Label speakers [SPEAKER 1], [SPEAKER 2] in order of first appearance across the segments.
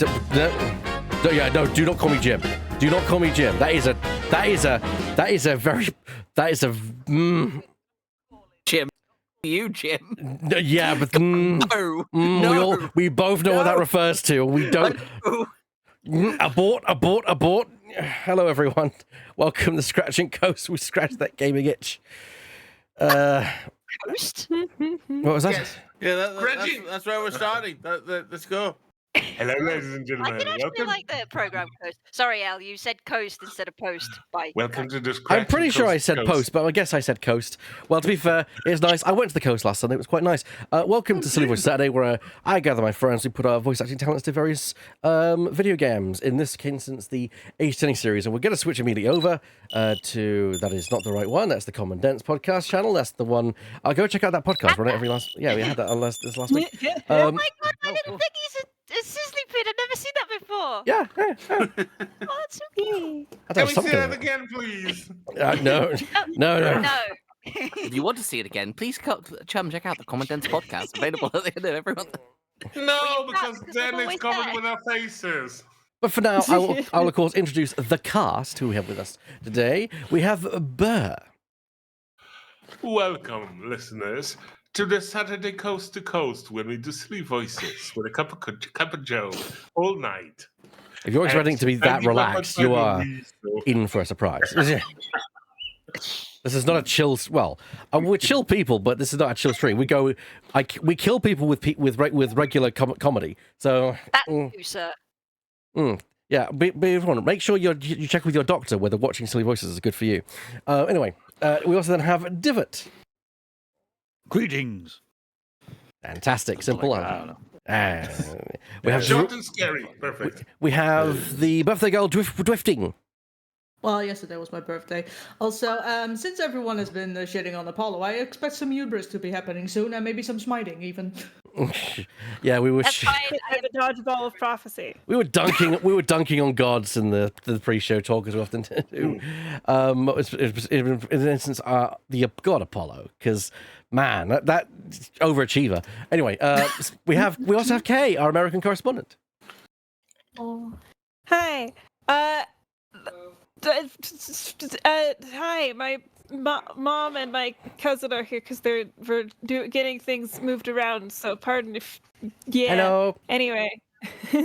[SPEAKER 1] No, do not call me Jim. Do not call me Jim. That is a very,
[SPEAKER 2] Jim. You, Jim.
[SPEAKER 1] Yeah, but
[SPEAKER 2] No. No.
[SPEAKER 1] we both know what that refers to. We don't. Abort. Hello, everyone. Welcome to Scratching Coast. We scratched that gaming itch.
[SPEAKER 3] Coast?
[SPEAKER 1] What was that?
[SPEAKER 4] Yes. Yeah, that's where we're starting. Let's go.
[SPEAKER 5] Hello, ladies and
[SPEAKER 3] I
[SPEAKER 5] gentlemen.
[SPEAKER 3] did actually
[SPEAKER 5] Welcome.
[SPEAKER 3] like the program Coast. Sorry, Al, you said Coast instead of Post. Bye.
[SPEAKER 5] Welcome to this.
[SPEAKER 1] I'm pretty sure I said post, but I guess I said coast. Well, to be fair, it's nice. I went to the coast last Sunday. It was quite nice. Welcome to Silly Voice Saturday, where I gather my friends. We put our voice acting talents to various video games. In this instance, the H20 series, and we're going to switch immediately over to. That is not the right one. That's the Common Dense podcast channel. That's the one. I'll go check out that podcast. Run it every last. Yeah, we had that on this last week.
[SPEAKER 3] Oh my god, my little piggy's a sizzling pin. I've never seen that before.
[SPEAKER 1] Yeah.
[SPEAKER 3] Oh, that's so cute.
[SPEAKER 5] Can we see that again, please?
[SPEAKER 1] No.
[SPEAKER 3] No.
[SPEAKER 2] If you want to see it again, please check out the Common Dense podcast available at the end of every month.
[SPEAKER 5] No, because
[SPEAKER 3] because
[SPEAKER 5] then
[SPEAKER 3] I'm
[SPEAKER 5] it's
[SPEAKER 3] always
[SPEAKER 5] covered
[SPEAKER 3] there.
[SPEAKER 5] with our faces.
[SPEAKER 1] But for now, I'll of course introduce the cast who we have with us today. We have Burr.
[SPEAKER 5] Welcome, listeners, to the Saturday Coast to Coast, when we do silly voices with a cup of Joe all night.
[SPEAKER 1] If you're expecting to be that
[SPEAKER 5] And you
[SPEAKER 1] relaxed,
[SPEAKER 5] got my
[SPEAKER 1] you are
[SPEAKER 5] weasel.
[SPEAKER 1] in for a surprise. This is not a chill. Well, we're chill people, but this is not a chill stream. We kill people with regular comedy. So
[SPEAKER 3] That's you, sir.
[SPEAKER 1] yeah, make sure you check with your doctor whether watching silly voices is good for you. Anyway, we also then have Divot.
[SPEAKER 6] Greetings.
[SPEAKER 1] Fantastic, simple. We have
[SPEAKER 5] Short and scary. Perfect.
[SPEAKER 1] we have the birthday girl drifting.
[SPEAKER 7] Well, yesterday was my birthday. Also, since everyone has been shitting on Apollo, I expect some hubris to be happening soon, and maybe some smiting even.
[SPEAKER 1] Yeah, we were.
[SPEAKER 3] That's fine.
[SPEAKER 8] I have a dodgeball of prophecy.
[SPEAKER 1] We were dunking on gods in the pre-show talk, as we often do. In an instance, the god Apollo, because man, that overachiever. Anyway, we also have Kay, our American correspondent.
[SPEAKER 8] Oh. Hi. Hi. My mom and my cousin are here because we're getting things moved around. So pardon if. Yeah.
[SPEAKER 1] Hello.
[SPEAKER 8] Anyway.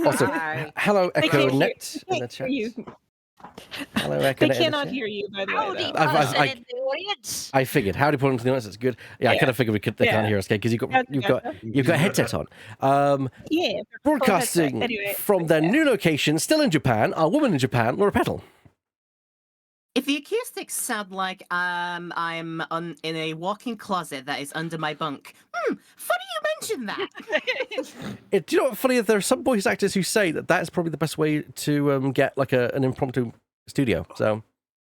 [SPEAKER 1] Also,
[SPEAKER 2] Hi.
[SPEAKER 1] hello,
[SPEAKER 8] They
[SPEAKER 1] Echo
[SPEAKER 8] can't hear-
[SPEAKER 1] Net
[SPEAKER 8] they
[SPEAKER 1] in the
[SPEAKER 8] can't
[SPEAKER 1] chat.
[SPEAKER 8] hear you.
[SPEAKER 1] Hello, Echo
[SPEAKER 8] They
[SPEAKER 1] Net in the
[SPEAKER 8] cannot
[SPEAKER 1] chat.
[SPEAKER 8] hear you, by the way.
[SPEAKER 3] Howdy,
[SPEAKER 8] Though.
[SPEAKER 3] person
[SPEAKER 1] I-
[SPEAKER 3] in the audience.
[SPEAKER 1] I figured. Howdy, put them to the audience. That's good. Yeah, I
[SPEAKER 8] Yeah.
[SPEAKER 1] kind of figured they can't
[SPEAKER 8] Yeah.
[SPEAKER 1] hear us, Kay, because you've got headsets on.
[SPEAKER 8] Yeah.
[SPEAKER 1] Broadcasting
[SPEAKER 8] Anyway,
[SPEAKER 1] from their new location, still in Japan, our woman in Japan, Laura Petal.
[SPEAKER 2] If the acoustics sound like I'm in a walk-in closet that is under my bunk, funny you mention that.
[SPEAKER 1] Do you know what's funny? There are some voice actors who say that is probably the best way to get like an impromptu studio. So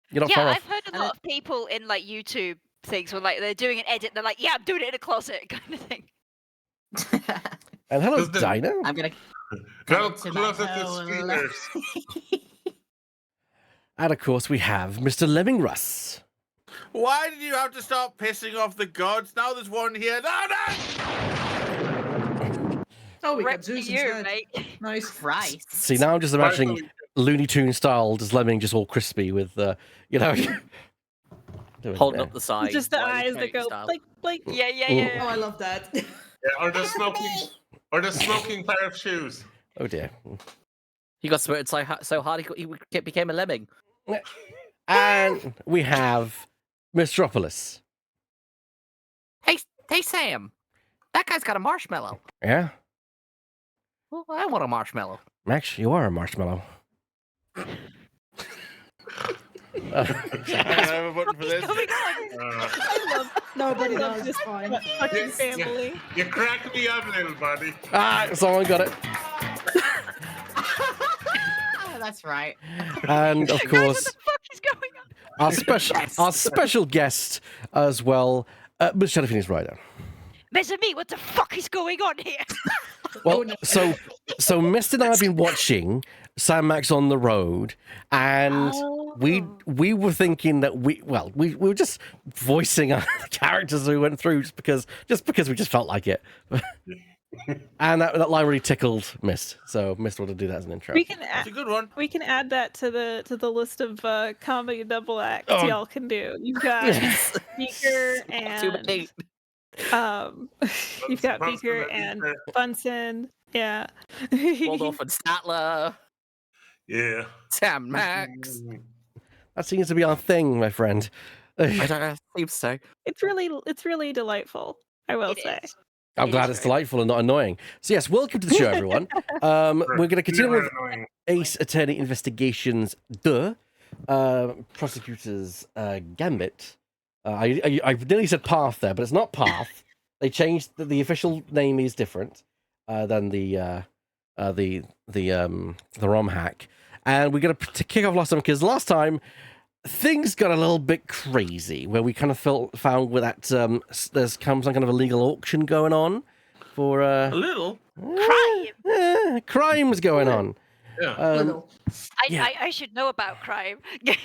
[SPEAKER 1] you're not far
[SPEAKER 3] Yeah,
[SPEAKER 1] off.
[SPEAKER 3] I've heard a lot of people in like YouTube things when like they're doing an edit, they're like, "Yeah, I'm doing it in a closet," kind of thing.
[SPEAKER 1] And hello,
[SPEAKER 5] Does the-
[SPEAKER 1] Dinah.
[SPEAKER 2] I'm gonna
[SPEAKER 5] Now
[SPEAKER 2] into my
[SPEAKER 5] closet the
[SPEAKER 2] hole.
[SPEAKER 5] screeners.
[SPEAKER 1] And of course, we have Mr. Lemming Russ.
[SPEAKER 4] Why did you have to start pissing off the gods? Now there's one here. No!
[SPEAKER 7] Oh, we
[SPEAKER 3] Right
[SPEAKER 7] got
[SPEAKER 3] to
[SPEAKER 7] Zeus
[SPEAKER 3] you,
[SPEAKER 7] instead.
[SPEAKER 3] mate.
[SPEAKER 7] Nice.
[SPEAKER 2] Christ.
[SPEAKER 1] See, now I'm just imagining Looney Tune style, just Lemming just all crispy with, doing
[SPEAKER 2] Holding
[SPEAKER 1] there.
[SPEAKER 2] up the side.
[SPEAKER 8] Just the
[SPEAKER 2] Wiley
[SPEAKER 8] eyes that
[SPEAKER 2] Coyote
[SPEAKER 8] go
[SPEAKER 2] style.
[SPEAKER 8] blink.
[SPEAKER 3] Yeah,
[SPEAKER 7] Oh,
[SPEAKER 3] yeah.
[SPEAKER 7] I love that.
[SPEAKER 5] Yeah, or the smoking pair of shoes.
[SPEAKER 1] Oh dear.
[SPEAKER 2] He got spurted so hard he became a lemming.
[SPEAKER 1] And we have Mistropolis.
[SPEAKER 2] Hey Sam, that guy's got a marshmallow.
[SPEAKER 1] Yeah,
[SPEAKER 2] Well, I want a marshmallow.
[SPEAKER 1] Max, you are a marshmallow.
[SPEAKER 4] I have a button for this.
[SPEAKER 7] Nobody
[SPEAKER 8] I love
[SPEAKER 7] does.
[SPEAKER 8] this
[SPEAKER 7] It's fine.
[SPEAKER 8] fucking
[SPEAKER 5] Yes, yeah.
[SPEAKER 8] family.
[SPEAKER 5] You crack me up, little buddy.
[SPEAKER 1] Someone got it.
[SPEAKER 2] That's right.
[SPEAKER 1] And of
[SPEAKER 3] Guys, what
[SPEAKER 1] course,
[SPEAKER 3] the fuck is going on?
[SPEAKER 1] our special guest as well, Ms. ShadowPhoenixRider.
[SPEAKER 3] Mr. Me, what the fuck is going on here?
[SPEAKER 1] Well, so Mist and I have been watching Sam Max on the Road, and we were thinking that we were just voicing our characters we went through just because we just felt like it. And that line really tickled Mist. So Mist wanted to do that as an intro.
[SPEAKER 8] We can
[SPEAKER 4] That's a good one.
[SPEAKER 8] add that to the list of comedy double acts
[SPEAKER 1] Oh.
[SPEAKER 8] y'all can do. You've got Beaker
[SPEAKER 2] Too
[SPEAKER 8] and
[SPEAKER 2] many.
[SPEAKER 8] you've got
[SPEAKER 5] Bunsen
[SPEAKER 8] Beaker
[SPEAKER 5] and
[SPEAKER 8] and
[SPEAKER 5] Beaker.
[SPEAKER 8] Bunsen. Yeah.
[SPEAKER 2] Waldorf and Statler.
[SPEAKER 5] Yeah.
[SPEAKER 2] Sam Max.
[SPEAKER 1] That seems to be our thing, my friend.
[SPEAKER 2] I don't think so.
[SPEAKER 8] It's really delightful, I will
[SPEAKER 3] It
[SPEAKER 8] say.
[SPEAKER 3] is.
[SPEAKER 1] I'm
[SPEAKER 3] It
[SPEAKER 1] glad
[SPEAKER 3] is
[SPEAKER 1] it's
[SPEAKER 3] very
[SPEAKER 1] delightful and not annoying. So yes, welcome to the show, everyone. We're going to continue with
[SPEAKER 5] Annoying.
[SPEAKER 1] Ace Attorney Investigations, Prosecutors Gambit. I nearly said Path there, but it's not Path. They changed the official name is different than the ROM hack, and we're going to kick off last time because last time things got a little bit crazy where we kind of found with that there's some kind of illegal auction going on for
[SPEAKER 4] A little.
[SPEAKER 1] crimes going on.
[SPEAKER 5] Yeah.
[SPEAKER 7] Little.
[SPEAKER 1] Yeah.
[SPEAKER 3] I should know about crime.
[SPEAKER 1] Yeah.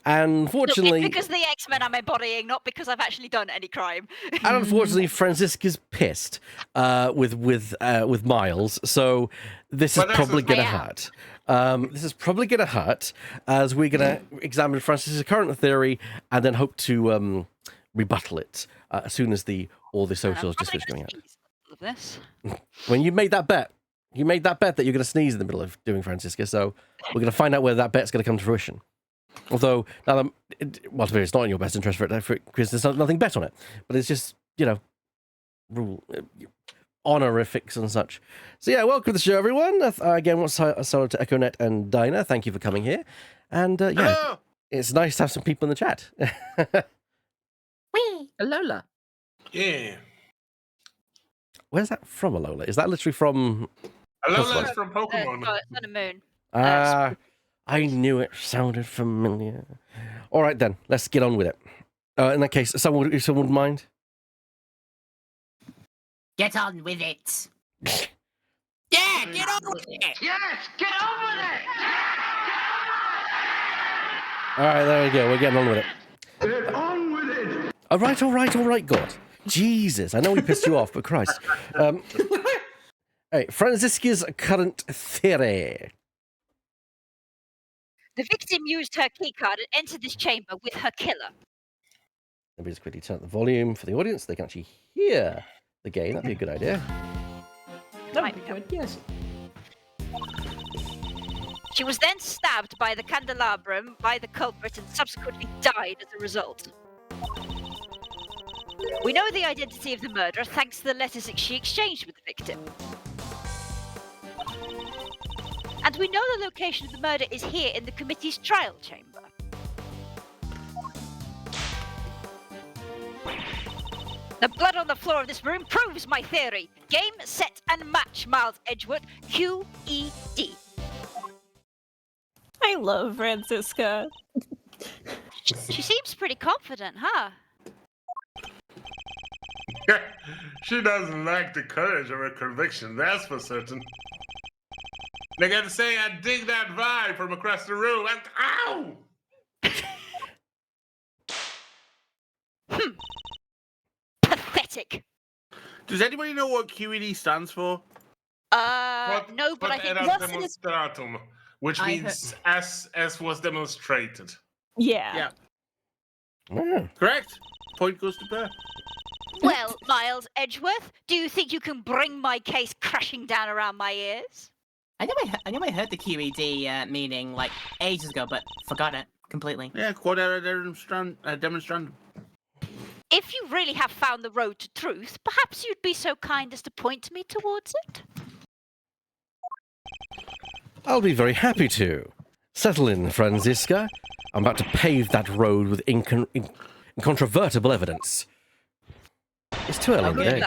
[SPEAKER 1] And
[SPEAKER 3] Look,
[SPEAKER 1] unfortunately,
[SPEAKER 3] it's because the X-Men I'm embodying, not because I've actually done any crime.
[SPEAKER 1] and unfortunately, Franziska's pissed with Miles, so this is
[SPEAKER 5] But that's
[SPEAKER 1] probably
[SPEAKER 5] just-
[SPEAKER 1] going to
[SPEAKER 3] I am.
[SPEAKER 1] hurt. This is probably going to hurt as we're going to examine Francis's current theory and then hope to rebuttal it as soon as all the socials just finish going out.
[SPEAKER 3] Of this.
[SPEAKER 1] When you made that bet, that you're going to sneeze in the middle of doing Francisca, so we're going to find out whether that bet's going to come to fruition. Although, now, it's not in your best interest for it because there's nothing bet on it, but it's just, rule honorifics and such. So yeah, welcome to the show, everyone. Again, once I to EchoNet and Dinah, thank you for coming here. And yeah,
[SPEAKER 4] Hello.
[SPEAKER 1] it's nice to have some people in the chat.
[SPEAKER 2] Wee. Alola.
[SPEAKER 5] Yeah.
[SPEAKER 1] Where's that from, Alola? Is that literally from...
[SPEAKER 5] Alola is from
[SPEAKER 3] Oh,
[SPEAKER 5] Pokemon.
[SPEAKER 3] Sun and Moon.
[SPEAKER 1] I knew it sounded familiar. All right, then. Let's get on with it. In that case, if someone would mind?
[SPEAKER 2] Get on with it. Yeah, get on with it.
[SPEAKER 1] All right, there we go. We're getting on with it. Get on with it. All right, God. Jesus, I know we pissed you off, but Christ. Hey, Franziska's current theory.
[SPEAKER 3] The victim used her keycard and entered this chamber with her killer.
[SPEAKER 1] Let me just quickly turn up the volume for the audience so they can actually hear the game. That'd be a good idea.
[SPEAKER 7] That would be good, yes.
[SPEAKER 3] She was then stabbed by the candelabrum by the culprit and subsequently died as a result. We know the identity of the murderer thanks to the letters she exchanged with the victim. And we know the location of the murder is here in the committee's trial chamber. The blood on the floor of this room proves my theory. Game, set, and match, Miles Edgeworth, QED.
[SPEAKER 8] I love Franziska.
[SPEAKER 3] She seems pretty confident, huh?
[SPEAKER 5] She doesn't lack the courage of her conviction, that's for certain. I gotta say, I dig that vibe from across the room. Ow!
[SPEAKER 3] Pathetic.
[SPEAKER 4] Does anybody know what QED stands for?
[SPEAKER 3] No, but I think
[SPEAKER 5] Erat
[SPEAKER 3] Wilson is...
[SPEAKER 5] demonstratum, which
[SPEAKER 2] I
[SPEAKER 5] means as was demonstrated.
[SPEAKER 8] Yeah.
[SPEAKER 1] Yeah.
[SPEAKER 4] Correct. Point goes to Bear.
[SPEAKER 3] Well, Miles Edgeworth, do you think you can bring my case crashing down around my ears?
[SPEAKER 2] I know I heard the QED meaning like ages ago, but forgot it completely.
[SPEAKER 4] Yeah, quad error demonstrandum.
[SPEAKER 3] If you really have found the road to truth, perhaps you'd be so kind as to point me towards it?
[SPEAKER 1] I'll be very happy to. Settle in, Franziska. I'm about to pave that road with incontrovertible evidence. It's too early in the day.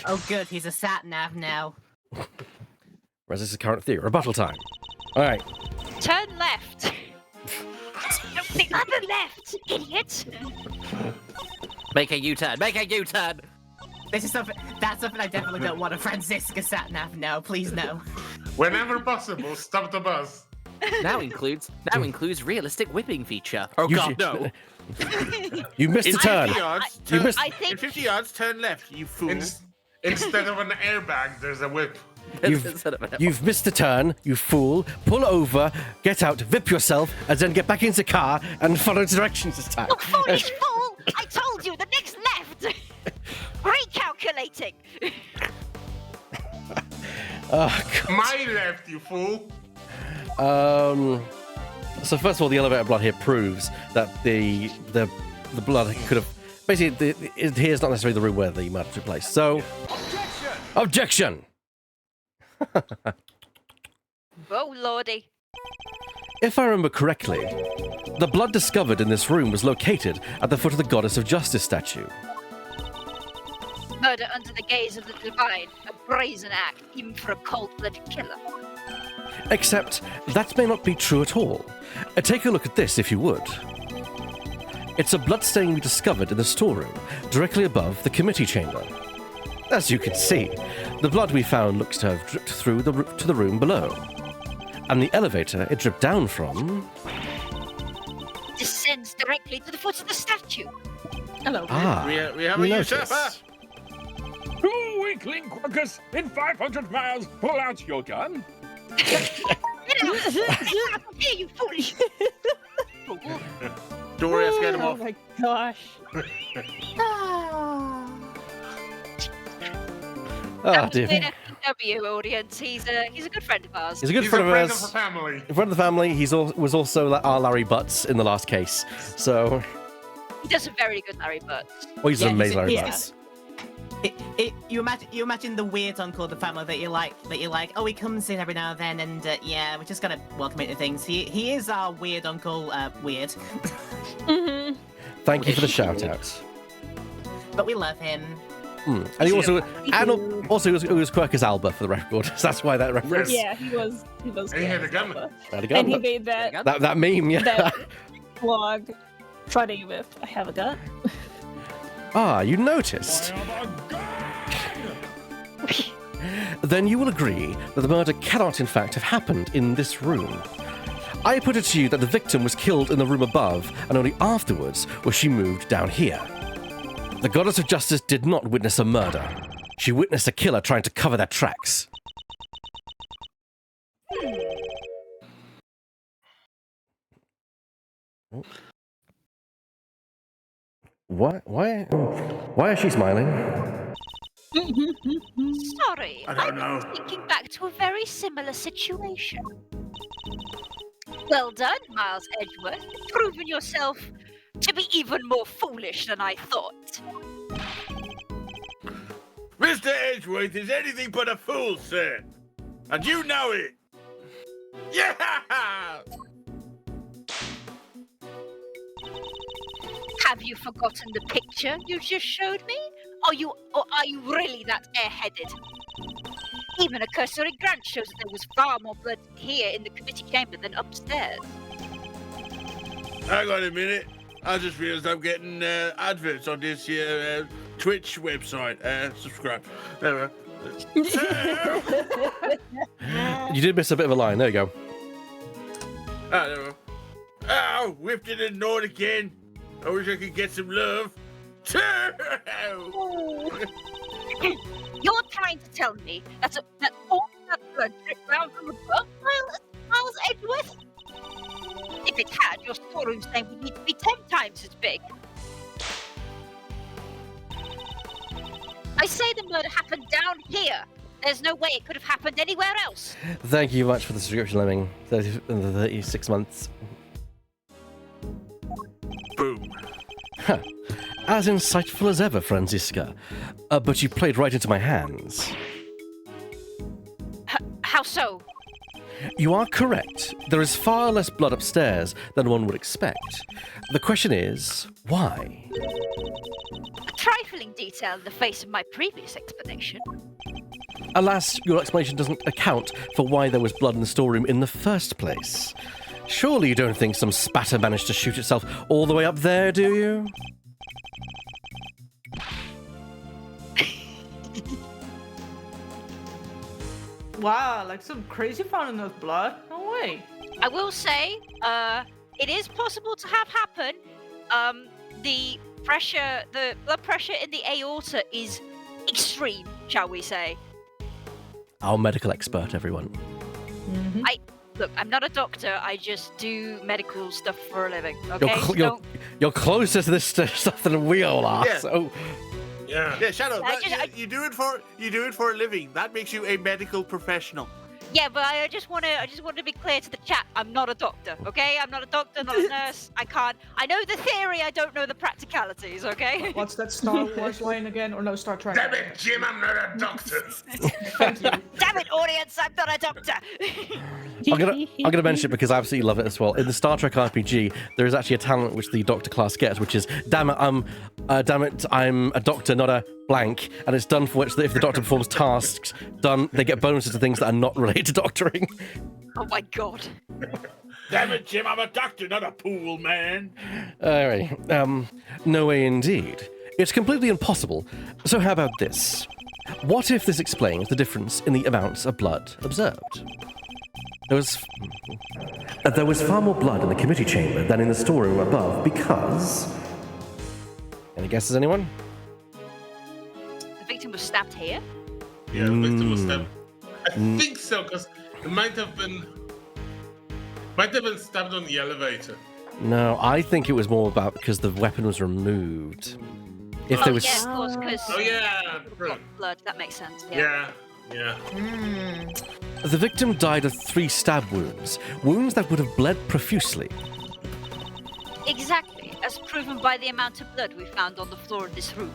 [SPEAKER 2] Oh, good. He's a sat nav now.
[SPEAKER 1] Franziska's current theory. Rebuttal time. All right.
[SPEAKER 3] Turn left. No, the other left, idiot.
[SPEAKER 2] Make a U-turn. Make a U-turn. This is something. That's something I definitely don't want a Franziska sat nav. No, please no.
[SPEAKER 5] Whenever possible, stop the bus.
[SPEAKER 6] Now includes realistic whipping feature. Oh
[SPEAKER 1] You
[SPEAKER 6] god,
[SPEAKER 1] should-
[SPEAKER 6] no.
[SPEAKER 1] You missed
[SPEAKER 4] In
[SPEAKER 1] a turn.
[SPEAKER 4] 50 yards,
[SPEAKER 1] You
[SPEAKER 4] turn,
[SPEAKER 1] missed-
[SPEAKER 3] I think
[SPEAKER 4] in 50 yards, turn left, you fool.
[SPEAKER 5] Instead of an airbag, there's a whip.
[SPEAKER 1] You've missed a turn, you fool. Pull over, get out, vip yourself, and then get back into the car and follow the directions this time.
[SPEAKER 3] you foolish fool! I told you the next left. Recalculating.
[SPEAKER 1] Oh, God.
[SPEAKER 5] My left, you fool.
[SPEAKER 1] So first of all, the elevator blood here proves that the blood could have basically here's not necessarily the room where the murder took place. So objection.
[SPEAKER 3] Oh lordy.
[SPEAKER 1] If I remember correctly, the blood discovered in this room was located at the foot of the Goddess of Justice statue.
[SPEAKER 3] Murder under the gaze of the divine, a brazen act, even for a cold-blooded killer.
[SPEAKER 1] Except that may not be true at all. Take a look at this, if you would. It's a bloodstain we discovered in the storeroom, directly above the committee chamber. As you can see, the blood we found looks to have dripped through to the room below. And the elevator it dripped down from...
[SPEAKER 3] Descends directly to the foot of the statue.
[SPEAKER 7] Hello.
[SPEAKER 1] Ah,
[SPEAKER 4] we have
[SPEAKER 1] you
[SPEAKER 4] a
[SPEAKER 1] notice.
[SPEAKER 4] usurper.
[SPEAKER 9] You weakling quackers! In 500 miles, pull out your gun.
[SPEAKER 3] Get out! Here, you foolish fool.
[SPEAKER 4] Doria scared him
[SPEAKER 8] Oh
[SPEAKER 4] off.
[SPEAKER 8] my gosh.
[SPEAKER 1] Oh, dear.
[SPEAKER 3] FW audience. He's a good friend of ours.
[SPEAKER 1] He's a good
[SPEAKER 5] He's
[SPEAKER 1] friend
[SPEAKER 5] a
[SPEAKER 1] of
[SPEAKER 5] friend
[SPEAKER 1] ours.
[SPEAKER 5] of the family.
[SPEAKER 1] In front of the family, was also our Larry Butts in the last case. So,
[SPEAKER 3] He does a very good Larry Butts.
[SPEAKER 1] well, he's an
[SPEAKER 2] Yeah,
[SPEAKER 1] amazing Larry
[SPEAKER 2] yeah.
[SPEAKER 1] Butts.
[SPEAKER 2] You imagine the weird uncle of the family that you like. Oh, he comes in every now and then, and yeah, we just gotta welcome him to things. He is our weird uncle. Weird,
[SPEAKER 8] Mm-hmm.
[SPEAKER 1] Thank you for the shout out.
[SPEAKER 2] but we love him.
[SPEAKER 1] And he also he was quirk as Alba for the record. So that's why that reference.
[SPEAKER 8] Yeah, he was.
[SPEAKER 5] And he had a gun.
[SPEAKER 1] There you go.
[SPEAKER 8] And he made that
[SPEAKER 1] that meme, yeah.
[SPEAKER 8] that vlog funny with "I have a gun."
[SPEAKER 1] Ah, you noticed. Then you will agree that the murder cannot, in fact, have happened in this room. I put it to you that the victim was killed in the room above, and only afterwards was she moved down here. The Goddess of Justice did not witness a murder. She witnessed a killer trying to cover their tracks. Why is she smiling?
[SPEAKER 3] Sorry,
[SPEAKER 4] I don't know.
[SPEAKER 3] I'm thinking back to a very similar situation. Well done, Miles Edgeworth. You've proven yourself to be even more foolish than I thought.
[SPEAKER 4] Mr. Edgeworth is anything but a fool, sir. And you know it. Yeah!
[SPEAKER 3] Have you forgotten the picture you just showed me? Or are you really that airheaded? Even a cursory glance shows that there was far more blood here in the committee chamber than upstairs.
[SPEAKER 4] Hang on a minute. I just realised I'm getting adverts on this here Twitch website. Subscribe. There we go.
[SPEAKER 1] You did miss a bit of a line. There you go.
[SPEAKER 4] There we go. Oh, whipped it and ignored again. I wish I could get some love.
[SPEAKER 3] You're trying to tell me that all that blood dripped down from above, Miles Edgeworth? If it had, your storeroom stain would need to be 10 times as big. I say the murder happened down here. There's no way it could have happened anywhere else.
[SPEAKER 1] Thank you much for the subscription, Lemming. 36 months.
[SPEAKER 4] Boom.
[SPEAKER 1] Huh. As insightful as ever, Franziska. But you played right into my hands.
[SPEAKER 3] How so?
[SPEAKER 1] You are correct. There is far less blood upstairs than one would expect. The question is, why?
[SPEAKER 3] A trifling detail in the face of my previous explanation.
[SPEAKER 1] Alas, your explanation doesn't account for why there was blood in the storeroom in the first place. Surely you don't think some spatter managed to shoot itself all the way up there, do you?
[SPEAKER 7] Wow, like some crazy fountain of blood? No way.
[SPEAKER 3] I will say, it is possible to have happen. The blood pressure in the aorta is extreme, shall we say.
[SPEAKER 1] Our medical expert, everyone.
[SPEAKER 7] Mm-hmm.
[SPEAKER 3] Look, I'm not a doctor. I just do medical stuff for a living. Okay,
[SPEAKER 1] You're closer to this stuff than we all are.
[SPEAKER 4] Yeah.
[SPEAKER 1] So
[SPEAKER 4] Yeah, Shadow.
[SPEAKER 3] I
[SPEAKER 4] you do it for a living. That makes you a medical professional.
[SPEAKER 3] yeah, but I just want to be clear to the chat. I'm not a doctor. Okay, I'm not a doctor, not a nurse. I can't. I know the theory. I don't know the practicalities. Okay.
[SPEAKER 7] What's that Star Wars line again? Or no, Star Trek?
[SPEAKER 5] Damn it, Jim, I'm not a doctor.
[SPEAKER 7] Thank you.
[SPEAKER 3] Damn it, audience! I'm not a doctor.
[SPEAKER 1] I'm gonna mention it because I absolutely love it as well. In the Star Trek RPG, there is actually a talent which the Doctor class gets, which is damn it, I'm a doctor, not a blank, and it's done for which if the Doctor performs tasks, they get bonuses to things that are not related to doctoring.
[SPEAKER 3] Oh my god.
[SPEAKER 4] Damn it, Jim! I'm a doctor, not a pool man.
[SPEAKER 1] Alright, no way indeed. It's completely impossible. So how about this? What if this explains the difference in the amounts of blood observed? There was far more blood in the committee chamber than in the storeroom above because... Any guesses, anyone?
[SPEAKER 3] The victim was stabbed here.
[SPEAKER 5] Yeah, the victim was stabbed. I think so, because it might have been stabbed on the elevator.
[SPEAKER 1] No, I think it was more about because the weapon was removed. If there was...
[SPEAKER 3] Yeah, of course, because
[SPEAKER 5] Oh yeah, true.
[SPEAKER 3] blood. That makes sense. Yeah.
[SPEAKER 5] Yeah.
[SPEAKER 1] The victim died of 3 stab wounds, wounds that would have bled profusely.
[SPEAKER 3] Exactly, as proven by the amount of blood we found on the floor of this room.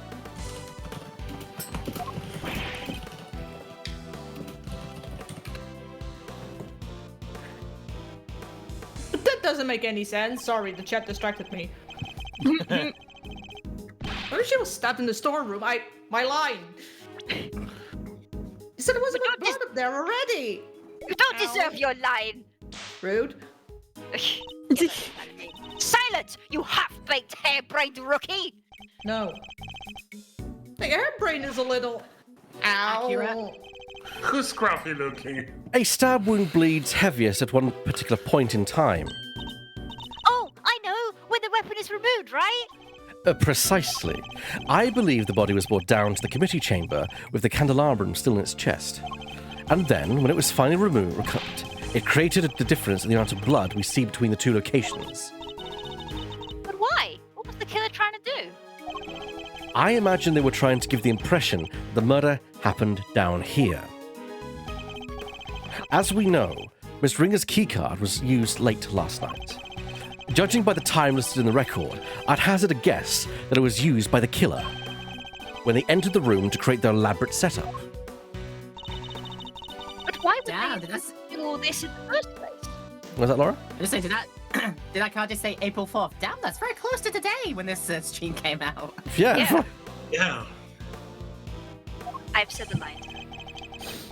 [SPEAKER 7] That doesn't make any sense. Sorry, the chat distracted me. Maybe she was stabbed in the storeroom. My line. You said it wasn't
[SPEAKER 3] We don't
[SPEAKER 7] blood up there already.
[SPEAKER 3] You don't deserve your line.
[SPEAKER 7] Rude.
[SPEAKER 3] Silence, you half-baked, hair-brained rookie!
[SPEAKER 7] No. The air brain is a little. Ow.
[SPEAKER 2] Accurate.
[SPEAKER 5] Who's scruffy looking?
[SPEAKER 1] A stab wound bleeds heaviest at one particular point in time.
[SPEAKER 3] Oh, I know, when the weapon is removed, right?
[SPEAKER 1] Precisely. I believe the body was brought down to the committee chamber with the candelabrum still in its chest. And then, when it was finally removed, it created the difference in the amount of blood we see between the 2 locations.
[SPEAKER 3] But why? What was the killer trying to do?
[SPEAKER 1] I imagine they were trying to give the impression the murder happened down here. As we know, Miss Ringer's keycard was used late last night. Judging by the time listed in the record, I'd hazard a guess that it was used by the killer when they entered the room to create their elaborate setup.
[SPEAKER 3] But why would
[SPEAKER 2] Damn,
[SPEAKER 3] they
[SPEAKER 2] did that
[SPEAKER 3] do all this in the first place?
[SPEAKER 1] Was that Laura?
[SPEAKER 2] Just say, did that card just say April 4th? Damn, that's very close to today when this stream came out.
[SPEAKER 1] Yeah.
[SPEAKER 5] Yeah.
[SPEAKER 3] I've said the line.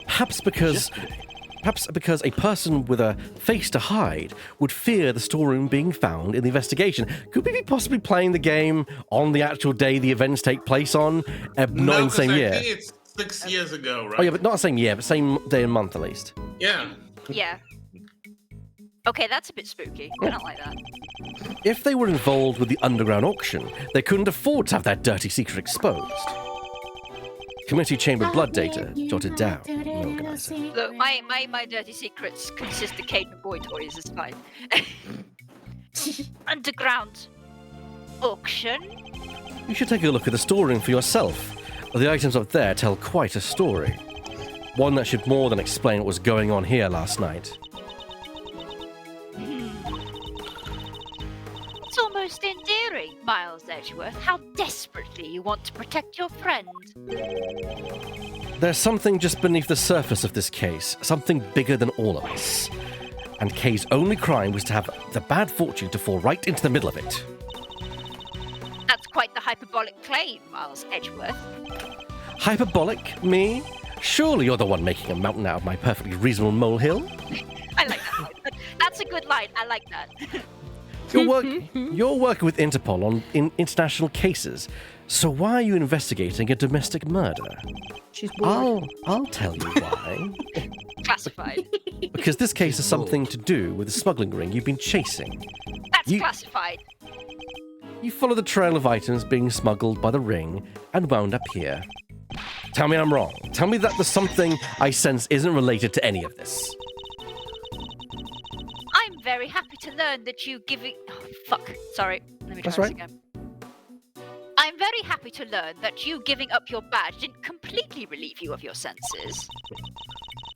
[SPEAKER 1] Perhaps because a person with a face to hide would fear the storeroom being found in the investigation. Could we be possibly playing the game on the actual day the events take place on? Not in the same year.
[SPEAKER 5] I think it's 6 years ago, right?
[SPEAKER 1] Oh yeah, but not the same year, but same day and month at least.
[SPEAKER 5] Yeah.
[SPEAKER 3] Yeah. Okay, that's a bit spooky. I don't like that.
[SPEAKER 1] If they were involved with the underground auction, they couldn't afford to have that dirty secret exposed. Committee chamber blood data jotted down. The organizer.
[SPEAKER 3] Look, my dirty secrets consist of Caden boy toys, it's fine. Underground auction?
[SPEAKER 1] You should take a look at the storeroom for yourself. The items up there tell quite a story. One that should more than explain what was going on here last night.
[SPEAKER 3] It's almost endearing, Miles Edgeworth, how desperately you want to protect your friend.
[SPEAKER 1] There's something just beneath the surface of this case, something bigger than all of us. And Kay's only crime was to have the bad fortune to fall right into the middle of it.
[SPEAKER 3] That's quite the hyperbolic claim, Miles Edgeworth.
[SPEAKER 1] Hyperbolic? Me? Surely you're the one making a mountain out of my perfectly reasonable molehill?
[SPEAKER 3] I like that line. That's a good line. I like that.
[SPEAKER 1] You're working with Interpol in international cases, so why are you investigating a domestic murder?
[SPEAKER 7] She's bored.
[SPEAKER 1] I'll tell you why.
[SPEAKER 3] classified.
[SPEAKER 1] Because this case has something to do with the smuggling ring you've been chasing.
[SPEAKER 3] That's
[SPEAKER 1] You-
[SPEAKER 3] classified.
[SPEAKER 1] You follow the trail of items being smuggled by the ring and wound up here. Tell me I'm wrong. Tell me that the something I sense isn't related to any of this.
[SPEAKER 3] I'm very happy to learn that you giving. Oh, fuck. Sorry. Let me try
[SPEAKER 1] That's
[SPEAKER 3] this
[SPEAKER 1] right.
[SPEAKER 3] again. I'm very happy to learn that you giving up your badge didn't completely relieve you of your senses.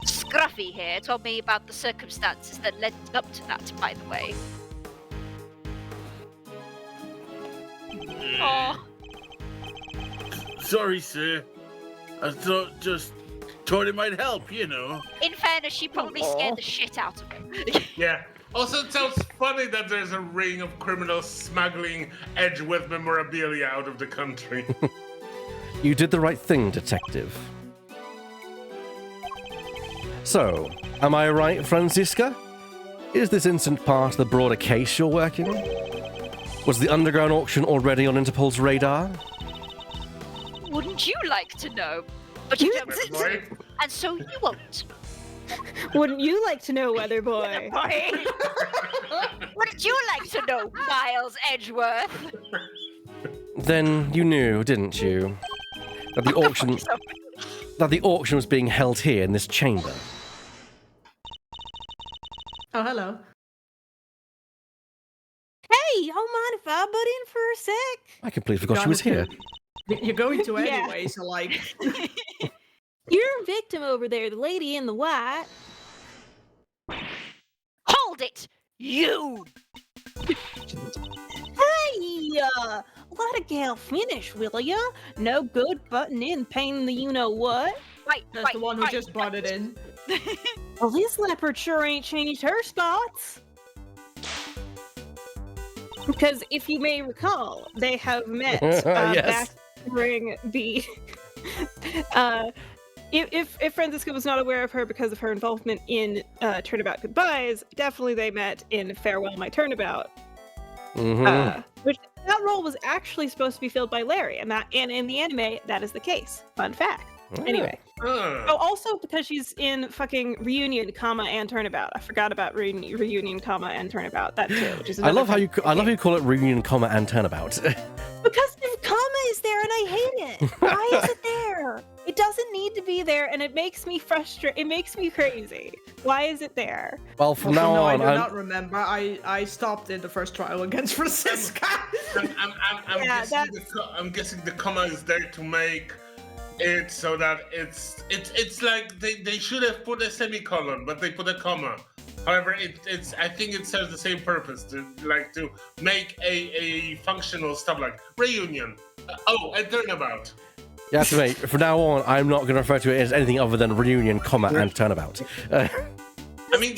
[SPEAKER 3] Scruffy here told me about the circumstances that led up to that, by the way. Oh,
[SPEAKER 4] Sorry, sir. I thought it might help, you know.
[SPEAKER 3] in fairness, she probably scared the shit out of him.
[SPEAKER 5] Yeah. Also, it sounds funny that there's a ring of criminals smuggling Edgeworth memorabilia out of the country.
[SPEAKER 1] You did the right thing, detective. So, am I right, Franziska? Is this incident part of the broader case you're working on? Was the underground auction already on Interpol's radar?
[SPEAKER 3] Wouldn't you like to know? But you don't.
[SPEAKER 5] Right?
[SPEAKER 3] And so you won't.
[SPEAKER 8] Wouldn't you like to know, Weather Boy?
[SPEAKER 3] Boy. Wouldn't you like to know, Miles Edgeworth?
[SPEAKER 1] Then you knew, didn't you? That the auction was being held here in this chamber.
[SPEAKER 7] Oh, hello.
[SPEAKER 8] Hey, y'all mind if I butt in for a sec?
[SPEAKER 1] I completely forgot she was here.
[SPEAKER 7] You're going to
[SPEAKER 8] Yeah.
[SPEAKER 7] anyway, so like.
[SPEAKER 8] Your victim over there, the lady in the white.
[SPEAKER 3] Hold it! You!
[SPEAKER 8] Hey, let a gal finish, will ya? No good butting in, pain the you-know-what.
[SPEAKER 3] Wait,
[SPEAKER 7] That's
[SPEAKER 3] wait,
[SPEAKER 7] the one who
[SPEAKER 3] wait,
[SPEAKER 7] just brought it in.
[SPEAKER 8] Well, this leopard sure ain't changed her spots. Because if you may recall, they have met
[SPEAKER 1] Yes.
[SPEAKER 8] back during the... If Franziska was not aware of her because of her involvement in Turnabout Goodbyes, definitely they met in Farewell My Turnabout. Which that role was actually supposed to be filled by Larry, and in the anime, that is the case. Fun fact. Anyway. Oh, also because she's in fucking Reunion, and Turnabout. I forgot about Reunion, and Turnabout. That too. Which is
[SPEAKER 1] I love how
[SPEAKER 8] another
[SPEAKER 1] you call it reunion, and turnabout.
[SPEAKER 8] because the comma is there, and I hate it. Why is it there? It doesn't need to be there, and it makes me frustrated. It makes me crazy. Why is it there?
[SPEAKER 1] Well, from now
[SPEAKER 7] no,
[SPEAKER 1] on,
[SPEAKER 7] I do not remember. I stopped in the first trial against Franziska.
[SPEAKER 5] I'm guessing the comma is there to make it so that it's like they should have put a semicolon, but they put a comma. However, I think it serves the same purpose to make a functional stuff like reunion. And turnabout.
[SPEAKER 1] Yeah, to me, from now on, I'm not going to refer to it as anything other than reunion, and turnabout.
[SPEAKER 5] I mean,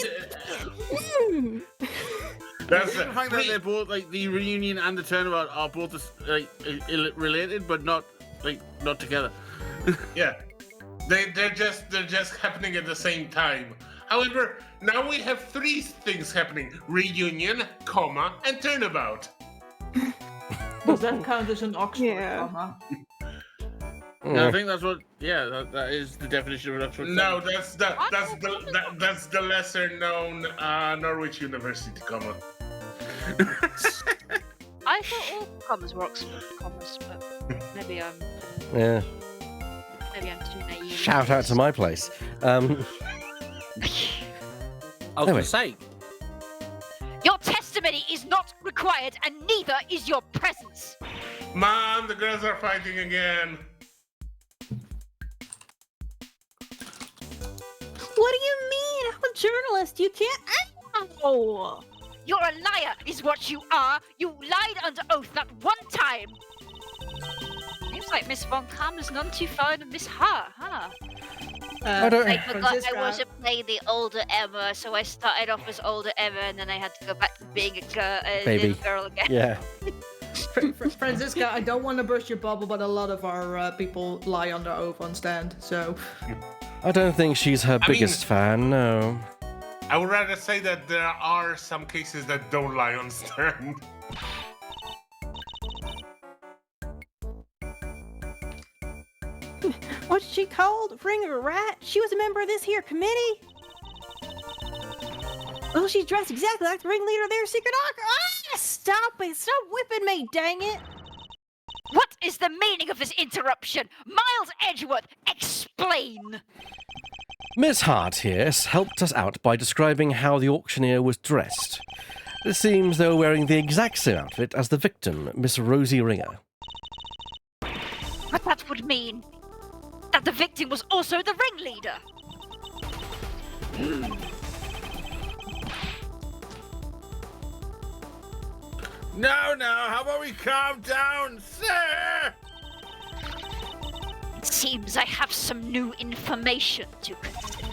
[SPEAKER 5] that's
[SPEAKER 4] The fact that they're both like the reunion and the turnabout are both related, but not together.
[SPEAKER 5] yeah. They're just happening at the same time. However, now we have three things happening: reunion, comma, and turnabout.
[SPEAKER 7] Does that count as an Oxford
[SPEAKER 8] Yeah.
[SPEAKER 7] comma?
[SPEAKER 4] No, I think that's what. Yeah, that is the definition of an Oxford.
[SPEAKER 5] No, that's the lesser known Norwich University comma.
[SPEAKER 3] I thought all commas were Oxford commas, but maybe I'm
[SPEAKER 1] Yeah.
[SPEAKER 3] too naive.
[SPEAKER 1] Shout out to my place.
[SPEAKER 6] I was
[SPEAKER 1] Anyway.
[SPEAKER 6] going to say,
[SPEAKER 3] Your testimony is not required, and neither is your presence.
[SPEAKER 5] Mom, the girls are fighting again.
[SPEAKER 8] What do you mean? I'm a journalist. You can't. Oh.
[SPEAKER 3] You're a liar, is what you are. You lied under oath that one time. Seems like Miss Von Kam is none too far to Miss Ha, huh?
[SPEAKER 1] I don't.
[SPEAKER 3] I forgot I
[SPEAKER 7] Franziska.
[SPEAKER 3] wasn't playing the older Emma, so I started off as older Emma, and then I had to go back to being a
[SPEAKER 1] Baby.
[SPEAKER 3] little girl again.
[SPEAKER 1] Yeah.
[SPEAKER 7] Franziska, I don't want to burst your bubble, but a lot of our people lie under oath on stand, so.
[SPEAKER 1] I don't think she's her biggest fan, no.
[SPEAKER 5] I would rather say that there are some cases that don't lie on stand.
[SPEAKER 8] What's she called? Ring her a rat? She was a member of this here committee?
[SPEAKER 10] Well, she's dressed exactly like the ringleader of their secret Ah, stop it! Stop whipping me, dang it!
[SPEAKER 3] What is the meaning of this interruption? Miles Edgeworth, explain!
[SPEAKER 1] Miss Hart here has helped us out by describing how the auctioneer was dressed. It seems they were wearing the exact same outfit as the victim, Miss Rosie Ringer.
[SPEAKER 3] But that would mean that the victim was also the ringleader.
[SPEAKER 4] No, how about we calm down, sir?
[SPEAKER 3] It seems I have some new information to consider.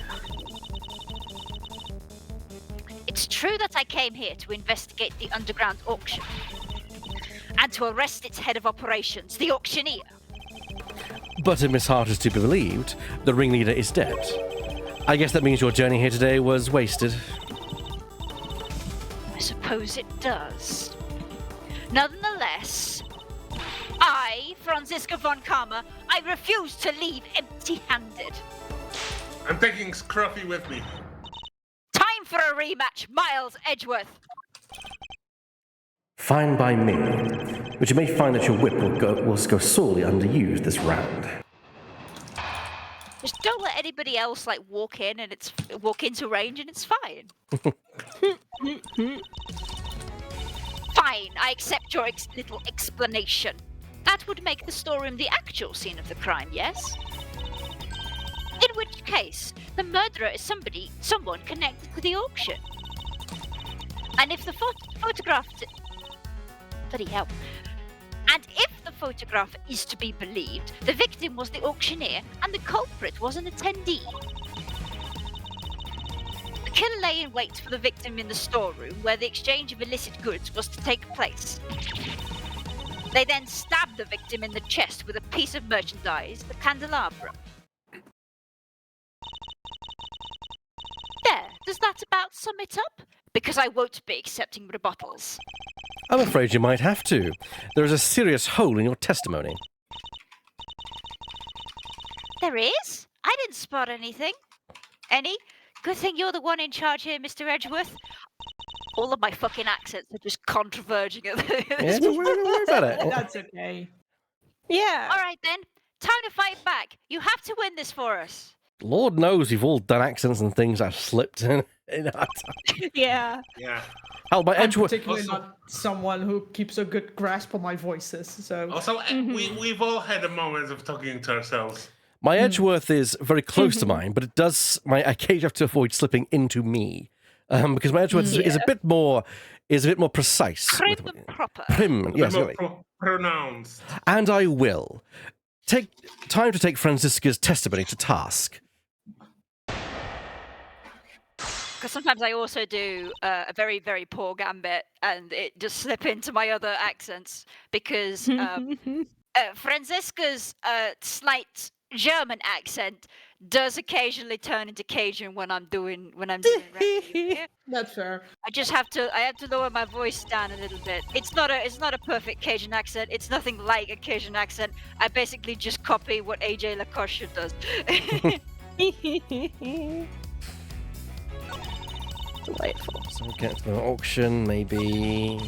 [SPEAKER 3] It's true that I came here to investigate the underground auction and to arrest its head of operations, the auctioneer.
[SPEAKER 1] But if Miss Hart is to be believed, the ringleader is dead. I guess that means your journey here today was wasted.
[SPEAKER 3] I suppose it does. Nonetheless, I, Franziska von Karma, I refuse to leave empty-handed.
[SPEAKER 5] I'm taking Scruffy with me.
[SPEAKER 3] Time for a rematch, Miles Edgeworth.
[SPEAKER 1] Fine by me. But you may find that your whip will go sorely underused this round.
[SPEAKER 3] Just don't let anybody else walk into range and it's fine. Fine, I accept your little explanation. That would make the storeroom the actual scene of the crime, yes? In which case, the murderer is someone connected to the auction. And if the photograph... Bloody hell. And if the photograph is to be believed, the victim was the auctioneer and the culprit was an attendee. The killer lay in wait for the victim in the storeroom where the exchange of illicit goods was to take place. They then stabbed the victim in the chest with a piece of merchandise, the candelabrum. There, does that about sum it up? Because I won't be accepting rebuttals.
[SPEAKER 1] I'm afraid you might have to. There is a serious hole in your testimony.
[SPEAKER 3] There is? I didn't spot anything. Any? Good thing you're the one in charge here, Mr. Edgeworth. All of my fucking accents are just converging at this.
[SPEAKER 1] Yeah, don't worry about it.
[SPEAKER 7] That's okay.
[SPEAKER 8] Yeah.
[SPEAKER 3] All right then, time to fight back. You have to win this for us.
[SPEAKER 1] Lord knows we've all done accents and things I've slipped in our time.
[SPEAKER 8] Yeah.
[SPEAKER 5] Yeah.
[SPEAKER 1] Oh, my
[SPEAKER 7] I'm
[SPEAKER 1] Edgeworth.
[SPEAKER 7] particularly not someone who keeps a good grasp on my voices, so...
[SPEAKER 5] Also, we've all had a moment of talking to ourselves.
[SPEAKER 1] My Edgeworth is very close to mine, but it does. I occasionally have to avoid slipping into me, because my Edgeworth is a bit more precise.
[SPEAKER 3] Prim and proper.
[SPEAKER 1] Prim, yes, really.
[SPEAKER 5] Pronounced.
[SPEAKER 1] And I will take time to take Franziska's testimony to task.
[SPEAKER 3] Because sometimes I also do a very, very poor gambit, and it just slip into my other accents. Because Franziska's slight German accent does occasionally turn into Cajun when I'm doing rap.
[SPEAKER 7] That's fair.
[SPEAKER 3] I have to lower my voice down a little bit. It's not a perfect Cajun accent. It's nothing like a Cajun accent. I basically just copy what AJ Lacoste does.
[SPEAKER 8] Delightful.
[SPEAKER 1] So we'll get to the auction, maybe.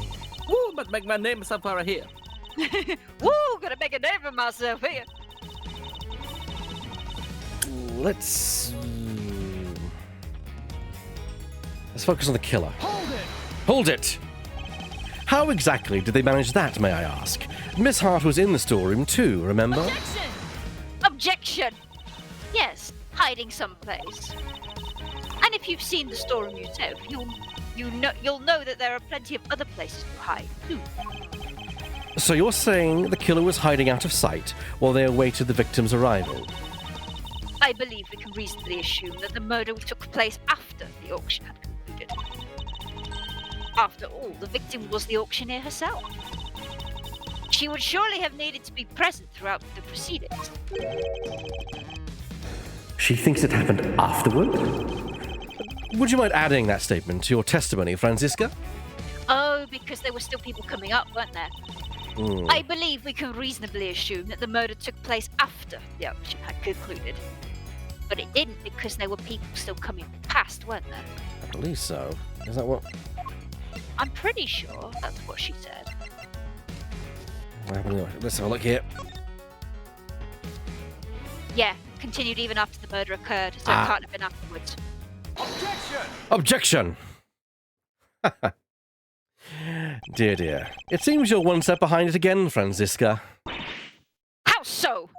[SPEAKER 6] Woo, but make my name somewhere here.
[SPEAKER 3] Woo, gonna make a name for myself here.
[SPEAKER 1] Let's focus on the killer. Hold it! How exactly did they manage that, may I ask? Miss Hart was in the storeroom too, remember?
[SPEAKER 3] Objection! Yes, hiding someplace. And if you've seen the storeroom yourself, you'll know that there are plenty of other places to hide too.
[SPEAKER 1] So you're saying the killer was hiding out of sight while they awaited the victim's arrival?
[SPEAKER 3] I believe we can reasonably assume that the murder took place after the auction had concluded. After all, the victim was the auctioneer herself. She would surely have needed to be present throughout the proceedings.
[SPEAKER 1] She thinks it happened afterward? Would you mind adding that statement to your testimony, Franziska?
[SPEAKER 3] Oh, because there were still people coming up, weren't there? I believe we can reasonably assume that the murder took place after the auction had concluded. But it didn't because there were people still coming past, weren't there?
[SPEAKER 1] I believe so. Is that what?
[SPEAKER 3] I'm pretty sure that's what she said.
[SPEAKER 1] Let's have a look here.
[SPEAKER 3] Yeah, continued even after the murder occurred, so it can't have been afterwards.
[SPEAKER 1] Objection! Dear, dear. It seems you're one step behind it again, Franziska.
[SPEAKER 3] How so?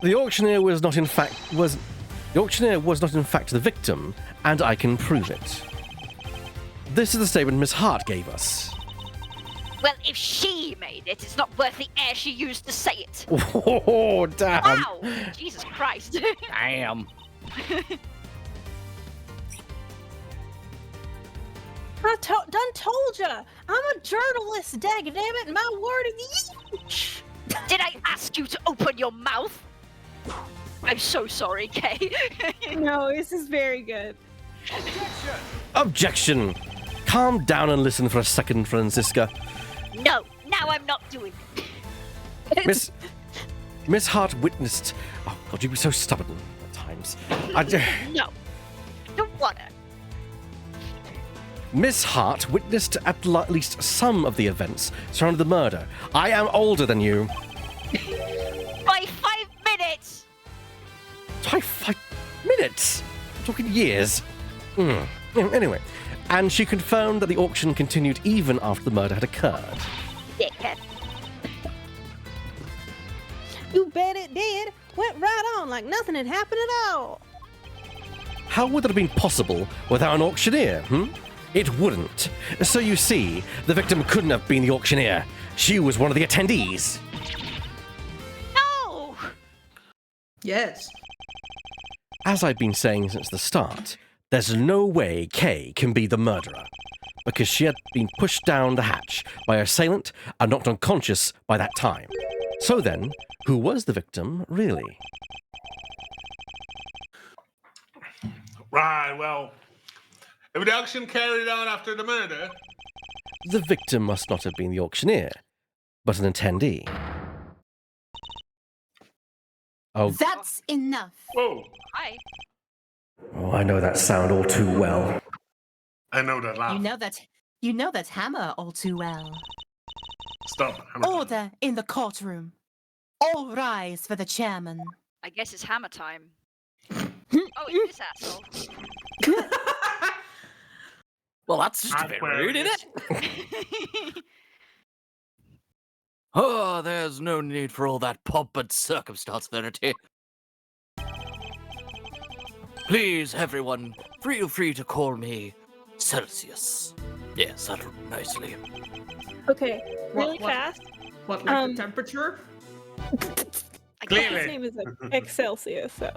[SPEAKER 1] The auctioneer was not in fact the victim, and I can prove it. This is the statement Miss Hart gave us.
[SPEAKER 3] Well, if she made it, it's not worth the air she used to say it.
[SPEAKER 1] Oh, damn.
[SPEAKER 3] Wow! Jesus Christ.
[SPEAKER 6] Damn.
[SPEAKER 10] I done told ya. I'm a journalist, daggedamn it, and my word is huge.
[SPEAKER 3] Did I ask you to open your mouth? I'm so sorry, Kay.
[SPEAKER 8] No, this is very good.
[SPEAKER 1] Objection! Calm down and listen for a second, Franziska.
[SPEAKER 3] No, now I'm not doing it.
[SPEAKER 1] Miss Hart witnessed... Oh, God, you'd be so stubborn at times.
[SPEAKER 3] No, don't wanna.
[SPEAKER 1] Miss Hart witnessed at least some of the events surrounding the murder. I am older than you.
[SPEAKER 3] By 5 minutes!
[SPEAKER 1] By 5 minutes? I'm talking years. Anyway, and she confirmed that the auction continued even after the murder had occurred.
[SPEAKER 3] Dickhead.
[SPEAKER 10] You bet it did. Went right on like nothing had happened at all.
[SPEAKER 1] How would that have been possible without an auctioneer, It wouldn't. So you see, the victim couldn't have been the auctioneer. She was one of the attendees.
[SPEAKER 3] No!
[SPEAKER 7] Yes.
[SPEAKER 1] As I've been saying since the start, there's no way Kay can be the murderer, because she had been pushed down the hatch by her assailant and knocked unconscious by that time. So then, who was the victim, really?
[SPEAKER 5] Right, well, if the auction carried on after the murder,
[SPEAKER 1] The victim must not have been the auctioneer, but an attendee. Oh,
[SPEAKER 2] That's enough.
[SPEAKER 5] whoa,
[SPEAKER 3] Hi.
[SPEAKER 1] I know that sound all too well.
[SPEAKER 5] I know that laugh.
[SPEAKER 2] You know that hammer all too well.
[SPEAKER 5] Stop.
[SPEAKER 2] Order in the courtroom. All rise for the chairman.
[SPEAKER 3] I guess it's hammer time. Oh, it's this asshole.
[SPEAKER 6] Well, that's just a bit rude, isn't it? Oh, there's no need for all that pomp and circumstance, Verity. Please, everyone, feel free to call me Celsius. Yes, that'll do nicely.
[SPEAKER 8] Okay, really
[SPEAKER 7] What?
[SPEAKER 8] fast.
[SPEAKER 7] What, like the temperature?
[SPEAKER 3] I
[SPEAKER 8] His
[SPEAKER 5] Clearly.
[SPEAKER 8] name is Excelsius, so.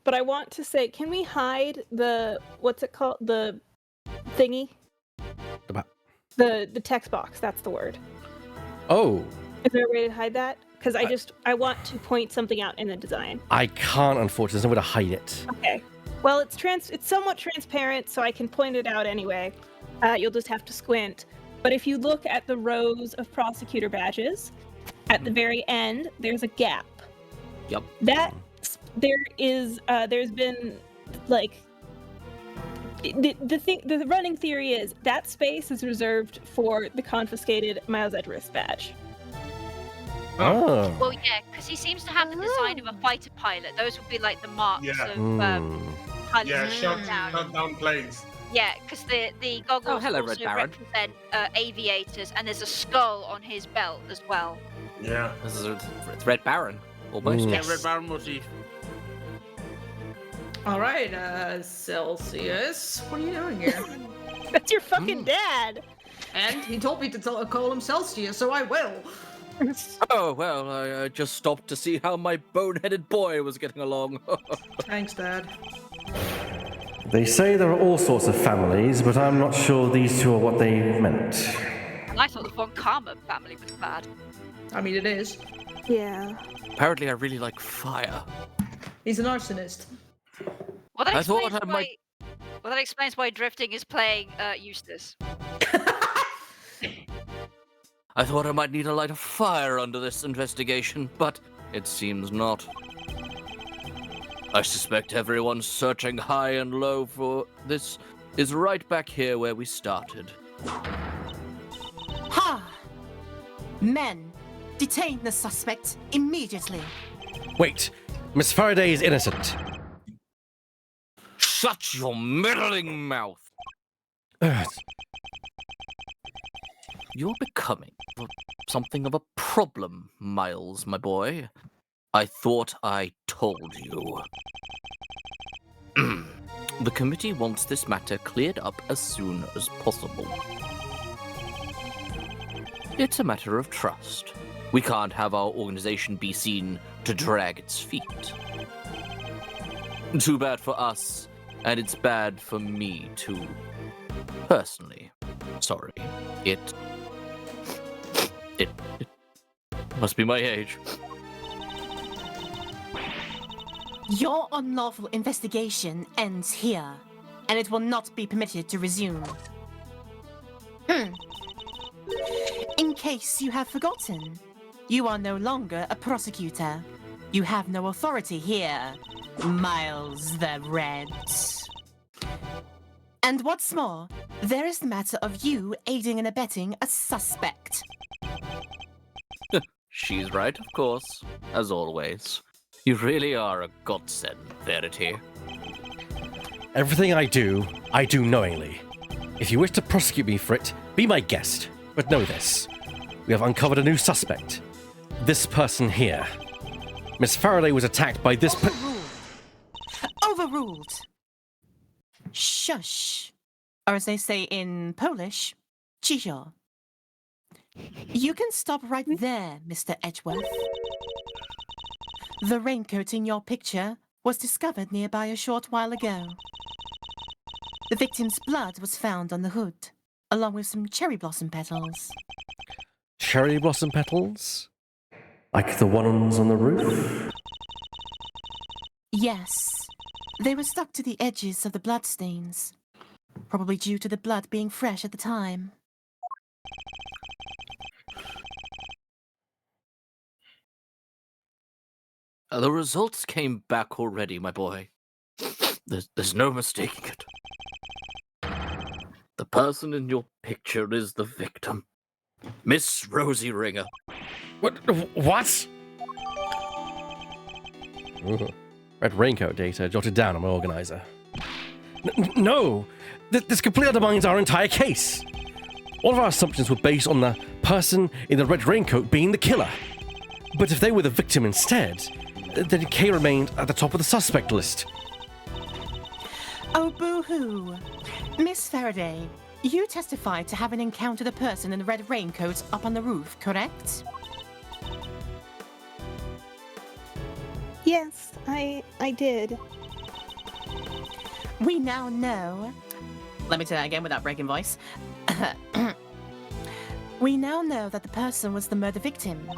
[SPEAKER 8] But I want to say, can we hide the what's it called? The thingy?
[SPEAKER 1] The what?
[SPEAKER 8] The text box, that's the word.
[SPEAKER 1] Oh,
[SPEAKER 8] Is there a way to hide that? Because I want to point something out in the design.
[SPEAKER 1] I can't, unfortunately. There's no way to hide it.
[SPEAKER 8] Okay. Well, it's somewhat transparent, so I can point it out anyway. You'll just have to squint. But if you look at the rows of prosecutor badges, at the very end, there's a gap.
[SPEAKER 6] Yep.
[SPEAKER 8] There's been like the running theory is that space is reserved for the confiscated Miles Edgeworth badge.
[SPEAKER 1] Oh.
[SPEAKER 3] Well, yeah, because he seems to have the design of a fighter pilot. Those would be like the marks
[SPEAKER 5] Yeah.
[SPEAKER 3] of pilots
[SPEAKER 5] Yeah,
[SPEAKER 3] who
[SPEAKER 5] shot
[SPEAKER 3] down.
[SPEAKER 5] down planes.
[SPEAKER 3] Yeah, because the goggles
[SPEAKER 6] Oh, hello, Red
[SPEAKER 3] also
[SPEAKER 6] Baron.
[SPEAKER 3] represent aviators, and there's a skull on his belt as well.
[SPEAKER 5] Yeah.
[SPEAKER 6] This is it's Red Baron, almost.
[SPEAKER 4] Yeah, Red Baron motif.
[SPEAKER 7] All right, Celsius. What are you doing here?
[SPEAKER 8] That's your fucking dad.
[SPEAKER 7] And he told me to call him Celsius, so I will.
[SPEAKER 6] Oh, well, I just stopped to see how my boneheaded boy was getting along.
[SPEAKER 7] Thanks, Dad.
[SPEAKER 1] They say there are all sorts of families, but I'm not sure these two are what they meant.
[SPEAKER 3] And I thought the Von Karma family was bad.
[SPEAKER 7] I mean, it is.
[SPEAKER 8] Yeah.
[SPEAKER 6] Apparently, I really like fire.
[SPEAKER 7] He's an arsonist.
[SPEAKER 3] Well, that
[SPEAKER 6] I thought
[SPEAKER 3] explains
[SPEAKER 6] I
[SPEAKER 3] why.
[SPEAKER 6] might-
[SPEAKER 3] Well, that explains why Drifting is playing Eustace.
[SPEAKER 6] I thought I might need a light of fire under this investigation, but it seems not. I suspect everyone's searching high and low for this is right back here where we started.
[SPEAKER 2] Ha! Men, detain the suspect immediately.
[SPEAKER 1] Wait, Miss Faraday is innocent.
[SPEAKER 6] Shut your meddling mouth!
[SPEAKER 1] Ugh.
[SPEAKER 6] You're becoming something of a problem, Miles, my boy. I thought I told you. The committee wants this matter cleared up as soon as possible. It's a matter of trust. We can't have our organization be seen to drag its feet. Too bad for us, and it's bad for me too. Personally, sorry. It must be my age.
[SPEAKER 2] Your unlawful investigation ends here, and it will not be permitted to resume. In case you have forgotten, you are no longer a prosecutor. You have no authority here, Miles the Red. And what's more, there is the matter of you aiding and abetting a suspect.
[SPEAKER 6] She's right, of course, as always. You really are a godsend, Verity.
[SPEAKER 1] Everything I do knowingly. If you wish to prosecute me for it, be my guest. But know this. We have uncovered a new suspect. This person here. Miss Faraday was attacked by this
[SPEAKER 2] Overruled. Shush. Or as they say in Polish, cicho. You can stop right there, Mr. Edgeworth. The raincoat in your picture was discovered nearby a short while ago. The victim's blood was found on the hood, along with some cherry blossom petals.
[SPEAKER 1] Cherry blossom petals? Like the ones on the roof?
[SPEAKER 2] Yes. They were stuck to the edges of the bloodstains, probably due to the blood being fresh at the time.
[SPEAKER 6] The results came back already, my boy. There's no mistaking it. The person in your picture is the victim. Miss Rosie Ringer.
[SPEAKER 1] What? Ooh. Red raincoat data jotted down on my organizer. No! This completely undermines our entire case. All of our assumptions were based on the person in the red raincoat being the killer. But if they were the victim instead, then Kay remained at the top of the suspect list.
[SPEAKER 2] Oh, boo-hoo. Miss Faraday, you testified to having encountered a person in the red raincoat up on the roof, correct?
[SPEAKER 8] Yes, I did.
[SPEAKER 2] We now know... Let me say that again without breaking voice. We now know that the person was the murder victim.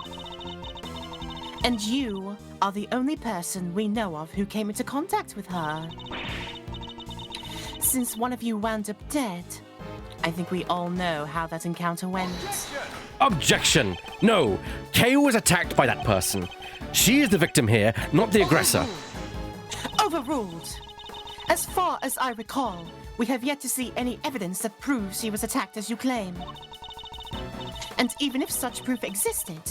[SPEAKER 2] And you are the only person we know of who came into contact with her. Since one of you wound up dead, I think we all know how that encounter went.
[SPEAKER 1] Objection! No! Kay was attacked by that person. She is the victim here, not the aggressor.
[SPEAKER 2] Overruled. As far as I recall, we have yet to see any evidence that proves she was attacked as you claim. And even if such proof existed,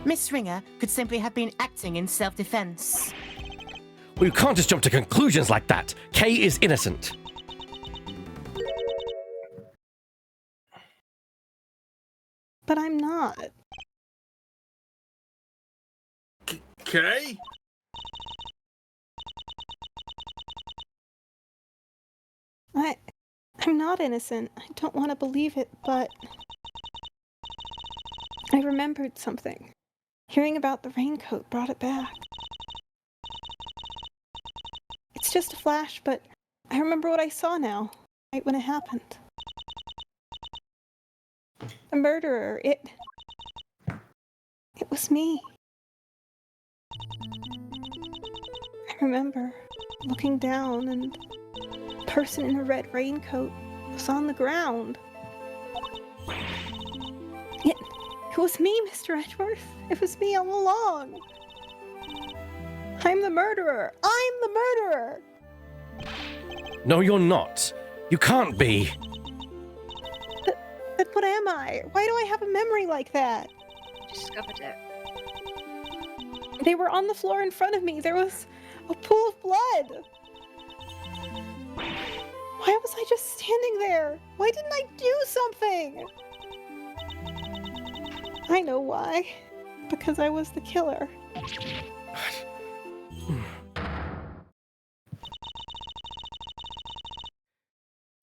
[SPEAKER 2] Miss Ringer could simply have been acting in self-defense.
[SPEAKER 1] Well, you can't just jump to conclusions like that. Kay is innocent.
[SPEAKER 8] But I'm not.
[SPEAKER 4] Okay.
[SPEAKER 8] I'm not innocent. I don't want to believe it, but I remembered something. Hearing about the raincoat brought it back. It's just a flash, but I remember what I saw now, right when it happened. The murderer, it was me. I remember looking down and the person in a red raincoat was on the ground. It was me, Mr. Edgeworth. It was me all along. I'm the murderer. I'm the murderer.
[SPEAKER 1] No, you're not. You can't be.
[SPEAKER 8] But what am I? Why do I have a memory like that?
[SPEAKER 3] Discovered it.
[SPEAKER 8] They were on the floor in front of me. There was a pool of blood. Why was I just standing there? Why didn't I do something? I know why. Because I was the killer.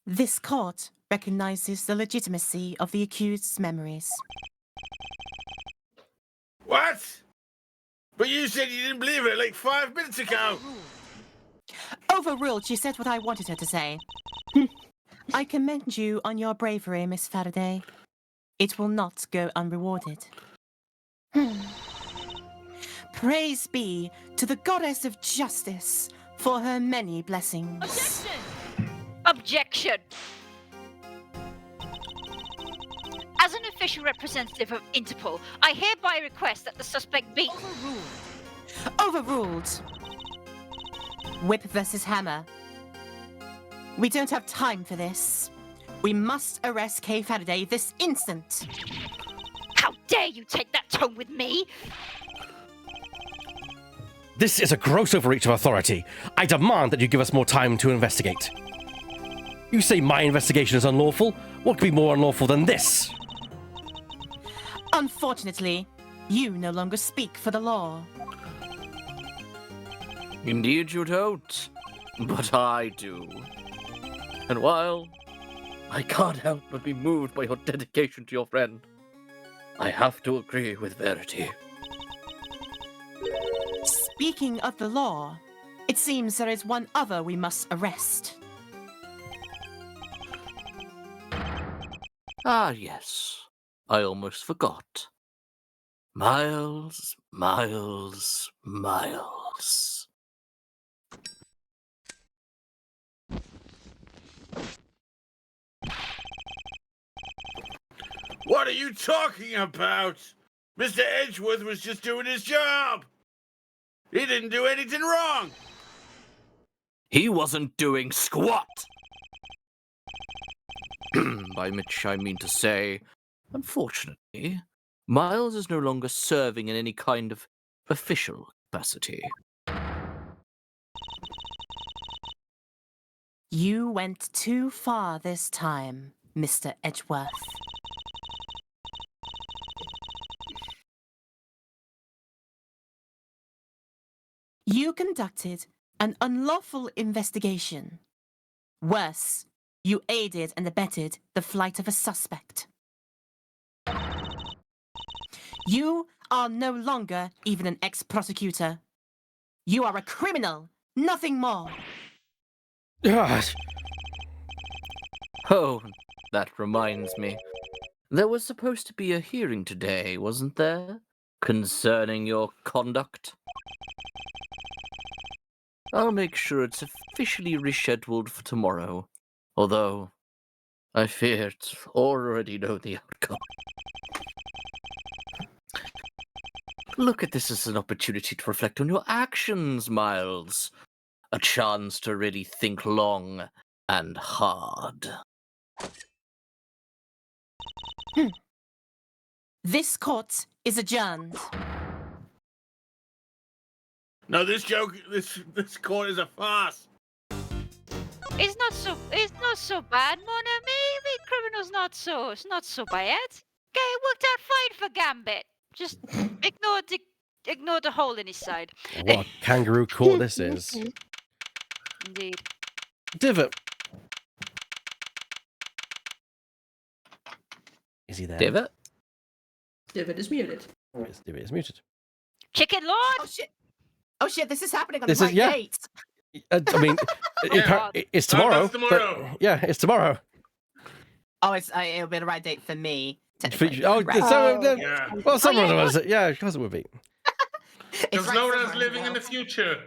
[SPEAKER 2] This court recognizes the legitimacy of the accused's memories.
[SPEAKER 4] What? But you said you didn't believe it like 5 minutes ago.
[SPEAKER 2] Overruled, she said what I wanted her to say. I commend you on your bravery, Miss Faraday. It will not go unrewarded. Praise be to the goddess of justice for her many blessings.
[SPEAKER 3] Objection! As an official representative of Interpol, I hereby request that the suspect be...
[SPEAKER 2] Overruled. Whip versus hammer. We don't have time for this. We must arrest Kay Faraday this instant.
[SPEAKER 3] How dare you take that tone with me?
[SPEAKER 1] This is a gross overreach of authority. I demand that you give us more time to investigate. You say my investigation is unlawful? What could be more unlawful than this?
[SPEAKER 2] Unfortunately, you no longer speak for the law.
[SPEAKER 6] Indeed you don't, but I do. And while I can't help but be moved by your dedication to your friend, I have to agree with Verity.
[SPEAKER 2] Speaking of the law, it seems there is one other we must arrest.
[SPEAKER 6] Ah, yes. I almost forgot. Miles, Miles, Miles.
[SPEAKER 4] What are you talking about? Mr. Edgeworth was just doing his job. He didn't do anything wrong.
[SPEAKER 6] He wasn't doing squat! By which I mean to say, unfortunately, Miles is no longer serving in any kind of official capacity.
[SPEAKER 2] You went too far this time, Mr. Edgeworth. You conducted an unlawful investigation. Worse, you aided and abetted the flight of a suspect. You are no longer even an ex-prosecutor. You are a criminal, nothing more.
[SPEAKER 1] God.
[SPEAKER 6] Oh, that reminds me. There was supposed to be a hearing today, wasn't there? Concerning your conduct? I'll make sure it's officially rescheduled for tomorrow. Although, I fear to already know the outcome. Look at this as an opportunity to reflect on your actions, Miles. A chance to really think long and hard.
[SPEAKER 2] This court is adjourned.
[SPEAKER 4] No, this court is a farce.
[SPEAKER 3] It's not so bad, mon ami. The criminal's not so bad. Okay, it worked out fine for Gambit. Just ignore the hole in his side.
[SPEAKER 1] What a kangaroo court this is.
[SPEAKER 3] Indeed.
[SPEAKER 1] Divot. Is he there?
[SPEAKER 6] Divot?
[SPEAKER 7] Divot is muted.
[SPEAKER 1] Yes, Divot is muted.
[SPEAKER 3] Chicken Lord!
[SPEAKER 2] Oh shit! Oh shit! This is happening on
[SPEAKER 1] This
[SPEAKER 2] the
[SPEAKER 1] is-
[SPEAKER 2] right
[SPEAKER 1] yeah.
[SPEAKER 2] date.
[SPEAKER 1] I mean, it's tomorrow.
[SPEAKER 5] that's tomorrow.
[SPEAKER 1] But, yeah, it's tomorrow.
[SPEAKER 2] Oh, it'll be the right date for me.
[SPEAKER 1] For,
[SPEAKER 2] Technically.
[SPEAKER 1] oh,
[SPEAKER 2] Right.
[SPEAKER 5] Yeah.
[SPEAKER 1] well, someone
[SPEAKER 2] yeah,
[SPEAKER 1] was it. Yeah, of course it would be.
[SPEAKER 2] It's
[SPEAKER 5] Because
[SPEAKER 2] right
[SPEAKER 5] Laura's
[SPEAKER 2] somewhere
[SPEAKER 5] living in
[SPEAKER 2] now.
[SPEAKER 5] the future.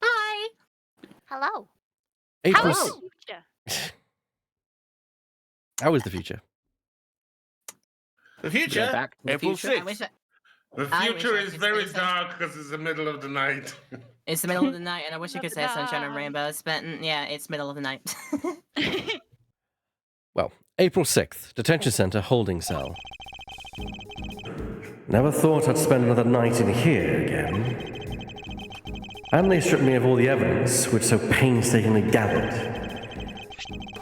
[SPEAKER 3] Hi! Hello.
[SPEAKER 1] April.
[SPEAKER 3] How
[SPEAKER 1] s-
[SPEAKER 3] is the future?
[SPEAKER 1] How is the future?
[SPEAKER 4] The future,
[SPEAKER 6] Back to the
[SPEAKER 4] April
[SPEAKER 6] future.
[SPEAKER 2] I wish
[SPEAKER 4] 6th.
[SPEAKER 5] The
[SPEAKER 11] I wish
[SPEAKER 5] future
[SPEAKER 11] I
[SPEAKER 5] is
[SPEAKER 11] could
[SPEAKER 5] very
[SPEAKER 11] say so.
[SPEAKER 5] dark because it's the middle of the night.
[SPEAKER 11] It's the middle of the night, and I wish I could say sunshine and
[SPEAKER 3] Nah.
[SPEAKER 11] rainbows, but yeah, it's middle of the night.
[SPEAKER 1] Well, April 6th, detention center holding cell. Never thought I'd spend another night in here again. And they stripped me of all the evidence, which so painstakingly gathered.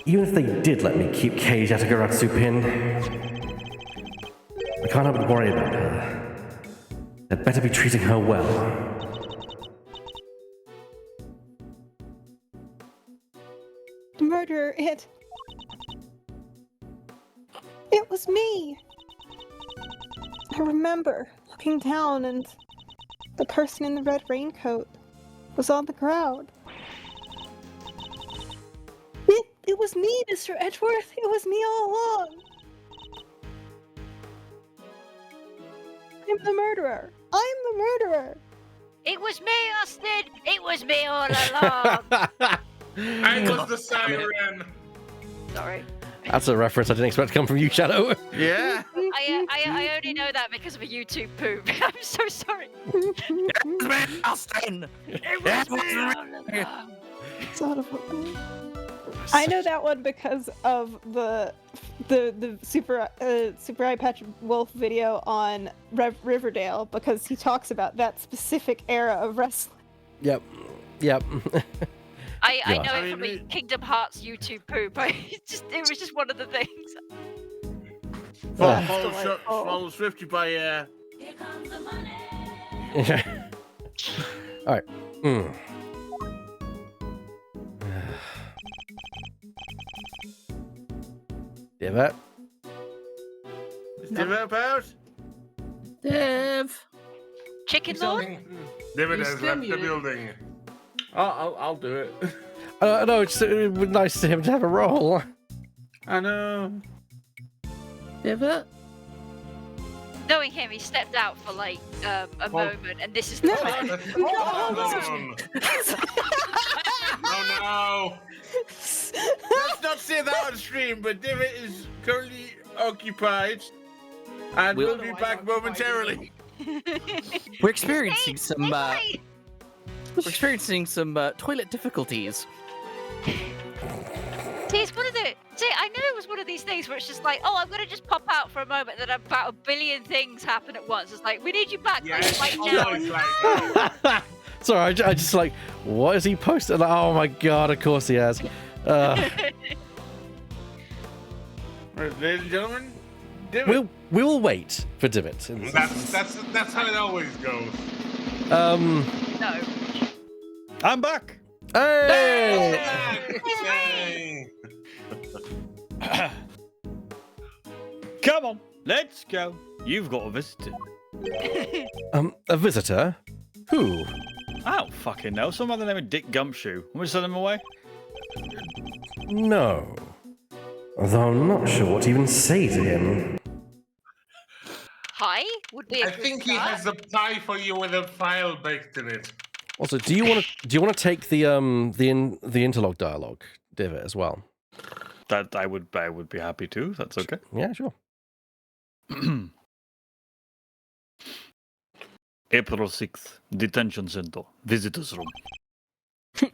[SPEAKER 1] Even if they did let me keep Kei Yatagaratsu pinned, I can't help but worry about her. I'd better be treating her well.
[SPEAKER 10] The murderer, it was me. I remember looking down and the person in the red raincoat was on the ground. It was me, Mr. Edgeworth. It was me all along. I'm the murderer. I'm the murderer.
[SPEAKER 3] It was me, Austin. It was me all along.
[SPEAKER 5] I was the siren.
[SPEAKER 3] Sorry.
[SPEAKER 1] That's a reference I didn't expect to come from you, Shadow.
[SPEAKER 4] Yeah.
[SPEAKER 3] I only know that because of a YouTube poop. I'm so sorry.
[SPEAKER 6] Austin!
[SPEAKER 3] It was me all along.
[SPEAKER 10] Son of a... I know that one because of the super eye patch wolf video on Riverdale, because he talks about that specific era of wrestling.
[SPEAKER 1] Yep.
[SPEAKER 3] I
[SPEAKER 1] Yeah.
[SPEAKER 3] know it from a Kingdom Hearts YouTube poop. It was just one of the things.
[SPEAKER 4] Follow Swifty by
[SPEAKER 1] All right. Divot.
[SPEAKER 4] Is Divot out?
[SPEAKER 11] Dev!
[SPEAKER 3] Chicken Lord?
[SPEAKER 5] David
[SPEAKER 7] He's
[SPEAKER 5] has
[SPEAKER 7] still
[SPEAKER 5] left the
[SPEAKER 7] muted.
[SPEAKER 5] building.
[SPEAKER 4] I'll do it.
[SPEAKER 1] No, it was nice to him to have a role.
[SPEAKER 4] I know.
[SPEAKER 11] Divot?
[SPEAKER 3] Knowing him, he stepped out for like a moment, and this is the
[SPEAKER 10] No.
[SPEAKER 3] time.
[SPEAKER 5] Oh no!
[SPEAKER 4] Let's not say that on stream, but Divot is currently occupied and will be back momentarily.
[SPEAKER 6] We're experiencing some
[SPEAKER 3] Hey,
[SPEAKER 6] toilet difficulties.
[SPEAKER 3] See, it's one of the. See, I knew it was one of these things where it's just like, oh, I'm gonna just pop out for a moment, and then about a billion things happen at once. It's like, we need you back
[SPEAKER 5] Yeah,
[SPEAKER 3] like,
[SPEAKER 5] it's
[SPEAKER 3] right now.
[SPEAKER 5] always like that.
[SPEAKER 1] Sorry, I just like, what is he posting? Like, oh my god, of course he has.
[SPEAKER 4] Right, ladies and gentlemen, Divot.
[SPEAKER 1] We will wait for Divot.
[SPEAKER 5] That's how it always goes.
[SPEAKER 3] No.
[SPEAKER 9] I'm back.
[SPEAKER 1] Hey!
[SPEAKER 5] Yay.
[SPEAKER 9] Come on, let's go. You've got a visitor.
[SPEAKER 1] A visitor? Who?
[SPEAKER 9] I don't fucking know. Some other name of Dick Gumshoe. Want me to send him away?
[SPEAKER 1] No. Although I'm not sure what to even say to him.
[SPEAKER 3] Hi would be a
[SPEAKER 5] I
[SPEAKER 3] good
[SPEAKER 5] think he
[SPEAKER 3] start.
[SPEAKER 5] has a pie for you with a file baked in it.
[SPEAKER 1] Also, do you want to take the interlog dialogue, Divot, as well?
[SPEAKER 9] That I would be happy to. That's okay.
[SPEAKER 1] Yeah, sure.
[SPEAKER 9] April 6th, detention center, visitors room.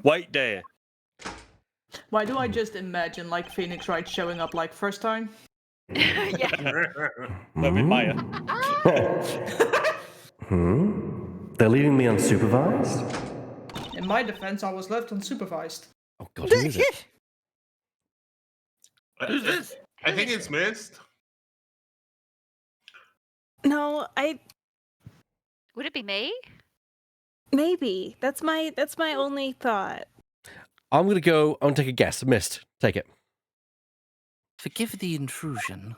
[SPEAKER 9] Wait there.
[SPEAKER 7] Why do I just imagine like Phoenix Wright showing up like first time?
[SPEAKER 3] Yeah.
[SPEAKER 9] That'd be Maya.
[SPEAKER 1] They're leaving me unsupervised?
[SPEAKER 7] In my defense, I was left unsupervised.
[SPEAKER 1] Oh god, who is it?
[SPEAKER 4] Who's this?
[SPEAKER 5] I think it's missed.
[SPEAKER 10] No,
[SPEAKER 3] Would it be me?
[SPEAKER 10] maybe. That's my only thought.
[SPEAKER 1] I'm gonna take a guess. Missed. Take it.
[SPEAKER 6] Forgive the intrusion.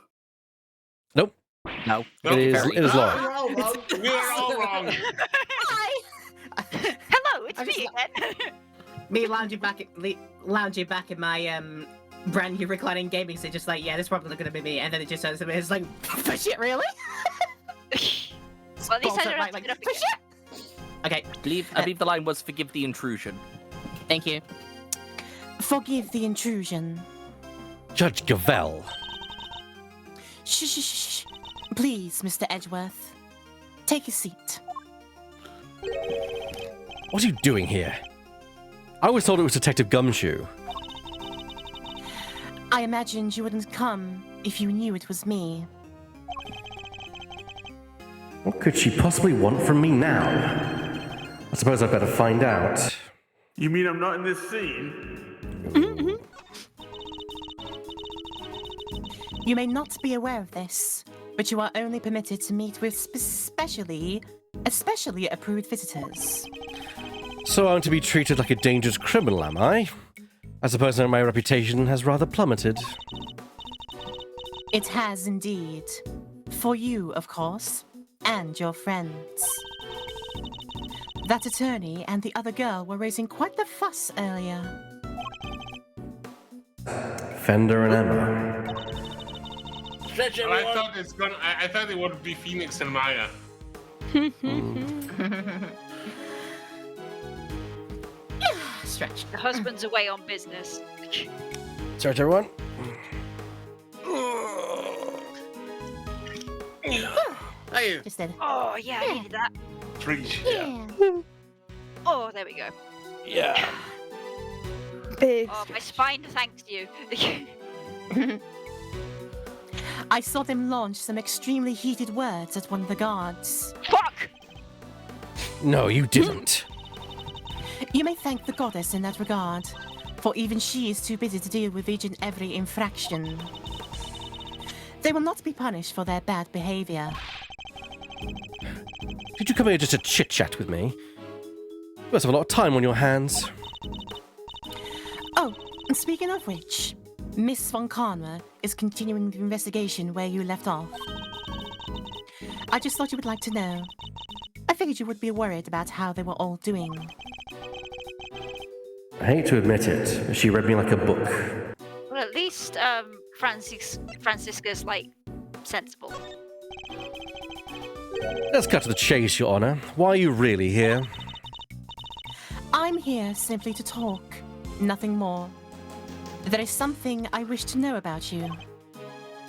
[SPEAKER 1] Nope.
[SPEAKER 6] No.
[SPEAKER 1] It is Laura.
[SPEAKER 7] We're all wrong.
[SPEAKER 5] We're all wrong.
[SPEAKER 3] Hi. Hello, it's
[SPEAKER 11] I
[SPEAKER 3] me
[SPEAKER 11] just-
[SPEAKER 3] again.
[SPEAKER 11] Me lounging back in my brand new reclining gaming seat, just like, yeah, this is probably gonna be me. And then it just says, it's like, for shit, really?
[SPEAKER 3] Well, at least I
[SPEAKER 11] Balls
[SPEAKER 3] don't
[SPEAKER 11] up,
[SPEAKER 3] have
[SPEAKER 11] like,
[SPEAKER 3] to get up
[SPEAKER 11] for
[SPEAKER 3] again.
[SPEAKER 11] shit. Okay,
[SPEAKER 6] I believe the line was forgive the intrusion.
[SPEAKER 11] thank you.
[SPEAKER 2] Forgive the intrusion.
[SPEAKER 1] Judge Gavel.
[SPEAKER 2] Shh, shh, shh, shh. Please, Mr. Edgeworth, take a seat.
[SPEAKER 1] What are you doing here? I was told it was Detective Gumshoe.
[SPEAKER 2] I imagined you wouldn't come if you knew it was me.
[SPEAKER 1] What could she possibly want from me now? I suppose I'd better find out.
[SPEAKER 4] You mean I'm not in this scene?
[SPEAKER 2] You may not be aware of this, but you are only permitted to meet with especially approved visitors.
[SPEAKER 1] So I'm to be treated like a dangerous criminal, am I? I suppose my reputation has rather plummeted.
[SPEAKER 2] It has indeed. For you, of course, and your friends. That attorney and the other girl were raising quite the fuss earlier.
[SPEAKER 1] Fender and Emma.
[SPEAKER 5] Well, I thought it would be Phoenix and Maya.
[SPEAKER 2] Stretch.
[SPEAKER 3] The husband's away on business.
[SPEAKER 1] Stretch, everyone.
[SPEAKER 5] Hey,
[SPEAKER 2] Just did.
[SPEAKER 3] Oh, yeah, I needed that.
[SPEAKER 5] treat.
[SPEAKER 3] Oh, there we go.
[SPEAKER 1] Yeah.
[SPEAKER 10] Big.
[SPEAKER 3] Oh, my spine thanks you.
[SPEAKER 2] I saw them launch some extremely heated words at one of the guards.
[SPEAKER 3] Fuck!
[SPEAKER 1] No, you didn't.
[SPEAKER 2] You may thank the goddess in that regard, for even she is too busy to deal with each and every infraction. They will not be punished for their bad behavior.
[SPEAKER 1] Did you come here just to chit-chat with me? You must have a lot of time on your hands.
[SPEAKER 2] Oh, and speaking of which, Miss Von Karma is continuing the investigation where you left off. I just thought you would like to know. I figured you would be worried about how they were all doing.
[SPEAKER 1] I hate to admit it, but she read me like a book.
[SPEAKER 3] Well, at least Francisca's like sensible.
[SPEAKER 1] Let's cut to the chase, Your Honor. Why are you really here?
[SPEAKER 2] I'm here simply to talk, nothing more. There is something I wish to know about you.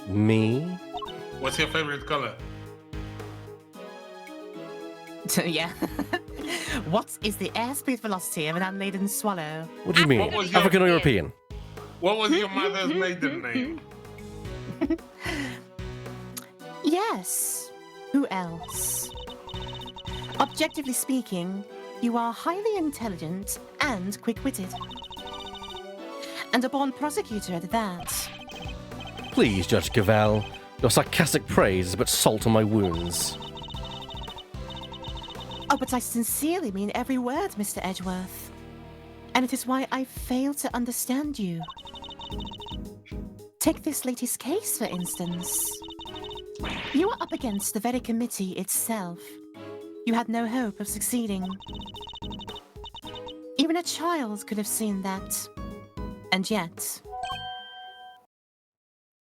[SPEAKER 1] Me?
[SPEAKER 5] What's your favorite color?
[SPEAKER 2] Yeah. What is the airspeed velocity of an unladen swallow?
[SPEAKER 1] What do you mean?
[SPEAKER 5] What was your-
[SPEAKER 1] African or European?
[SPEAKER 5] What was your mother's maiden name?
[SPEAKER 2] Yes. Who else? Objectively speaking, you are highly intelligent and quick-witted. And a born prosecutor at that.
[SPEAKER 1] Please, Judge Cavell. Your sarcastic praise is but salt on my wounds.
[SPEAKER 2] Oh, but I sincerely mean every word, Mr. Edgeworth. And it is why I fail to understand you. Take this latest case, for instance. You were up against the very committee itself. You had no hope of succeeding. Even a child could have seen that. And yet...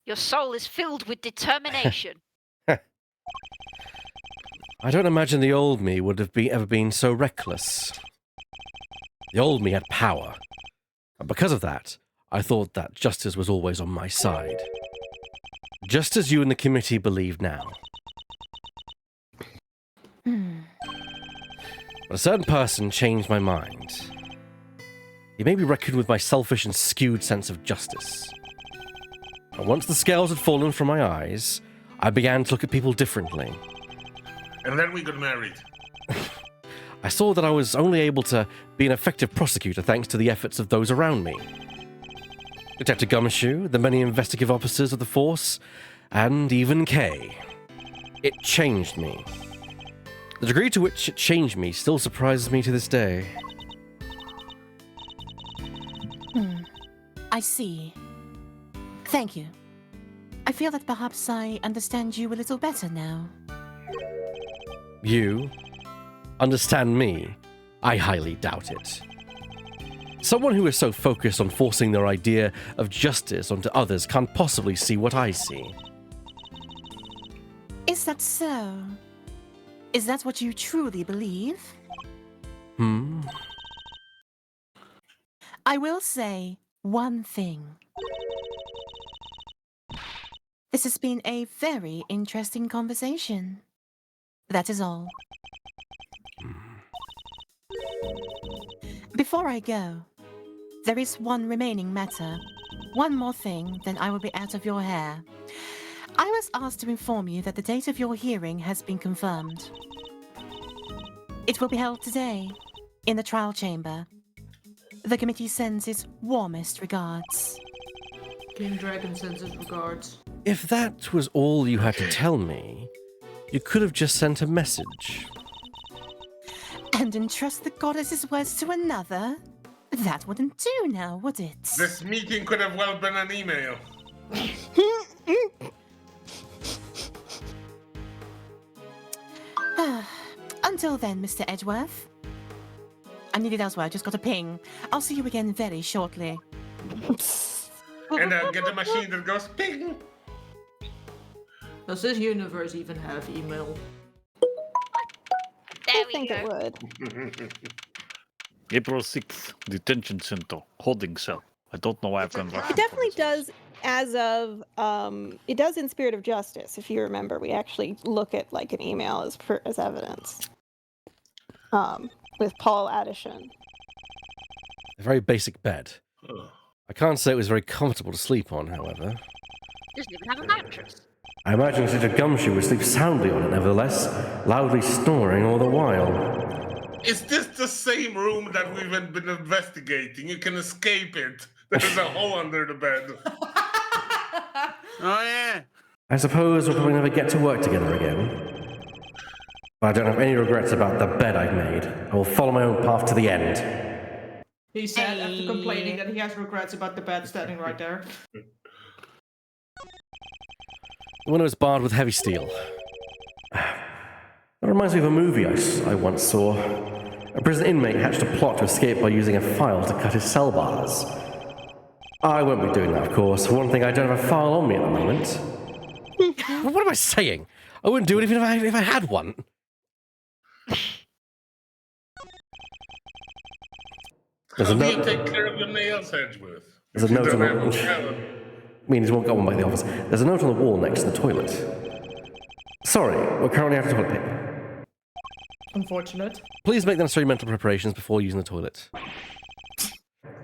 [SPEAKER 3] Your soul is filled with determination.
[SPEAKER 1] I don't imagine the old me would have ever been so reckless. The old me had power. And because of that, I thought that justice was always on my side. Just as you and the committee believe now. But a certain person changed my mind. He made me reckon with my selfish and skewed sense of justice. And once the scales had fallen from my eyes, I began to look at people differently.
[SPEAKER 5] And then we got married.
[SPEAKER 1] I saw that I was only able to be an effective prosecutor thanks to the efforts of those around me. Detective Gumshoe, the many investigative officers of the force, and even Kay. It changed me. The degree to which it changed me still surprises me to this day.
[SPEAKER 2] I see. Thank you. I feel that perhaps I understand you a little better now.
[SPEAKER 1] You understand me? I highly doubt it. Someone who is so focused on forcing their idea of justice onto others can't possibly see what I see.
[SPEAKER 2] Is that so? Is that what you truly believe? I will say one thing. The This has been a very interesting conversation. That is all. Before I go, there is one remaining matter. One more thing, then I will be out of your hair. I was asked to inform you that the date of your hearing has been confirmed. It will be held today, in the trial chamber. The committee sends its warmest regards.
[SPEAKER 7] King Dragon sends his regards.
[SPEAKER 1] If that was all you had to tell me, you could have just sent a message.
[SPEAKER 2] And entrust the goddess's words to another? That wouldn't do now, would it?
[SPEAKER 5] This meeting could have well been an email.
[SPEAKER 2] Until then, Mr. Edgeworth. I needed elsewhere, I just got a ping. I'll see you again very shortly.
[SPEAKER 5] And get a machine that goes ping.
[SPEAKER 7] Does this universe even have email?
[SPEAKER 3] There
[SPEAKER 10] I
[SPEAKER 3] we
[SPEAKER 10] think
[SPEAKER 3] go.
[SPEAKER 10] it would.
[SPEAKER 9] April 6th, detention center, holding cell. I don't know why I've gone Russian.
[SPEAKER 10] It definitely does as of it does in Spirit of Justice. If you remember, we actually look at like an email as evidence. With Paul Addison.
[SPEAKER 1] A very basic bed. I can't say it was very comfortable to sleep on, however.
[SPEAKER 3] Doesn't even have a mattress.
[SPEAKER 1] I imagine such a gumshoe would sleep soundly on it, nevertheless, loudly snoring all the while.
[SPEAKER 5] Is this the same room that we've been investigating? You can escape it. There's a hole under the bed.
[SPEAKER 4] Oh, yeah.
[SPEAKER 1] I suppose we'll probably never get to work together again. But I don't have any regrets about the bed I've made. I will follow my own path to the end.
[SPEAKER 7] He said after complaining that he has regrets about the bed standing right there.
[SPEAKER 1] The window is barred with heavy steel. That reminds me of a movie I once saw. A prison inmate hatched a plot to escape by using a file to cut his cell bars. I won't be doing that, of course. For one thing, I don't have a file on me at the moment. What am I saying? I wouldn't do it even if I had one. There's a
[SPEAKER 5] How do you
[SPEAKER 1] note.
[SPEAKER 5] take care of your nails, Edgeworth?
[SPEAKER 1] There's a note on
[SPEAKER 5] Don't have
[SPEAKER 1] the.
[SPEAKER 5] a shower.
[SPEAKER 1] I mean, he won't get one by the office. There's a note on the wall next to the toilet. Sorry, we're currently out of toilet paper.
[SPEAKER 7] Unfortunate.
[SPEAKER 1] Please make the necessary mental preparations before using the toilet.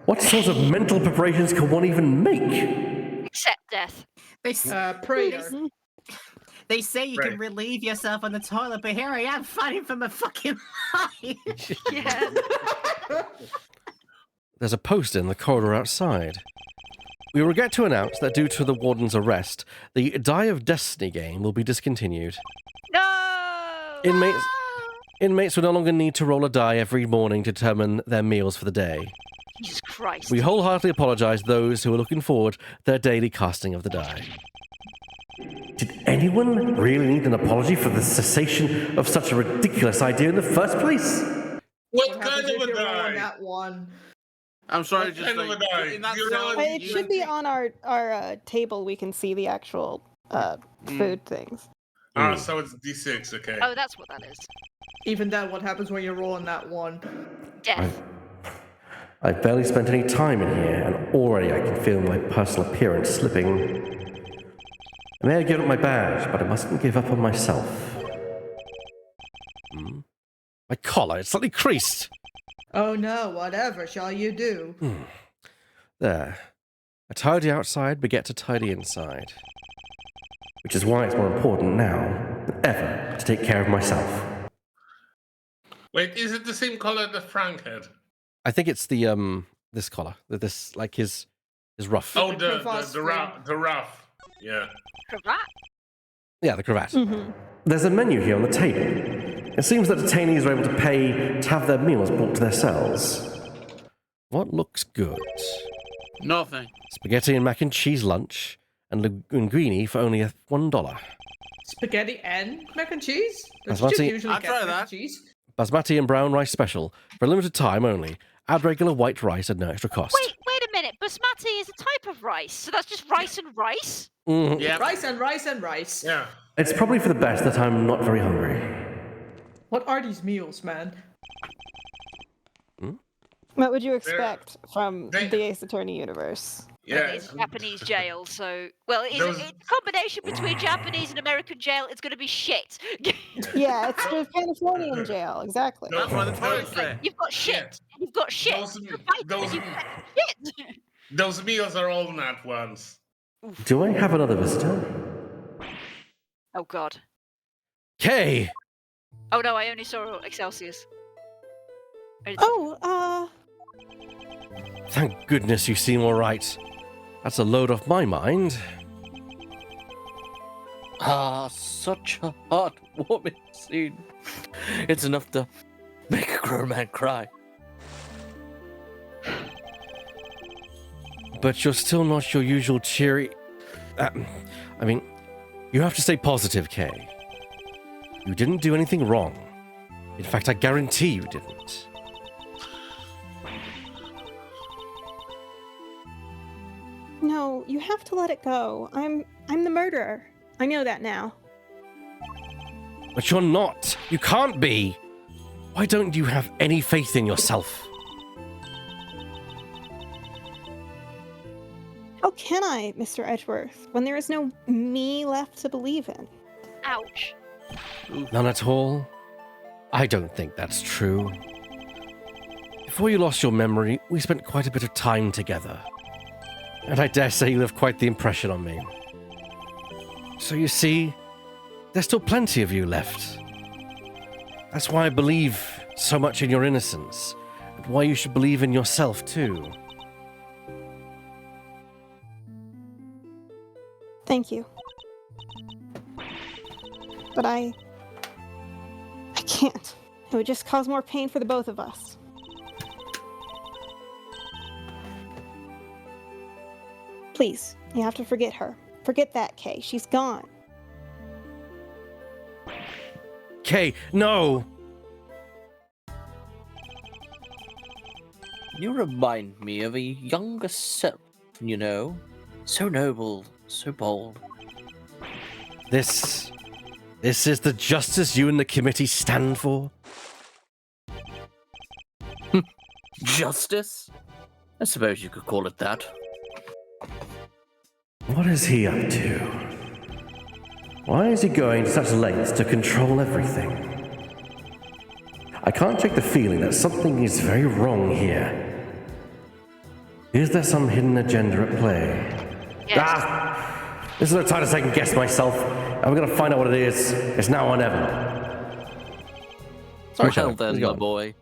[SPEAKER 1] What sort of mental preparations can one even make?
[SPEAKER 3] Except death.
[SPEAKER 7] Prayer.
[SPEAKER 11] They say you
[SPEAKER 5] Right.
[SPEAKER 11] can relieve yourself on the toilet, but here I am fighting for my fucking life.
[SPEAKER 3] Yeah.
[SPEAKER 1] There's a poster in the corridor outside. We regret to announce that due to the warden's arrest, the Die of Destiny game will be discontinued.
[SPEAKER 3] No!
[SPEAKER 1] Inmates will no longer need to roll a die every morning to determine their meals for the day.
[SPEAKER 3] Jesus Christ.
[SPEAKER 1] We wholeheartedly apologise to those who are looking forward to their daily casting of the die. Did anyone really need an apology for the cessation of such a ridiculous idea in the first place?
[SPEAKER 5] What kind of a die?
[SPEAKER 7] That one.
[SPEAKER 4] I'm sorry,
[SPEAKER 5] What
[SPEAKER 4] just
[SPEAKER 5] kind of
[SPEAKER 4] like
[SPEAKER 5] a die?
[SPEAKER 4] in that
[SPEAKER 5] You're
[SPEAKER 4] cell,
[SPEAKER 5] on-
[SPEAKER 10] It
[SPEAKER 4] you-
[SPEAKER 10] should be on our table. We can see the actual food things.
[SPEAKER 5] Ah, so it's D6, okay.
[SPEAKER 3] Oh, that's what that is.
[SPEAKER 7] Even then, what happens when you're rolling that one?
[SPEAKER 3] Death.
[SPEAKER 1] I've barely spent any time in here, and already I can feel my personal appearance slipping. I may have given up my badge, but I mustn't give up on myself. My collar, it's slightly creased.
[SPEAKER 7] Oh no, whatever shall you do?
[SPEAKER 1] There. A tidy outside begets a tidy inside. Which is why it's more important now than ever to take care of myself.
[SPEAKER 5] Wait, is it the same color that Frank had?
[SPEAKER 1] I think it's the this collar, this like his ruff.
[SPEAKER 5] Oh,
[SPEAKER 7] The
[SPEAKER 5] the rough. Yeah.
[SPEAKER 3] Cravat?
[SPEAKER 1] Yeah, the cravat.
[SPEAKER 10] Mm-hmm.
[SPEAKER 1] There's a menu here on the table. It seems that detainees are able to pay to have their meals brought to their cells. What looks good?
[SPEAKER 4] Nothing.
[SPEAKER 1] Spaghetti and mac and cheese lunch, and linguine for only $1.
[SPEAKER 7] Spaghetti and mac and cheese?
[SPEAKER 1] That's
[SPEAKER 7] Don't you
[SPEAKER 1] what I-
[SPEAKER 7] usually
[SPEAKER 4] I'll
[SPEAKER 7] get
[SPEAKER 4] try
[SPEAKER 7] mac
[SPEAKER 4] that.
[SPEAKER 7] and cheese?
[SPEAKER 1] Basmati and brown rice special for a limited time only. Add regular white rice at no extra cost.
[SPEAKER 3] Wait a minute. Basmati is a type of rice, so that's just rice and rice?
[SPEAKER 1] Mhm.
[SPEAKER 4] Yeah.
[SPEAKER 7] Rice and rice and rice.
[SPEAKER 5] Yeah.
[SPEAKER 1] It's probably for the best that I'm not very hungry.
[SPEAKER 7] What are these meals, man?
[SPEAKER 10] What would you expect from
[SPEAKER 5] they-
[SPEAKER 10] the Ace Attorney universe?
[SPEAKER 3] And it's a Japanese jail, so it's a combination between Japanese and American jail. It's going to be shit.
[SPEAKER 10] Yeah, it's the Californian jail, exactly.
[SPEAKER 4] That's why the toilet's there.
[SPEAKER 3] You've got shit. You've got shit.
[SPEAKER 5] Those meals are all nat ones.
[SPEAKER 1] Do I have another visitor?
[SPEAKER 3] Oh God.
[SPEAKER 1] Kay!
[SPEAKER 3] Oh no, I only saw Excelsius.
[SPEAKER 1] Thank goodness you seem alright. That's a load off my mind.
[SPEAKER 6] Such a heartwarming scene. It's enough to make a grown man cry.
[SPEAKER 1] But you're still not your usual cheery... you have to stay positive, Kay. You didn't do anything wrong. In fact, I guarantee you didn't.
[SPEAKER 10] No, you have to let it go. I'm the murderer. I know that now.
[SPEAKER 1] But you're not. You can't be. Why don't you have any faith in yourself?
[SPEAKER 10] How can I, Mr. Edgeworth, when there is no me left to believe in?
[SPEAKER 3] Ouch.
[SPEAKER 1] None at all? I don't think that's true. Before you lost your memory, we spent quite a bit of time together. And I dare say you left quite the impression on me. So you see, there's still plenty of you left. That's why I believe so much in your innocence, and why you should believe in yourself too.
[SPEAKER 10] Thank you. But I can't. It would just cause more pain for the both of us. Please, you have to forget her. Forget that, Kay. She's gone.
[SPEAKER 1] Kay, no!
[SPEAKER 6] You remind me of a younger self, you know. So noble, so bold.
[SPEAKER 1] This is the justice you and the committee stand for?
[SPEAKER 6] Justice? I suppose you could call it that.
[SPEAKER 1] What is he up to? Why is he going to such lengths to control everything? I can't shake the feeling that something is very wrong here. Is there some hidden agenda at play?
[SPEAKER 3] Yes.
[SPEAKER 1] This is no time to second guess myself. I'm going to find out what it is. It's now or never. Sorry,
[SPEAKER 6] Well then, my boy.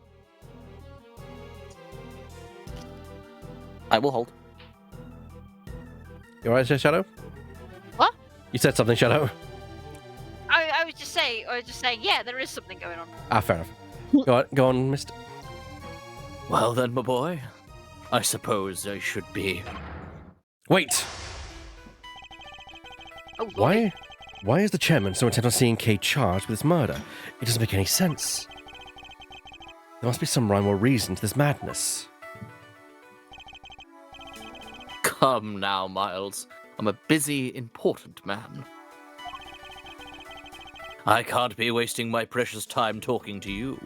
[SPEAKER 6] I will hold.
[SPEAKER 1] You alright, Shadow?
[SPEAKER 3] What?
[SPEAKER 1] You said something, Shadow.
[SPEAKER 3] I was just saying, yeah, there is something going on.
[SPEAKER 1] Fair enough. Go on, Mr.
[SPEAKER 6] Well then, my boy. I suppose I should be.
[SPEAKER 1] Wait!
[SPEAKER 3] Oh, Lord.
[SPEAKER 1] Why is the chairman so intent on seeing Kay charged with this murder? It doesn't make any sense. There must be some rhyme or reason to this madness.
[SPEAKER 6] Come now, Miles. I'm a busy, important man. I can't be wasting my precious time talking to you.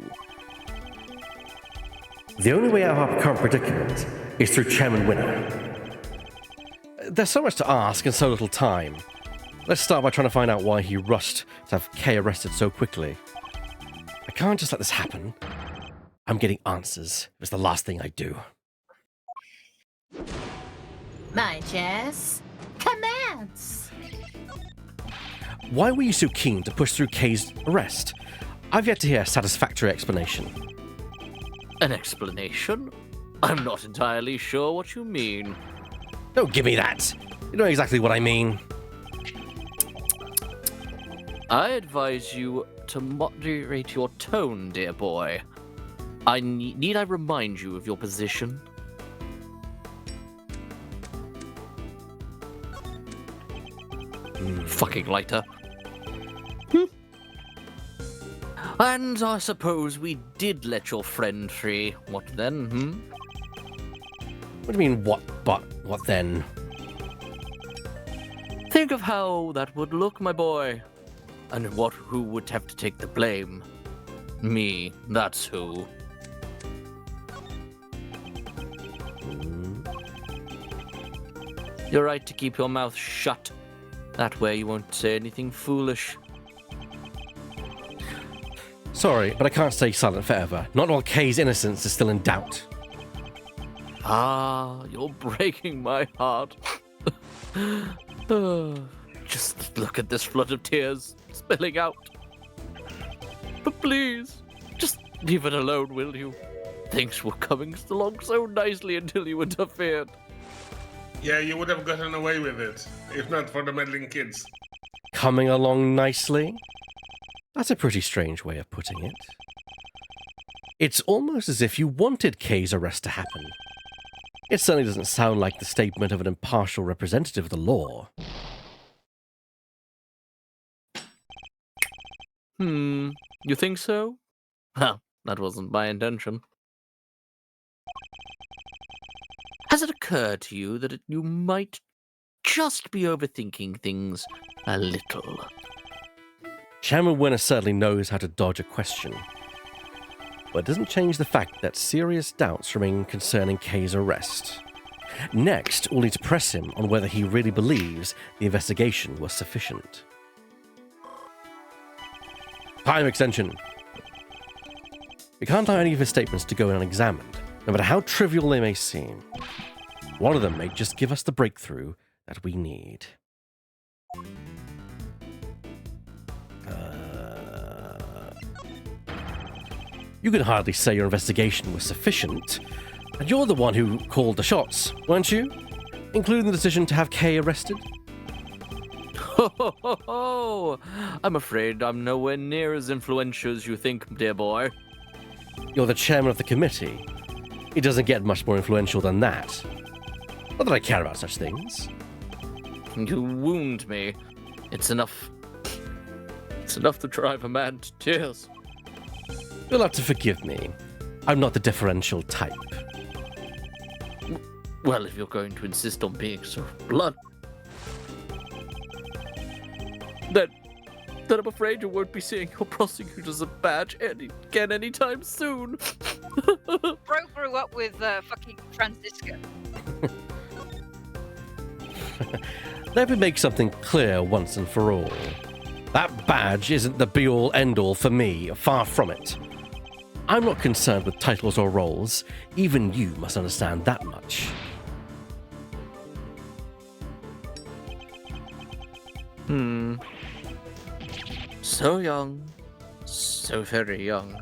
[SPEAKER 1] The only way out of our current predicament is through Chairman Winner. There's so much to ask and so little time. Let's start by trying to find out why he rushed to have Kay arrested so quickly. I can't just let this happen. I'm getting answers. It's the last thing I do.
[SPEAKER 11] My chess commands.
[SPEAKER 1] Why were you so keen to push through Kay's arrest? I've yet to hear a satisfactory explanation.
[SPEAKER 6] An explanation? I'm not entirely sure what you mean.
[SPEAKER 1] Don't give me that. You know exactly what I mean.
[SPEAKER 6] I advise you to moderate your tone, dear boy. Need I remind you of your position? Fucking lighter. And I suppose we did let your friend free. What then,
[SPEAKER 1] What do you mean, what then?
[SPEAKER 6] Think of how that would look, my boy. And who would have to take the blame? Me, that's who. You're right to keep your mouth shut. That way you won't say anything foolish.
[SPEAKER 1] Sorry, but I can't stay silent forever. Not while Kay's innocence is still in doubt.
[SPEAKER 6] Ah, you're breaking my heart. Just look at this flood of tears spilling out. But please, just leave it alone, will you? Things were coming along so nicely until you interfered.
[SPEAKER 5] Yeah, you would have gotten away with it, if not for the meddling kids.
[SPEAKER 1] Coming along nicely? That's a pretty strange way of putting it. It's almost as if you wanted Kay's arrest to happen. It certainly doesn't sound like the statement of an impartial representative of the law.
[SPEAKER 6] You think so? Well, that wasn't my intention. Has it occurred to you that you might just be overthinking things a little?
[SPEAKER 1] Chairman Winner certainly knows how to dodge a question. But it doesn't change the fact that serious doubts remain concerning Kay's arrest. Next, we'll need to press him on whether he really believes the investigation was sufficient. Time extension. We can't allow any of his statements to go unexamined, no matter how trivial they may seem. One of them may just give us the breakthrough that we need. You can hardly say your investigation was sufficient, and you're the one who called the shots, weren't you? Including the decision to have Kay arrested?
[SPEAKER 6] Ho ho ho ho! I'm afraid I'm nowhere near as influential as you think, dear boy.
[SPEAKER 1] You're the chairman of the committee. It doesn't get much more influential than that. Not that I care about such things.
[SPEAKER 6] You wound me. It's enough. It's enough to drive a man to tears.
[SPEAKER 1] You'll have to forgive me. I'm not the deferential type.
[SPEAKER 6] Well, if you're going to insist on being so blunt, then I'm afraid you won't be seeing your Prosecutors badge again anytime soon.
[SPEAKER 3] Bro grew up with fucking Francisco.
[SPEAKER 1] Let me make something clear once and for all. That badge isn't the be-all, end-all for me, far from it. I'm not concerned with titles or roles. Even you must understand that much.
[SPEAKER 6] So young. So very young.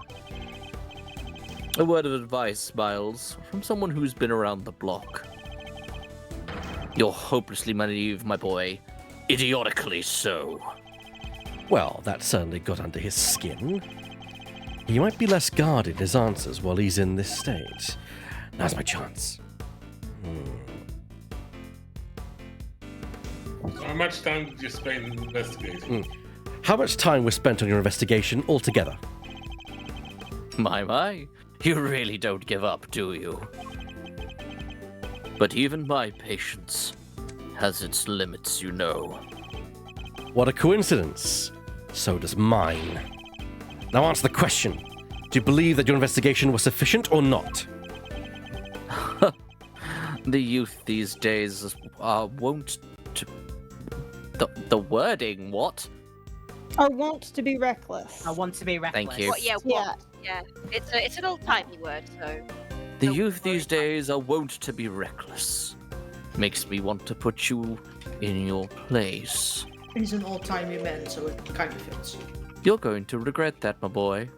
[SPEAKER 6] A word of advice, Miles, from someone who's been around the block. You're hopelessly naive, my boy. Idiotically so.
[SPEAKER 1] Well, that certainly got under his skin. He might be less guarded in his answers while he's in this state. Now's my chance.
[SPEAKER 5] So how much time did you spend investigating?
[SPEAKER 1] How much time was spent on your investigation altogether?
[SPEAKER 6] My. You really don't give up, do you? But even my patience has its limits, you know.
[SPEAKER 1] What a coincidence. So does mine. Now answer the question. Do you believe that your investigation was sufficient or not?
[SPEAKER 6] The youth these days are wont to... The wording, what?
[SPEAKER 10] Are wont to be reckless.
[SPEAKER 11] I want to be reckless.
[SPEAKER 6] Thank you.
[SPEAKER 3] What? Yeah, what? Yeah. It's an old-timey word, so...
[SPEAKER 6] The youth these days are wont to be reckless. Makes me want to put you in your place.
[SPEAKER 7] He's an old-timey man, so it kind of fits.
[SPEAKER 6] You're going to regret that, my boy.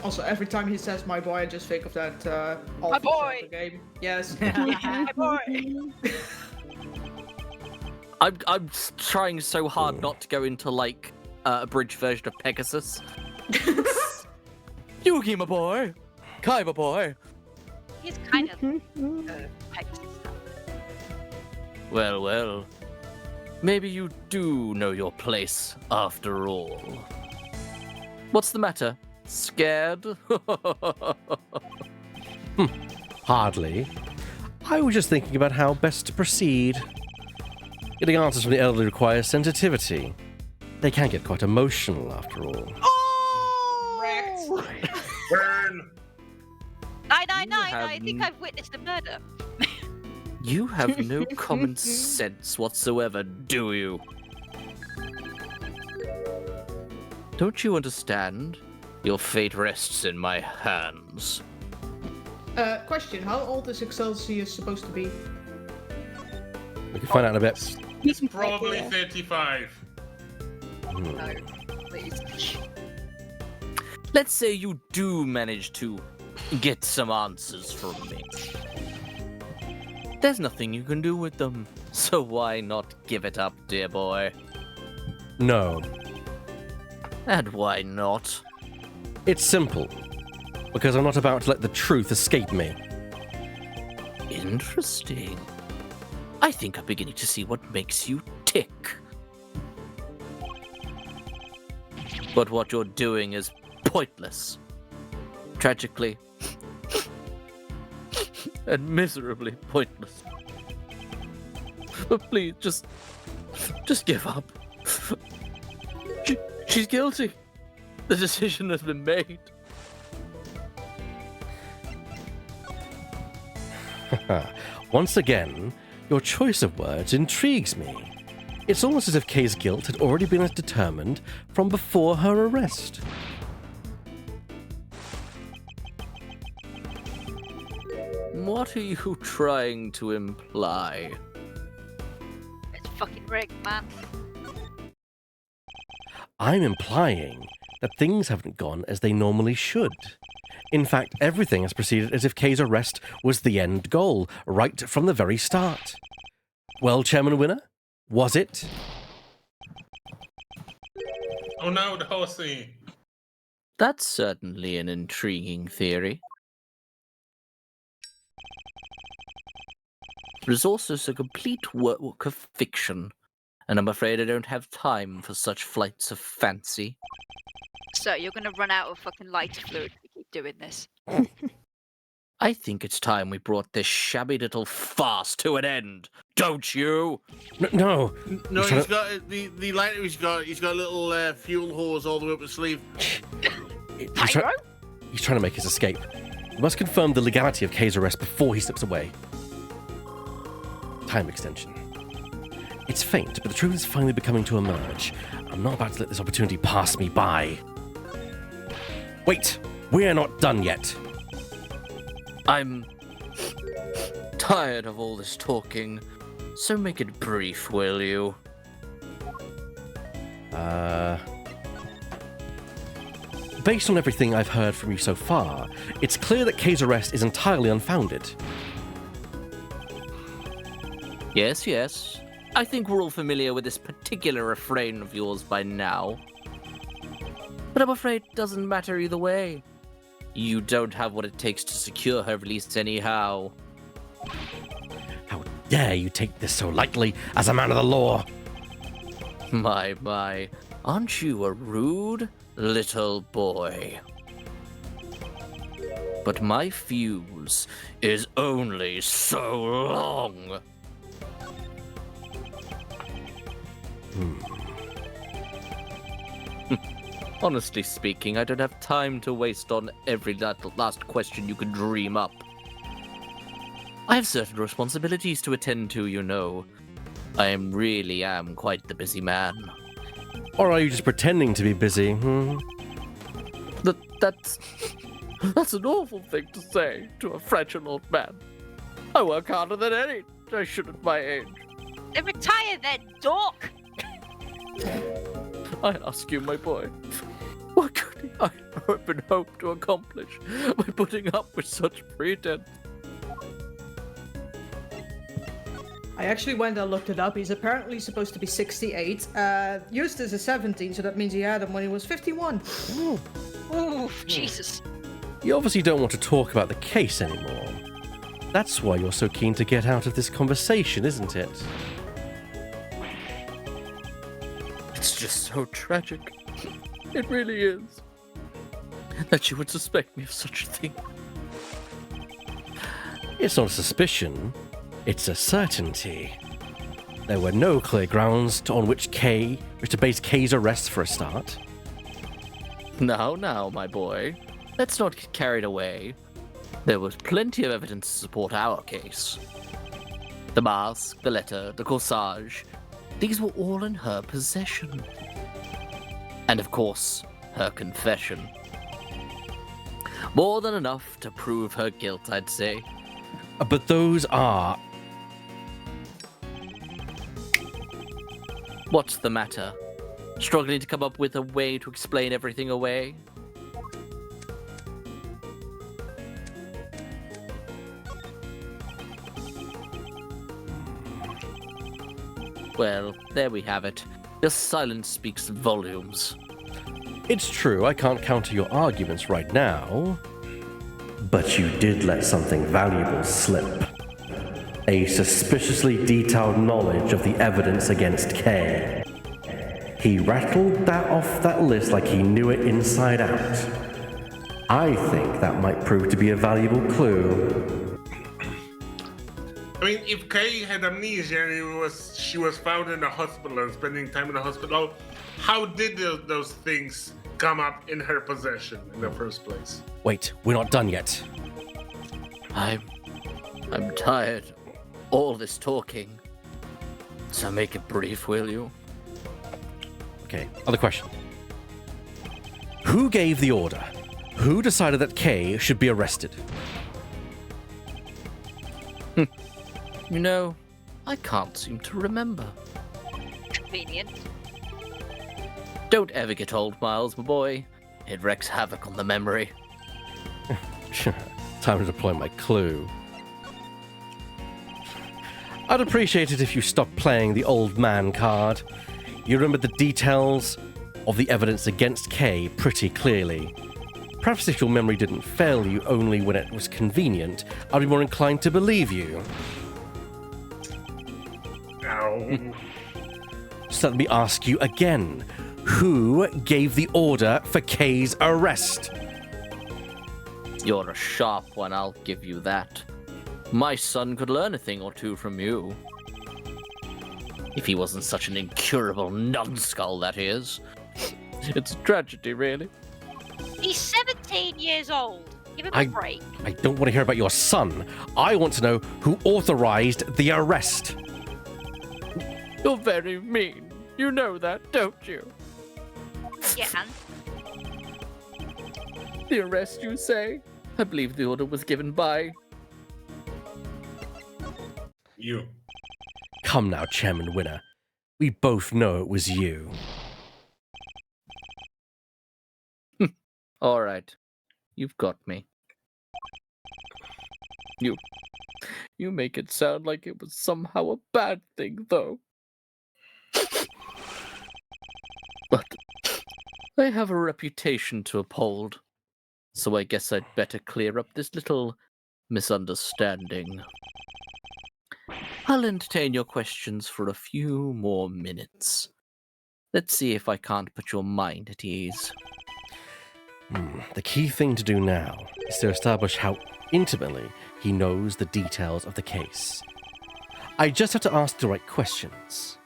[SPEAKER 7] Also, every time he says "my boy," I just think of that
[SPEAKER 3] My boy!
[SPEAKER 7] game. Yes.
[SPEAKER 3] My boy!
[SPEAKER 6] I'm trying so hard not to go into, like, a bridge version of Pegasus. Yugi, my boy! Kai, my boy!
[SPEAKER 3] He's kind of Pegasus.
[SPEAKER 6] Well. Maybe you do know your place, after all. What's the matter? Scared?
[SPEAKER 1] Hardly. I was just thinking about how best to proceed. Getting answers from the elderly requires sensitivity. They can get quite emotional, after all.
[SPEAKER 7] Wrecked.
[SPEAKER 5] Burn!
[SPEAKER 3] 999! I think I've witnessed a murder.
[SPEAKER 6] You have no common sense whatsoever, do you? Don't you understand? Your fate rests in my hands.
[SPEAKER 7] Question, how old is Excelsior supposed to be?
[SPEAKER 1] We can find out in a bit.
[SPEAKER 5] He's probably 35.
[SPEAKER 3] No, please.
[SPEAKER 6] Let's say you do manage to get some answers from me. There's nothing you can do with them, so why not give it up, dear boy?
[SPEAKER 1] No.
[SPEAKER 6] And why not?
[SPEAKER 1] It's simple. Because I'm not about to let the truth escape me.
[SPEAKER 6] Interesting. I think I'm beginning to see what makes you tick. But what you're doing is pointless. Tragically and miserably pointless. But please, just give up. She's guilty. The decision has been made.
[SPEAKER 1] Once again, your choice of words intrigues me. It's almost as if Kay's guilt had already been determined from before her arrest.
[SPEAKER 6] What are you trying to imply?
[SPEAKER 3] It's fucking rigged, man.
[SPEAKER 1] I'm implying that things haven't gone as they normally should. In fact, everything has proceeded as if Kay's arrest was the end goal, right from the very start. Well, Chairman Winner, was it?
[SPEAKER 5] Oh no, the horsey.
[SPEAKER 6] That's certainly an intriguing theory. It is also a complete work of fiction, and I'm afraid I don't have time for such flights of fancy.
[SPEAKER 3] So you're gonna run out of fucking lighter fluid if you keep doing this.
[SPEAKER 6] I think it's time we brought this shabby little farce to an end, don't you?
[SPEAKER 1] No.
[SPEAKER 4] No, he's got the lighter. He's got a little fuel hose all the way up his sleeve.
[SPEAKER 1] He's trying to make his escape. We must confirm the legality of Kay's arrest before he slips away. Time extension. It's faint, but the truth is finally becoming to emerge. I'm not about to let this opportunity pass me by. Wait, we're not done yet.
[SPEAKER 6] I'm tired of all this talking, so make it brief, will you?
[SPEAKER 1] Based on everything I've heard from you so far, it's clear that Kay's arrest is entirely unfounded.
[SPEAKER 6] Yes. I think we're all familiar with this particular refrain of yours by now. But I'm afraid it doesn't matter either way. You don't have what it takes to secure her release anyhow.
[SPEAKER 1] How dare you take this so lightly as a man of the law?
[SPEAKER 6] My, aren't you a rude little boy? But my fuse is only so long. Honestly speaking, I don't have time to waste on every last question you can dream up. I have certain responsibilities to attend to, you know. I really am quite the busy man.
[SPEAKER 1] Or are you just pretending to be busy?
[SPEAKER 6] That's an awful thing to say to a fragile old man. I work harder than any I should at my age.
[SPEAKER 3] Then retire then, dork!
[SPEAKER 6] I ask you, my boy, what could I hope and hope to accomplish by putting up with such pretense?
[SPEAKER 7] I actually went and looked it up. He's apparently supposed to be 68. Eustace is 17, so that means he had him when he was 51.
[SPEAKER 3] Ooh, Jesus.
[SPEAKER 1] You obviously don't want to talk about the case anymore. That's why you're so keen to get out of this conversation, isn't it?
[SPEAKER 6] It's just so tragic. It really is. That you would suspect me of such a thing.
[SPEAKER 1] It's not a suspicion, it's a certainty. There were no clear grounds on which to base Kay's arrest for a start.
[SPEAKER 6] Now, my boy. Let's not get carried away. There was plenty of evidence to support our case. The mask, the letter, the corsage, these were all in her possession. And of course, her confession. More than enough to prove her guilt, I'd say.
[SPEAKER 1] But those are...
[SPEAKER 6] What's the matter? Struggling to come up with a way to explain everything away? Well, there we have it. Your silence speaks volumes.
[SPEAKER 1] It's true, I can't counter your arguments right now. But you did let something valuable slip. A suspiciously detailed knowledge of the evidence against Kay. He rattled that off that list like he knew it inside out. I think that might prove to be a valuable clue.
[SPEAKER 5] I mean, if Kay had amnesia and she was found in the hospital and spending time in the hospital, how did those things come up in her possession in the first place?
[SPEAKER 1] Wait, we're not done yet.
[SPEAKER 6] I'm tired. All this talking. So make it brief, will you?
[SPEAKER 1] Okay, other question. Who gave the order? Who decided that Kay should be arrested?
[SPEAKER 6] You know, I can't seem to remember.
[SPEAKER 3] Convenient.
[SPEAKER 6] Don't ever get old, Miles, my boy. It wreaks havoc on the memory.
[SPEAKER 1] Time to deploy my clue. I'd appreciate it if you stopped playing the old man card. You remember the details of the evidence against Kay pretty clearly. Perhaps if your memory didn't fail you only when it was convenient, I'd be more inclined to believe you.
[SPEAKER 5] Ow.
[SPEAKER 1] So let me ask you again. Who gave the order for Kay's arrest?
[SPEAKER 6] You're a sharp one, I'll give you that. My son could learn a thing or two from you. If he wasn't such an incurable numbskull, that is. It's a tragedy, really.
[SPEAKER 3] He's 17 years old. Give him a break.
[SPEAKER 1] I don't want to hear about your son. I want to know who authorized the arrest.
[SPEAKER 6] You're very mean. You know that, don't you?
[SPEAKER 3] Yeah, and?
[SPEAKER 6] The arrest, you say? I believe the order was given by...
[SPEAKER 5] You.
[SPEAKER 1] Come now, Chairman Winner. We both know it was you.
[SPEAKER 6] All right. You've got me. You make it sound like it was somehow a bad thing, though. But I have a reputation to uphold, so I guess I'd better clear up this little misunderstanding. I'll entertain your questions for a few more minutes. Let's see if I can't put your mind at ease.
[SPEAKER 1] The key thing to do now is to establish how intimately he knows the details of the case. I just have to ask the right questions.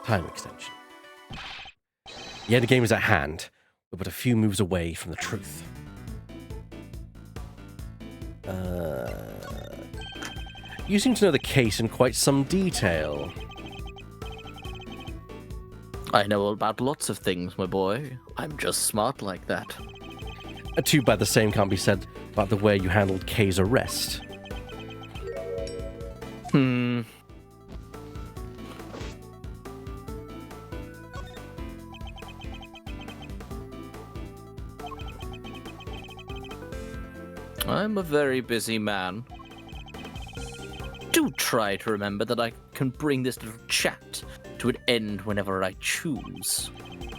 [SPEAKER 1] Time extension. The end game is at hand. We're but a few moves away from the truth. You seem to know the case in quite some detail.
[SPEAKER 6] I know all about lots of things, my boy. I'm just smart like that.
[SPEAKER 1] Too bad the same can't be said about the way you handled Kay's arrest.
[SPEAKER 6] I'm a very busy man. Do try to remember that I can bring this little chat to an end whenever I choose.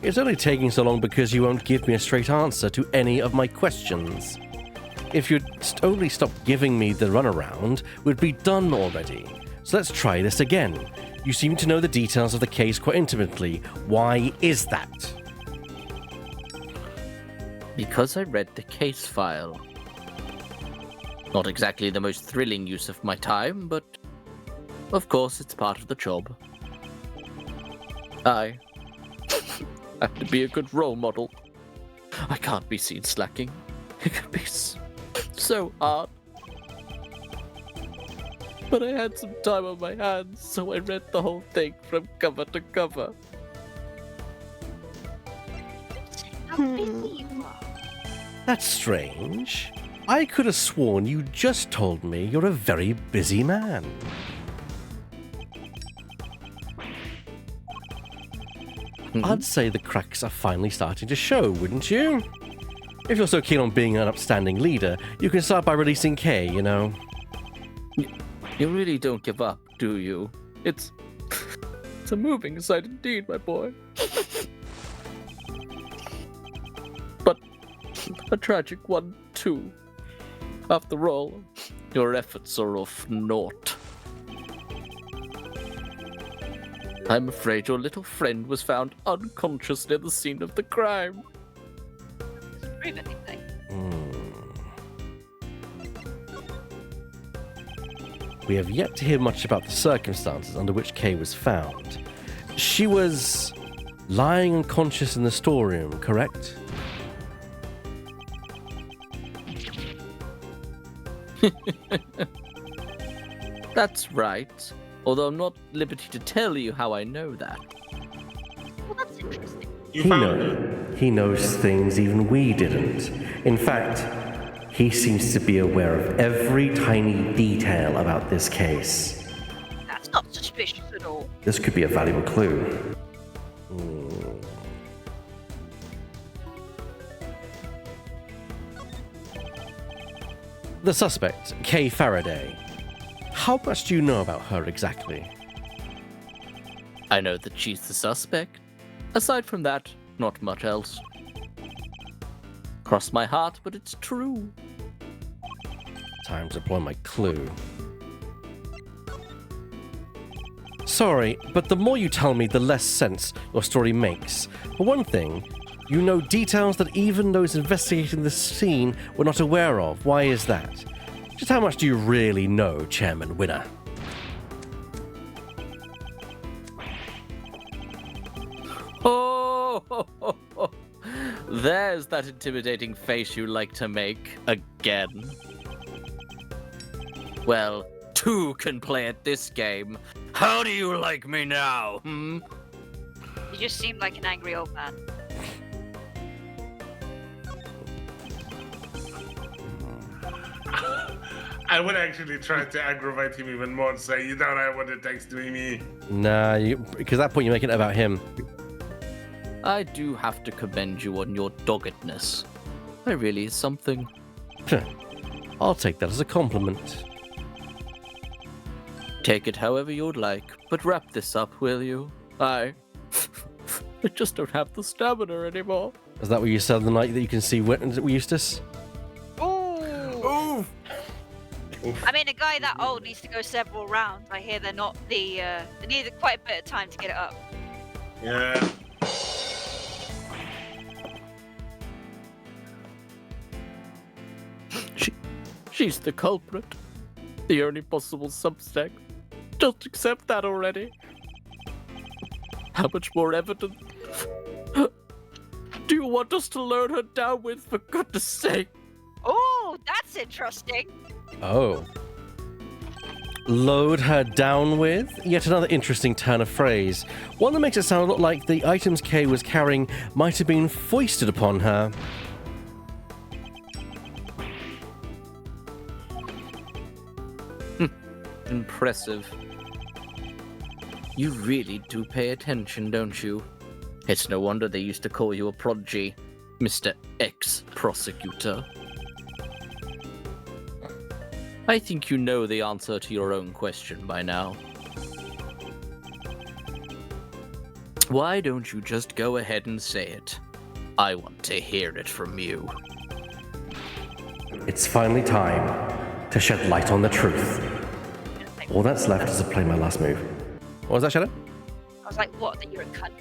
[SPEAKER 1] It's only taking so long because you won't give me a straight answer to any of my questions. If you'd only stop giving me the runaround, we'd be done already. So let's try this again. You seem to know the details of the case quite intimately. Why is that?
[SPEAKER 6] Because I read the case file. Not exactly the most thrilling use of my time, but of course it's part of the job. I have to be a good role model. I can't be seen slacking. It could be so hard. But I had some time on my hands, so I read the whole thing from cover to cover.
[SPEAKER 3] How busy you are.
[SPEAKER 1] That's strange. I could have sworn you just told me you're a very busy man. I'd say the cracks are finally starting to show, wouldn't you? If you're so keen on being an upstanding leader, you can start by releasing Kay, you know.
[SPEAKER 6] You really don't give up, do you? It's a moving sight indeed, my boy. But a tragic one, too. After all, your efforts are of naught. I'm afraid your little friend was found unconscious near the scene of the crime.
[SPEAKER 3] Doesn't prove anything.
[SPEAKER 1] We have yet to hear much about the circumstances under which Kay was found. She was lying unconscious in the storeroom, correct?
[SPEAKER 6] That's right. Although I'm not at liberty to tell you how I know that.
[SPEAKER 3] Well, that's interesting.
[SPEAKER 1] He knows things even we didn't. In fact, he seems to be aware of every tiny detail about this case.
[SPEAKER 3] That's not suspicious at all.
[SPEAKER 1] This could be a valuable clue. The suspect, Kay Faraday. How much do you know about her exactly?
[SPEAKER 6] I know that she's the suspect. Aside from that, not much else. Cross my heart, but it's true.
[SPEAKER 1] Time to apply my clue. Sorry, but the more you tell me, the less sense your story makes. For one thing, you know details that even those investigating the scene were not aware of. Why is that? Just how much do you really know, Chairman Winner?
[SPEAKER 6] Oh, there's that intimidating face you like to make again. Well, two can play at this game. How do you like me now,
[SPEAKER 3] You just seem like an angry old man.
[SPEAKER 5] I would actually try to aggravate him even more and say, you don't have what it takes to be me.
[SPEAKER 1] Nah, because at that point you're making it about him.
[SPEAKER 6] I do have to commend you on your doggedness. There really is something.
[SPEAKER 1] I'll take that as a compliment.
[SPEAKER 6] Take it however you'd like, but wrap this up, will you? I just don't have the stamina anymore.
[SPEAKER 1] Is that what you said the night that you can see Eustace?
[SPEAKER 3] Oh! I mean, a guy that old needs to go several rounds. I hear they're not they need quite a bit of time to get it up.
[SPEAKER 5] Yeah.
[SPEAKER 6] She's the culprit. The only possible suspect. Just accept that already. How much more evidence do you want us to load her down with, for goodness sake?
[SPEAKER 3] Oh, that's interesting.
[SPEAKER 1] Oh. Load her down with? Yet another interesting turn of phrase. One that makes it sound a lot like the items Kay was carrying might have been foisted upon her.
[SPEAKER 6] Impressive. You really do pay attention, don't you? It's no wonder they used to call you a prodigy, Mr. Ex-Prosecutor. I think you know the answer to your own question by now. Why don't you just go ahead and say it? I want to hear it from you.
[SPEAKER 1] It's finally time to shed light on the truth. All that's left is to play my last move. What was that, Shadow?
[SPEAKER 3] I was like, what? That you're a cunt.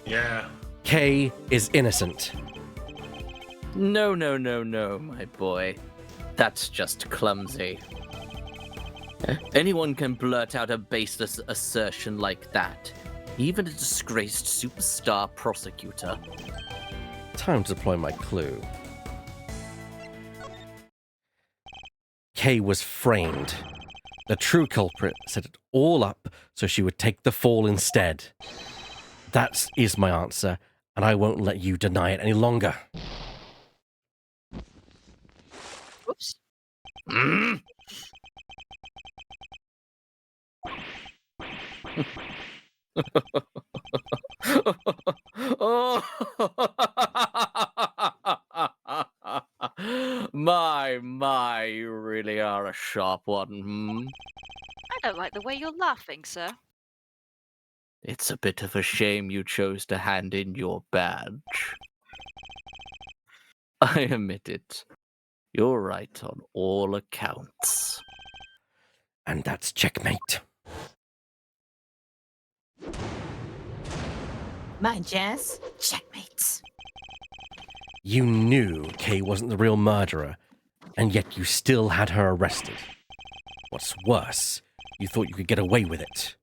[SPEAKER 5] Yeah.
[SPEAKER 1] Kay is innocent.
[SPEAKER 6] No, my boy. That's just clumsy. Anyone can blurt out a baseless assertion like that. Even a disgraced superstar prosecutor.
[SPEAKER 1] Time to deploy my clue. Kay was framed. The true culprit set it all up so she would take the fall instead. That is my answer, and I won't let you deny it any longer.
[SPEAKER 3] Oops.
[SPEAKER 6] My, you really are a sharp one, hmm?
[SPEAKER 3] I don't like the way you're laughing, sir.
[SPEAKER 6] It's a bit of a shame you chose to hand in your badge. I admit it. You're right on all accounts.
[SPEAKER 1] And that's checkmate.
[SPEAKER 11] My Jess, checkmates.
[SPEAKER 1] You knew Kay wasn't the real murderer, and yet you still had her arrested. What's worse, you thought you could get away with it.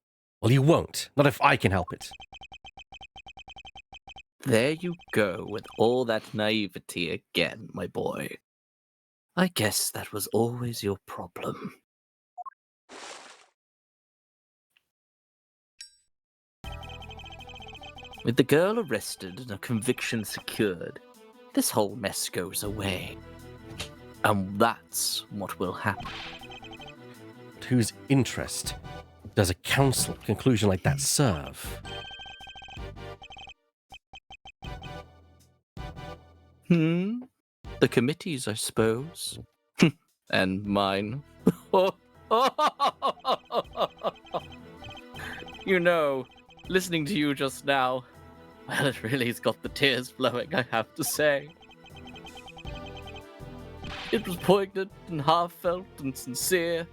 [SPEAKER 1] Well, you won't. Not if I can help it.
[SPEAKER 6] There you go with all that naivety again, my boy. I guess that was always your problem. With the girl arrested and a conviction secured, this whole mess goes away. And that's what will happen.
[SPEAKER 1] But whose interest does a council conclusion like that serve?
[SPEAKER 6] The committees, I suppose. And mine. You know, listening to you just now, well, it really's got the tears flowing, I have to say. It was poignant and heartfelt and sincere,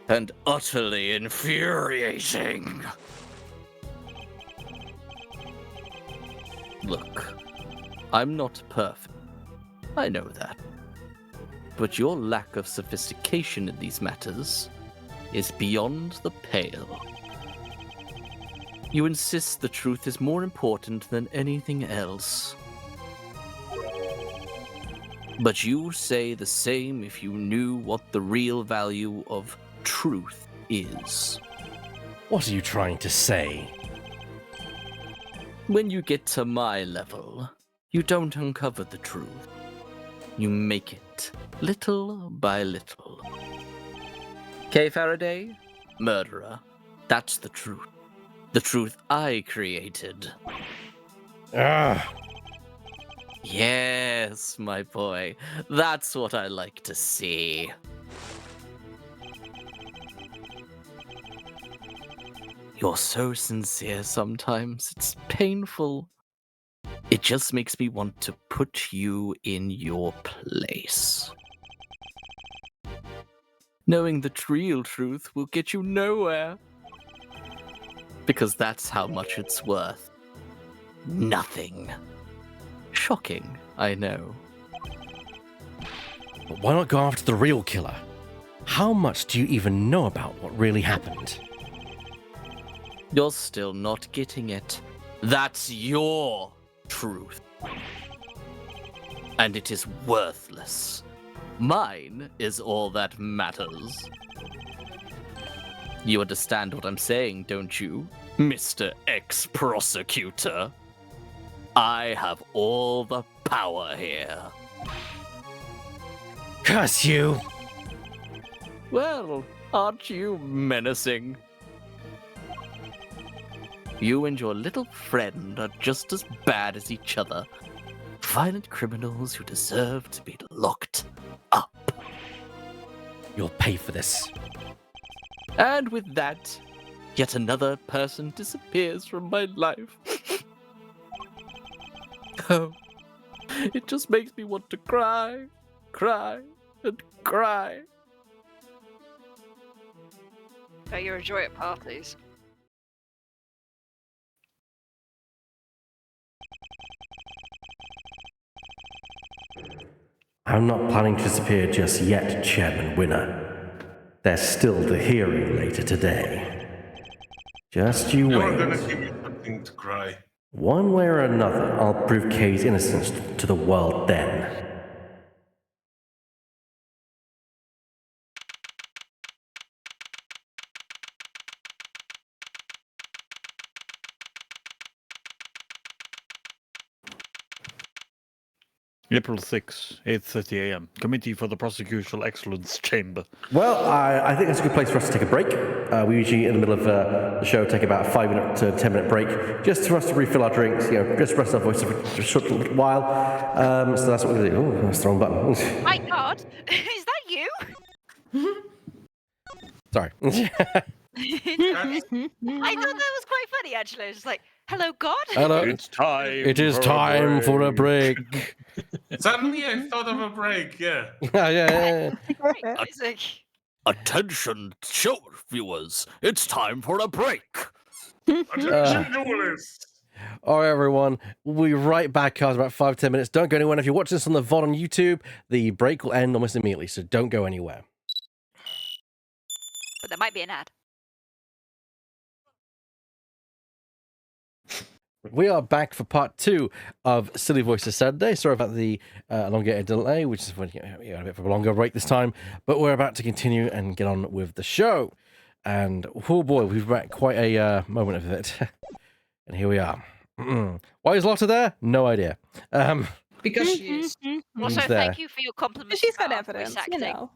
[SPEAKER 6] and utterly infuriating. Look, I'm not perfect. I know that. But your lack of sophistication in these matters is beyond the pale. You insist the truth is more important than anything else. But you say the same if you knew what the real value of truth is.
[SPEAKER 1] What are you trying to say?
[SPEAKER 6] When you get to my level, you don't uncover the truth. You make it, little by little. Kay Faraday, murderer. That's the truth. The truth I created.
[SPEAKER 1] Ah!
[SPEAKER 6] Yes, my boy. That's what I like to see. You're so sincere sometimes. It's painful. It just makes me want to put you in your place. Knowing the real truth will get you nowhere. Because that's how much it's worth. Nothing. Shocking, I know.
[SPEAKER 1] But why not go after the real killer? How much do you even know about what really happened?
[SPEAKER 6] You're still not getting it. That's your truth. And it is worthless. Mine is all that matters. You understand what I'm saying, don't you, Mr. Ex-Prosecutor? I have all the power here.
[SPEAKER 1] Curse you!
[SPEAKER 6] Well, aren't you menacing? You and your little friend are just as bad as each other. Violent criminals who deserve to be locked up.
[SPEAKER 1] You'll pay for this.
[SPEAKER 6] And with that, yet another person disappears from my life. Oh, it just makes me want to cry, cry, and cry.
[SPEAKER 3] Bet you're a joy at parties.
[SPEAKER 1] I'm not planning to disappear just yet, Chairman Winner. There's still the hearing later today. Just you
[SPEAKER 5] You're gonna
[SPEAKER 1] wait.
[SPEAKER 5] give me something to cry.
[SPEAKER 1] One way or another, I'll prove Kay's innocence to the world then.
[SPEAKER 9] April 6, 8:30 a.m. Committee for the Prosecutorial Excellence Chamber.
[SPEAKER 1] Well, I think that's a good place for us to take a break. We usually, in the middle of the show, take about a 5-minute to 10-minute break, just for us to refill our drinks, just rest our voices for a short little while. So that's what we're going to do. Oh, that's the wrong button.
[SPEAKER 3] My God, is that you?
[SPEAKER 1] Sorry.
[SPEAKER 3] I thought that was quite funny, actually. I was just like, hello, God?
[SPEAKER 1] Hello.
[SPEAKER 9] It's time.
[SPEAKER 1] It is time for a break.
[SPEAKER 5] Suddenly I thought of a break, yeah.
[SPEAKER 1] Yeah.
[SPEAKER 3] It's like,
[SPEAKER 6] Attention, show viewers. It's time for a break.
[SPEAKER 5] Attention, duelists!
[SPEAKER 1] All right, everyone. We'll be right back after about 5-10 minutes. Don't go anywhere. If you're watching this on the VOD on YouTube, the break will end almost immediately, so don't go anywhere.
[SPEAKER 3] but there might be an ad.
[SPEAKER 1] We are back for part 2 of Silly Voices Saturday. Sorry about the elongated delay, which is when we had a bit of a longer break this time, but we're about to continue and get on with the show. And oh boy, we've had quite a moment of it. And here we are. Why is Lotta there? No idea.
[SPEAKER 7] Because she is.
[SPEAKER 3] Also,
[SPEAKER 1] Who's there?
[SPEAKER 3] thank you for your compliments.
[SPEAKER 10] She's got
[SPEAKER 3] about our
[SPEAKER 10] evidence,
[SPEAKER 3] voice
[SPEAKER 10] you
[SPEAKER 3] acting.
[SPEAKER 10] know.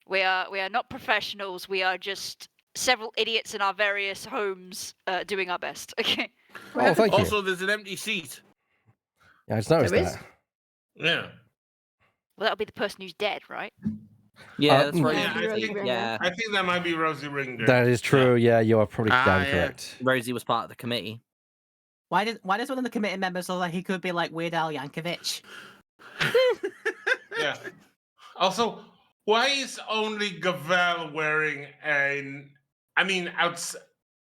[SPEAKER 3] We are not professionals. We are just several idiots in our various homes doing our best. Okay.
[SPEAKER 1] Oh, thank you.
[SPEAKER 4] Also, there's an empty seat.
[SPEAKER 1] Yeah, I just noticed
[SPEAKER 7] There is?
[SPEAKER 1] that.
[SPEAKER 5] Yeah.
[SPEAKER 3] Well, that'll be the person who's dead, right?
[SPEAKER 6] Yeah, that's right.
[SPEAKER 5] Yeah, I think that might be Rosie Ringer.
[SPEAKER 1] That is true. Yeah, you are probably damn
[SPEAKER 4] yeah.
[SPEAKER 1] correct.
[SPEAKER 6] Rosie was part of the committee.
[SPEAKER 11] Why does one of the committee members look like he could be like Weird Al Yankovic?
[SPEAKER 5] Yeah. Also, why is only Gavel wearing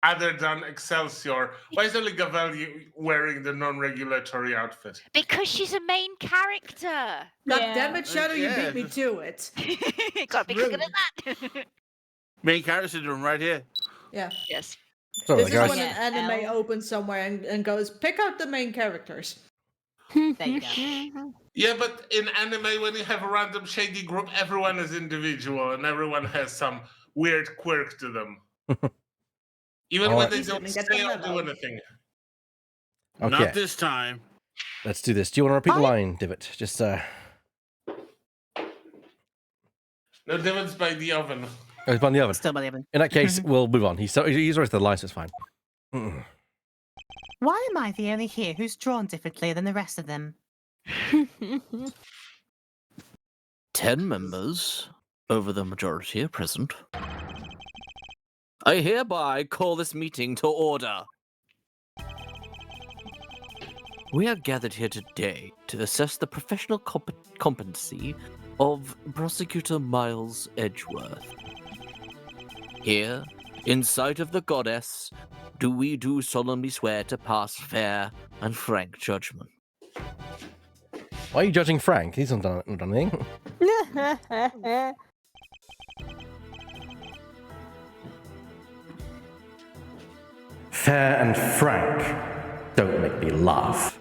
[SPEAKER 5] other than Excelsior, why is only Gavel wearing the non-regulatory outfit?
[SPEAKER 3] Because she's a main character.
[SPEAKER 7] God
[SPEAKER 10] Yeah.
[SPEAKER 7] damn it, Shadow, you
[SPEAKER 4] Yeah.
[SPEAKER 7] beat me to it.
[SPEAKER 3] Gotta be quicker than that.
[SPEAKER 4] Main character syndrome right here.
[SPEAKER 7] Yeah.
[SPEAKER 3] Yes.
[SPEAKER 1] Sorry,
[SPEAKER 7] This is
[SPEAKER 1] guys.
[SPEAKER 7] when an anime opens somewhere and goes, pick out the main characters.
[SPEAKER 11] There you go.
[SPEAKER 5] Yeah, but in anime, when you have a random shady group, everyone is individual and everyone has some weird quirk to them. Even when they
[SPEAKER 7] He's
[SPEAKER 5] don't
[SPEAKER 7] gonna get
[SPEAKER 5] say
[SPEAKER 7] the
[SPEAKER 5] or do
[SPEAKER 7] memo.
[SPEAKER 5] anything.
[SPEAKER 1] Okay,
[SPEAKER 4] Not this time.
[SPEAKER 1] let's do this. Do you want to repeat the line, Divot? Just,
[SPEAKER 5] No, Divid's by the oven.
[SPEAKER 1] oh, it's on the oven.
[SPEAKER 11] Still by the oven.
[SPEAKER 1] In that case, we'll move on. He's always the line, so it's fine.
[SPEAKER 2] Why am I the only here who's drawn differently than the rest of them?
[SPEAKER 6] 10 members, over the majority are present. I hereby call this meeting to order. We are gathered here today to assess the professional competency of Prosecutor Miles Edgeworth. Here, in sight of the goddess, do we solemnly swear to pass fair and frank judgment.
[SPEAKER 1] Why are you judging Frank? He's not done anything. Fair and frank. Don't make me laugh.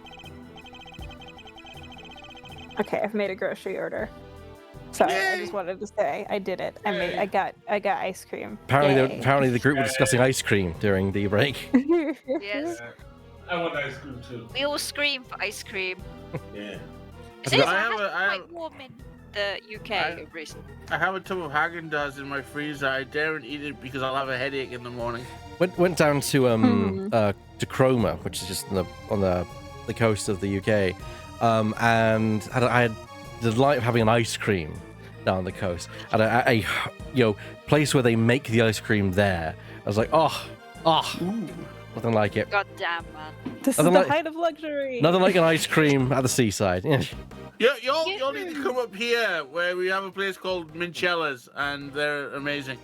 [SPEAKER 10] Okay, I've made a grocery order. Sorry, I just wanted to say I did it. I got ice cream. Yay.
[SPEAKER 1] Apparently the group were discussing ice cream during the break.
[SPEAKER 3] Yes.
[SPEAKER 5] I want ice cream too.
[SPEAKER 3] We all scream for ice cream.
[SPEAKER 5] Yeah.
[SPEAKER 3] It is
[SPEAKER 4] I have
[SPEAKER 3] quite warm in the UK recently.
[SPEAKER 4] I have a tub of Haagen-Dazs in my freezer. I daren't eat it because I'll have a headache in the morning.
[SPEAKER 1] Went down to Cromer, which is just on the coast of the UK, and I had the delight of having an ice cream down the coast at a place where they make the ice cream there. I was like, nothing like it.
[SPEAKER 3] God damn, man.
[SPEAKER 10] This is
[SPEAKER 1] Nothing
[SPEAKER 10] the
[SPEAKER 1] like-
[SPEAKER 10] height of luxury.
[SPEAKER 1] Nothing like an ice cream at the seaside.
[SPEAKER 4] Y'all need to come up here where we have a place called Minchella's and they're amazing.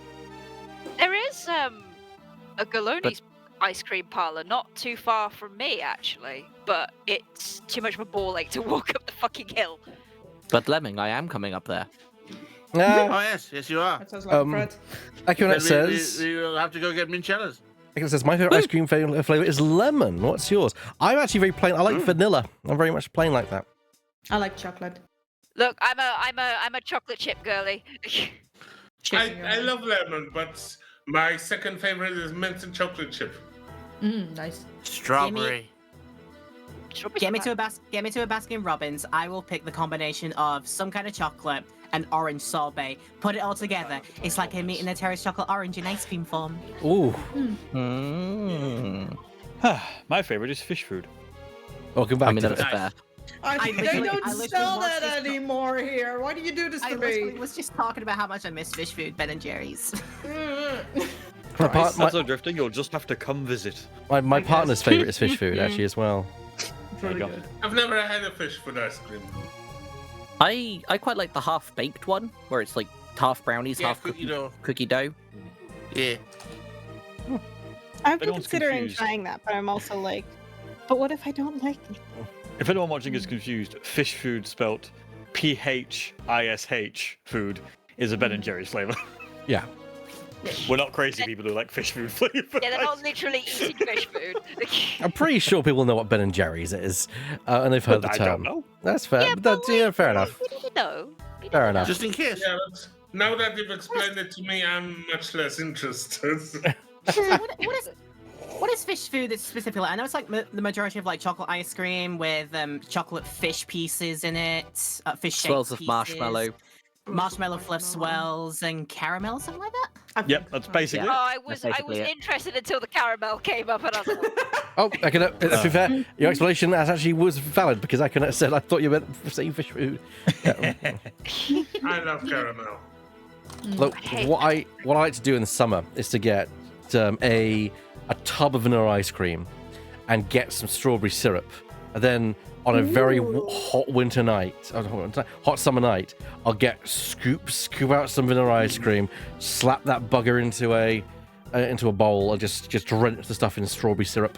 [SPEAKER 3] There is a Galoni's ice cream parlor not too far from me, actually, but it's too much of a ball ache to walk up the fucking hill.
[SPEAKER 6] But Lemming, I am coming up there.
[SPEAKER 4] Oh yes, you are.
[SPEAKER 7] That sounds like Fred.
[SPEAKER 1] Acunet
[SPEAKER 4] Then
[SPEAKER 1] says,
[SPEAKER 4] we will have to go get Minchella's.
[SPEAKER 1] It says my favorite ice cream flavor is lemon. What's yours? I'm actually very plain. I like vanilla. I'm very much plain like that.
[SPEAKER 7] I like chocolate.
[SPEAKER 3] Look, I'm a chocolate chip girly.
[SPEAKER 5] I love lemon, but my second favorite is mint and chocolate chip.
[SPEAKER 7] Nice.
[SPEAKER 11] Strawberry. Get me to a Baskin Robbins. I will pick the combination of some kind of chocolate and orange sorbet. Put it all together. It's like I'm eating a terrace chocolate orange in ice cream form.
[SPEAKER 1] Ooh.
[SPEAKER 12] My favorite is fish food.
[SPEAKER 1] Welcome back.
[SPEAKER 6] I mean, that's fair.
[SPEAKER 7] They don't sell that anymore here. Why do you do this to me?
[SPEAKER 11] I was just talking about how much I miss fish food, Ben and Jerry's.
[SPEAKER 12] As I'm drifting, you'll just have to come visit.
[SPEAKER 1] My partner's favorite is fish food, actually, as well.
[SPEAKER 5] I've never had a fish food ice cream.
[SPEAKER 6] I quite like the half-baked one, where it's like half brownies, half cookie dough.
[SPEAKER 4] Yeah.
[SPEAKER 10] I've been
[SPEAKER 12] Everyone's
[SPEAKER 10] considering
[SPEAKER 12] confused.
[SPEAKER 10] trying that, but I'm also like, but what if I don't like it?
[SPEAKER 12] If anyone watching is confused, fish food spelt PHISH food is a Ben & Jerry's flavor.
[SPEAKER 1] Yeah.
[SPEAKER 12] We're not crazy people who like fish food flavor.
[SPEAKER 3] Yeah, they're not literally eating fish food.
[SPEAKER 1] I'm pretty sure people know what Ben & Jerry's is, and they've heard the
[SPEAKER 12] I
[SPEAKER 1] term.
[SPEAKER 12] don't know.
[SPEAKER 1] That's fair.
[SPEAKER 3] Yeah,
[SPEAKER 1] but fair enough.
[SPEAKER 3] You know.
[SPEAKER 1] Fair enough.
[SPEAKER 4] Just in case.
[SPEAKER 5] Yeah, but now that you've explained it to me, I'm much less interested.
[SPEAKER 11] What is fish food that's specifically? I know it's like the majority of like chocolate ice cream with chocolate fish pieces in it, fish
[SPEAKER 6] Swells of marshmallow.
[SPEAKER 11] Marshmallow fluff swells and caramel, something like that.
[SPEAKER 12] Yep, that's basically
[SPEAKER 3] Oh,
[SPEAKER 12] it.
[SPEAKER 3] I was interested until the caramel came up, and I was like,
[SPEAKER 1] Oh, to be fair, your explanation actually was valid because I couldn't have said I thought you meant saying fish food. Yeah.
[SPEAKER 5] I love caramel.
[SPEAKER 1] Look, what I like to do in the summer is to get a tub of vanilla ice cream and get some strawberry syrup, and then on a very hot winter night, hot summer night, I'll get scoop out some vanilla ice cream, slap that bugger into a bowl, and just drench the stuff in strawberry syrup.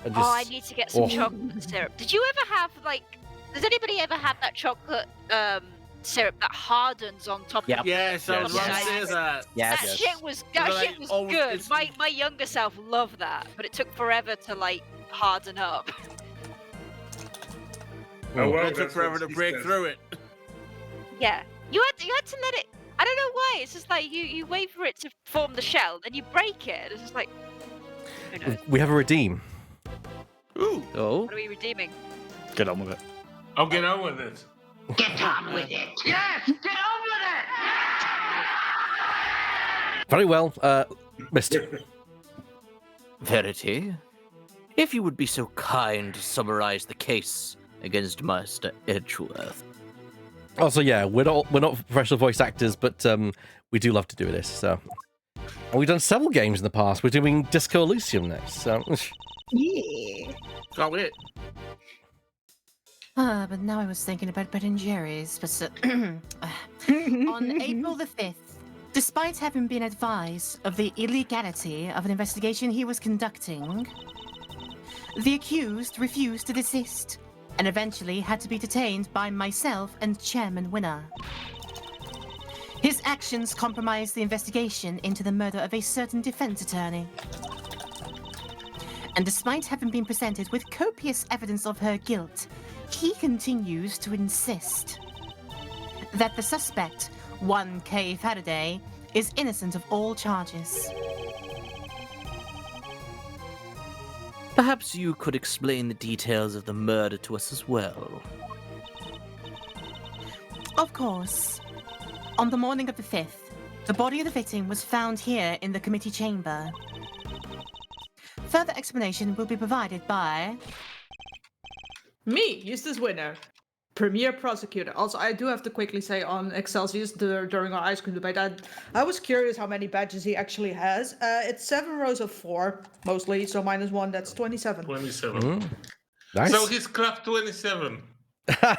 [SPEAKER 1] And just,
[SPEAKER 3] I need to get some chocolate syrup. Did you ever have does anybody ever have that chocolate syrup that hardens on top
[SPEAKER 6] Yep.
[SPEAKER 3] of
[SPEAKER 4] Yes, I was about to say that.
[SPEAKER 3] That shit was good. My younger self loved that, but it took forever to harden up.
[SPEAKER 5] Oh, well,
[SPEAKER 4] It took forever to break through it.
[SPEAKER 3] Yeah. You had to let it. I don't know why. It's just like you wait for it to form the shell, then you break it. It's just like. Who knows?
[SPEAKER 1] we have a redeem.
[SPEAKER 4] Ooh.
[SPEAKER 6] Oh.
[SPEAKER 3] What are we redeeming?
[SPEAKER 12] Get on with it.
[SPEAKER 5] I'll get on with it.
[SPEAKER 13] Get on with it. Yes, get on with it.
[SPEAKER 1] Very well, Mister.
[SPEAKER 6] Verity, if you would be so kind to summarize the case against Master Edgeworth.
[SPEAKER 1] Also, yeah, we're not professional voice actors, but we do love to do this. So, and we've done several games in the past. We're doing Disco Elysium next. So,
[SPEAKER 10] Yeah.
[SPEAKER 4] Got it.
[SPEAKER 11] But now I was thinking about Ben and Jerry's. But on April the 5th, despite having been advised of the illegality of an investigation he was conducting, the accused refused to desist and eventually had to be detained by myself and Chairman Winner. His actions compromised the investigation into the murder of a certain defense attorney. And despite having been presented with copious evidence of her guilt, he continues to insist that the suspect, 1K Faraday, is innocent of all charges.
[SPEAKER 6] Perhaps you could explain the details of the murder to us as well.
[SPEAKER 11] Of course. On the morning of the 5th, the body of the victim was found here in the committee chamber. Further explanation will be provided by...
[SPEAKER 7] Me, Eustace Winner, Premier Prosecutor. Also, I do have to quickly say on Excelsius during our ice cream debate, I was curious how many badges he actually has. It's 7 rows of 4, mostly, so -1, that's 27.
[SPEAKER 5] 27.
[SPEAKER 1] nice.
[SPEAKER 5] So he's club 27.
[SPEAKER 3] Oh,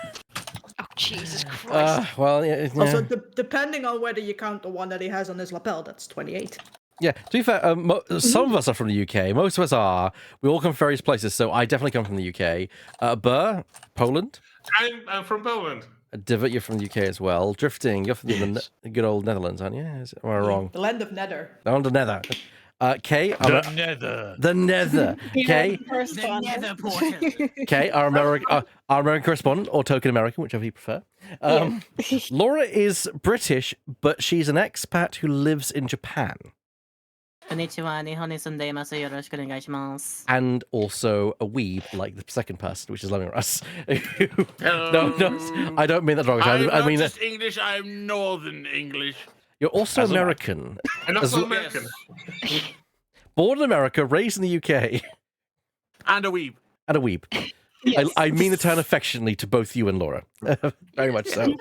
[SPEAKER 3] Jesus Christ.
[SPEAKER 1] Well, yeah.
[SPEAKER 7] Also, depending on whether you count the one that he has on his lapel, that's 28.
[SPEAKER 1] Yeah, to be fair, some of us are from the UK. Most of us are. We all come from various places, so I definitely come from the UK. Burr, Poland.
[SPEAKER 5] I'm from Poland.
[SPEAKER 1] Divot, you're from the UK as well. Drifting, you're from the good old Netherlands, aren't you? Am I wrong?
[SPEAKER 7] The land of Nether.
[SPEAKER 1] The land of Nether. Kay,
[SPEAKER 12] The Nether.
[SPEAKER 1] the Nether. Kay,
[SPEAKER 11] The nether portal.
[SPEAKER 1] Kay, our American correspondent, or token American, whichever you prefer. Laura is British, but she's an expat who lives in Japan.
[SPEAKER 11] Konnichiwa, Nihon ni sundaimasu, yoroshiku onegaishimasu.
[SPEAKER 1] And also a weeb, like the second person, which is loving us.
[SPEAKER 4] Hello.
[SPEAKER 1] No, I don't mean that wrong.
[SPEAKER 4] I'm
[SPEAKER 1] I
[SPEAKER 4] not
[SPEAKER 1] mean,
[SPEAKER 4] just English, I'm Northern English.
[SPEAKER 1] you're also
[SPEAKER 12] As am I.
[SPEAKER 1] American.
[SPEAKER 5] And
[SPEAKER 1] As
[SPEAKER 5] also
[SPEAKER 1] well-
[SPEAKER 5] American.
[SPEAKER 1] Born in America, raised in the UK,
[SPEAKER 4] And a weeb.
[SPEAKER 1] and a weeb.
[SPEAKER 10] Yes.
[SPEAKER 1] I mean the term affectionately to both you and Laura. Very much so.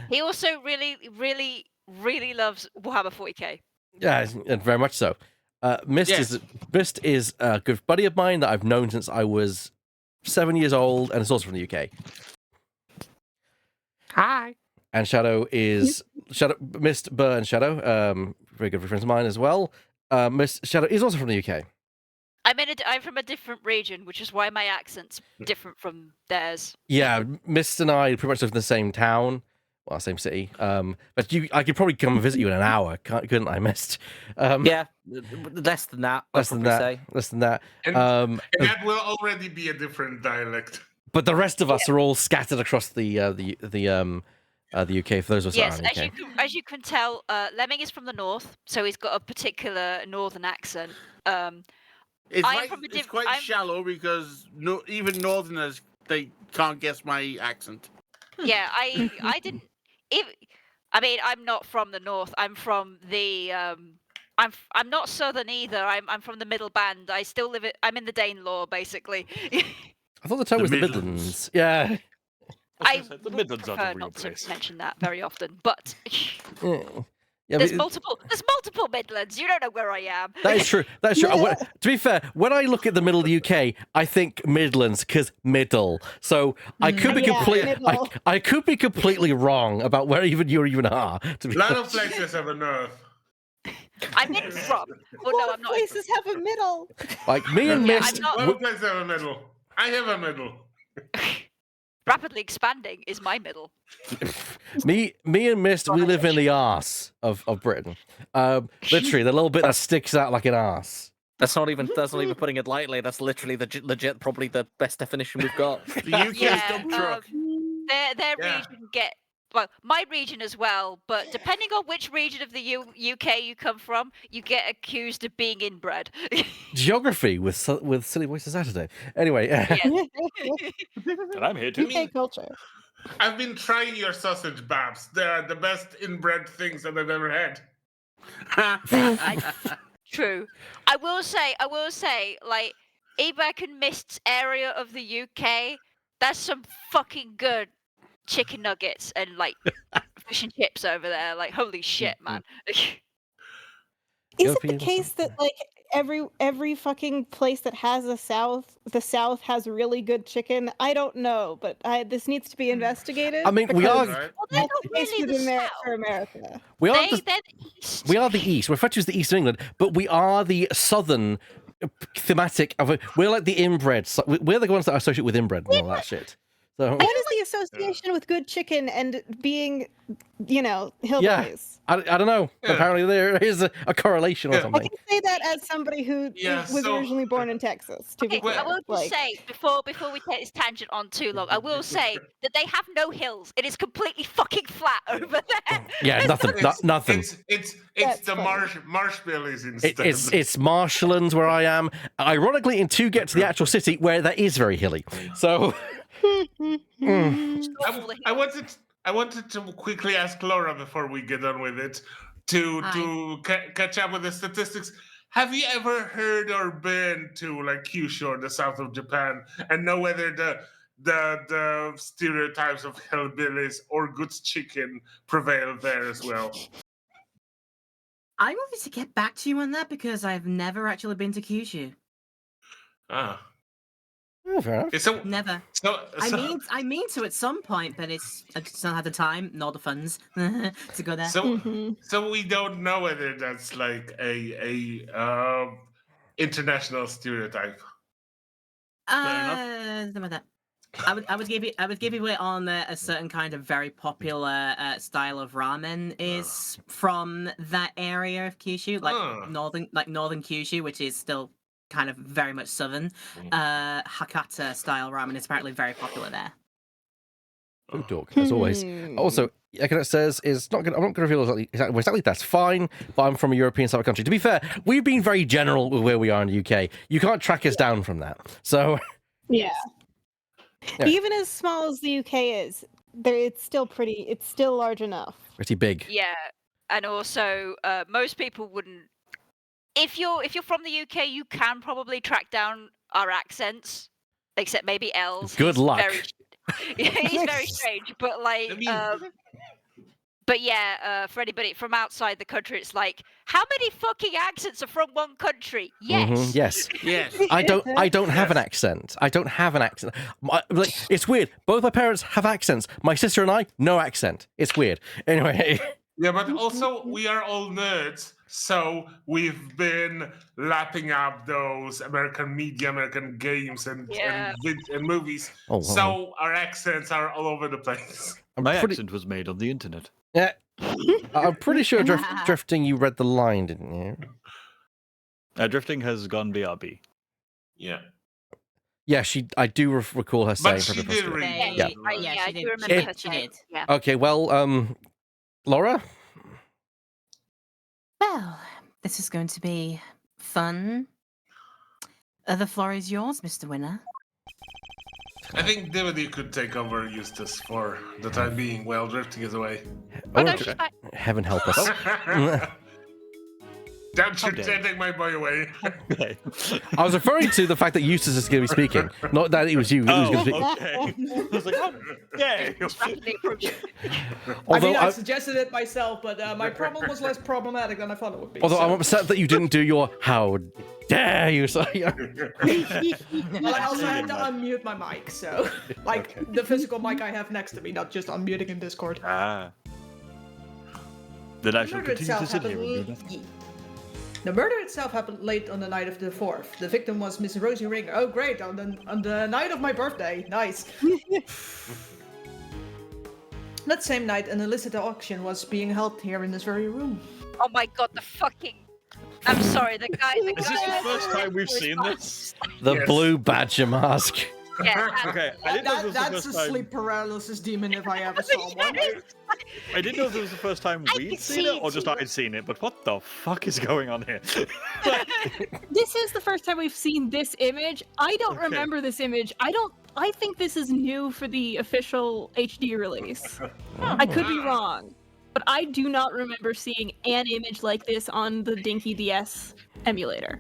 [SPEAKER 3] He also really, really, really loves Warhammer 40k.
[SPEAKER 1] Yeah, and very much so. Mist is a good buddy of mine that I've known since I was 7 years old, and is also from the UK.
[SPEAKER 3] Hi.
[SPEAKER 1] And Mist, Burr, and Shadow, very good friends of mine as well. Shadow is also from the UK.
[SPEAKER 3] I'm from a different region, which is why my accent's different from theirs.
[SPEAKER 1] Yeah, Mist and I pretty much live in the same town, well, same city. But I could probably come and visit you in an hour, couldn't I, Mist?
[SPEAKER 6] Yeah, less than that.
[SPEAKER 1] Less than that.
[SPEAKER 6] Say.
[SPEAKER 1] Less than that.
[SPEAKER 5] And that will already be a different dialect.
[SPEAKER 1] But the rest of us are all scattered across the UK. For those of us
[SPEAKER 3] Yes,
[SPEAKER 1] that aren't UK.
[SPEAKER 3] as you can tell, Lemming is from the north, so he's got a particular northern accent.
[SPEAKER 4] It's quite shallow because even Northerners, they can't guess my accent.
[SPEAKER 3] Yeah, I didn't. I'm not from the north. I'm from the. I'm not southern either. I'm from the middle band. I still live it. I'm in the Danelaw, basically.
[SPEAKER 1] I thought the term was the Midlands. Yeah.
[SPEAKER 3] I
[SPEAKER 12] The
[SPEAKER 3] would
[SPEAKER 12] Midlands are the
[SPEAKER 3] prefer
[SPEAKER 12] real
[SPEAKER 3] not
[SPEAKER 12] place.
[SPEAKER 3] to mention that very often, but
[SPEAKER 1] Yeah,
[SPEAKER 3] there's
[SPEAKER 1] but-
[SPEAKER 3] multiple Midlands. You don't know where I am.
[SPEAKER 1] That is true. That's true. To be fair, when I look at the middle of the UK, I think Midlands because middle. So I could be
[SPEAKER 10] middle.
[SPEAKER 1] I could be completely wrong about where you even are. To be
[SPEAKER 5] A lot of
[SPEAKER 1] honest.
[SPEAKER 5] places have a north.
[SPEAKER 3] I'm in from. Well, no, I'm not.
[SPEAKER 10] Places have a middle.
[SPEAKER 1] Like me and
[SPEAKER 3] Yeah,
[SPEAKER 1] Mist.
[SPEAKER 3] I'm not-
[SPEAKER 5] A lot of places have a middle. I have a middle.
[SPEAKER 3] Rapidly expanding is my middle.
[SPEAKER 1] Me and Mist, we live in the arse of Britain. Literally, the little bit that sticks out like an arse.
[SPEAKER 6] That's not even putting it lightly. That's literally legit probably the best definition we've got.
[SPEAKER 4] The UK's dump truck.
[SPEAKER 3] Their
[SPEAKER 5] Yeah.
[SPEAKER 3] region my region as well, but depending on which region of the UK you come from, you get accused of being inbred.
[SPEAKER 1] Geography with Silly Voices Saturday. Anyway,
[SPEAKER 12] And I'm here too.
[SPEAKER 10] UK culture.
[SPEAKER 5] I've been trying your sausage, Babs. They are the best inbred things that I've ever had.
[SPEAKER 3] True. I will say, like, Ebac and Mist's area of the UK, that's some fucking good chicken nuggets and like fish and chips over there. Like, holy shit, man.
[SPEAKER 10] Is it the case that like every fucking place that has the South has really good chicken? I don't know, but this needs to be investigated.
[SPEAKER 1] I mean, we
[SPEAKER 10] because
[SPEAKER 1] are
[SPEAKER 3] Well, they're
[SPEAKER 10] that's
[SPEAKER 3] not
[SPEAKER 10] the case
[SPEAKER 3] really the South.
[SPEAKER 10] for America.
[SPEAKER 1] we are
[SPEAKER 3] They're
[SPEAKER 1] the,
[SPEAKER 3] the East.
[SPEAKER 1] we are the East. We're effectively the East of England, but we are the Southern thematic of it. We're like the inbred. We're the ones that associate with inbred and all that shit. So
[SPEAKER 10] What is the association with good chicken and being, hillbillies?
[SPEAKER 1] yeah, I don't know.
[SPEAKER 5] Yeah.
[SPEAKER 1] Apparently there is a correlation or
[SPEAKER 5] Yeah.
[SPEAKER 10] I
[SPEAKER 1] something.
[SPEAKER 10] can say that as somebody who
[SPEAKER 5] Yeah,
[SPEAKER 10] was
[SPEAKER 5] so-
[SPEAKER 10] originally born in Texas. To
[SPEAKER 3] Okay,
[SPEAKER 10] be clear,
[SPEAKER 3] I will just
[SPEAKER 10] like,
[SPEAKER 3] say before we take this tangent on too long, I will say that they have no hills. It is completely fucking flat over there.
[SPEAKER 1] Yeah, nothing. Nothing.
[SPEAKER 5] It's
[SPEAKER 10] That's
[SPEAKER 5] the
[SPEAKER 10] funny.
[SPEAKER 5] marshmallows instead.
[SPEAKER 1] It's marshlands where I am. Ironically, until you get to the actual city where that is very hilly. So
[SPEAKER 5] I wanted to quickly ask Laura before we get on with it to catch up with the statistics. Have you ever heard or been to like Kyushu, the south of Japan, and know whether the stereotypes of hillbillies or good chicken prevail there as well?
[SPEAKER 11] I wanted to get back to you on that because I've never actually been to Kyushu.
[SPEAKER 5] Ah,
[SPEAKER 1] oh, fair enough.
[SPEAKER 5] so
[SPEAKER 11] Never.
[SPEAKER 5] so,
[SPEAKER 11] I mean to at some point, but I just don't have the time nor the funds to go there.
[SPEAKER 5] so we don't know whether that's like a international stereotype.
[SPEAKER 11] Something like that. I would give it on a certain kind of very popular style of ramen is from that area of Kyushu, like northern Kyushu, which is still kind of very much southern. Hakata style ramen is apparently very popular there.
[SPEAKER 1] Food talk, as always. Also, Econet says I'm not going to reveal exactly that's fine, but I'm from a European style country. To be fair, we've been very general with where we are in the UK. You can't track us down from that. So
[SPEAKER 10] Yeah.
[SPEAKER 1] Yeah.
[SPEAKER 10] Even as small as the UK is, it's still large enough.
[SPEAKER 1] Pretty big.
[SPEAKER 3] Yeah, and also most people wouldn't. If you're from the UK, you can probably track down our accents, except maybe L's.
[SPEAKER 1] Good luck.
[SPEAKER 3] He's very strange, but like, but yeah, for anybody from outside the country, it's like, how many fucking accents are from one country? Yes.
[SPEAKER 1] Yes.
[SPEAKER 4] Yes.
[SPEAKER 1] I don't have an accent. I don't have an accent. It's weird. Both my parents have accents. My sister and I, no accent. It's weird. Anyway.
[SPEAKER 5] Yeah, but also we are all nerds, so we've been lapping up those American media, American games, and movies.
[SPEAKER 1] Oh, wow.
[SPEAKER 5] So our accents are all over the place.
[SPEAKER 12] My accent was made on the internet.
[SPEAKER 1] Yeah. I'm pretty sure Drifting, you read the line, didn't you?
[SPEAKER 12] Drifting has gone BRB.
[SPEAKER 5] Yeah.
[SPEAKER 1] Yeah, I do recall her saying.
[SPEAKER 5] But she did read.
[SPEAKER 1] Yeah.
[SPEAKER 3] I do remember her saying. Yeah.
[SPEAKER 1] Okay, well, Laura?
[SPEAKER 11] Well, this is going to be fun. The floor is yours, Mr. Winner.
[SPEAKER 5] I think Dimity could take over Eustace for the time being while Drifting is away.
[SPEAKER 1] Heaven help us.
[SPEAKER 5] Don't you dare take my boy away.
[SPEAKER 1] I was referring to the fact that Eustace is going to be speaking, not that it was you who was going to speak.
[SPEAKER 12] Okay. I was like, how dare you?
[SPEAKER 7] I suggested it myself, but my problem was less problematic than I thought it would be.
[SPEAKER 1] Although I'm upset that you didn't do your "how dare you" say.
[SPEAKER 7] Well, I also had to unmute my mic, so the physical mic I have next to me, not just unmuting in Discord.
[SPEAKER 12] Then I shall continue to sit here and do nothing.
[SPEAKER 7] The murder itself happened late on the night of the 4th. The victim was Miss Rosie Ringer. Oh, great! On the night of my birthday. Nice. That same night, an illicit auction was being held here in this very room.
[SPEAKER 3] Oh my god, the fucking... I'm sorry, the guy...
[SPEAKER 12] Is this the first time we've seen this?
[SPEAKER 1] The blue badger mask.
[SPEAKER 3] Yeah,
[SPEAKER 12] okay, I didn't know this was
[SPEAKER 7] that's
[SPEAKER 12] the
[SPEAKER 7] a
[SPEAKER 12] first time.
[SPEAKER 7] sleep paralysis demon if I ever saw one.
[SPEAKER 12] I didn't know this was the first time we'd seen it, or just I'd seen it, but what the fuck is going on here?
[SPEAKER 10] This is the first time we've seen this image. I don't remember this image. I think this is new for the official HD release. I could be wrong, but I do not remember seeing an image like this on the Dinky DS emulator.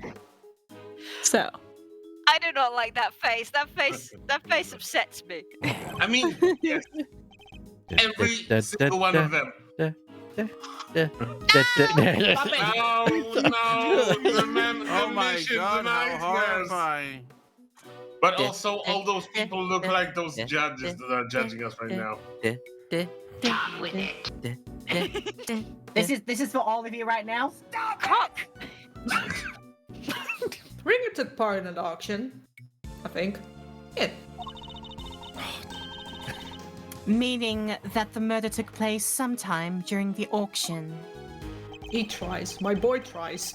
[SPEAKER 10] So...
[SPEAKER 3] I do not like that face. That face upsets me.
[SPEAKER 5] I mean, yes. Every single one of them.
[SPEAKER 1] No,
[SPEAKER 5] the man.
[SPEAKER 4] Oh my god, how horrifying.
[SPEAKER 5] But also, all those people look like those judges that are judging us right now.
[SPEAKER 13] Down with it.
[SPEAKER 11] This is for all of you right now.
[SPEAKER 3] Cock!
[SPEAKER 7] Ringer took part in an auction, I think. Yeah.
[SPEAKER 11] Meaning that the murder took place sometime during the auction.
[SPEAKER 7] He tries. My boy tries.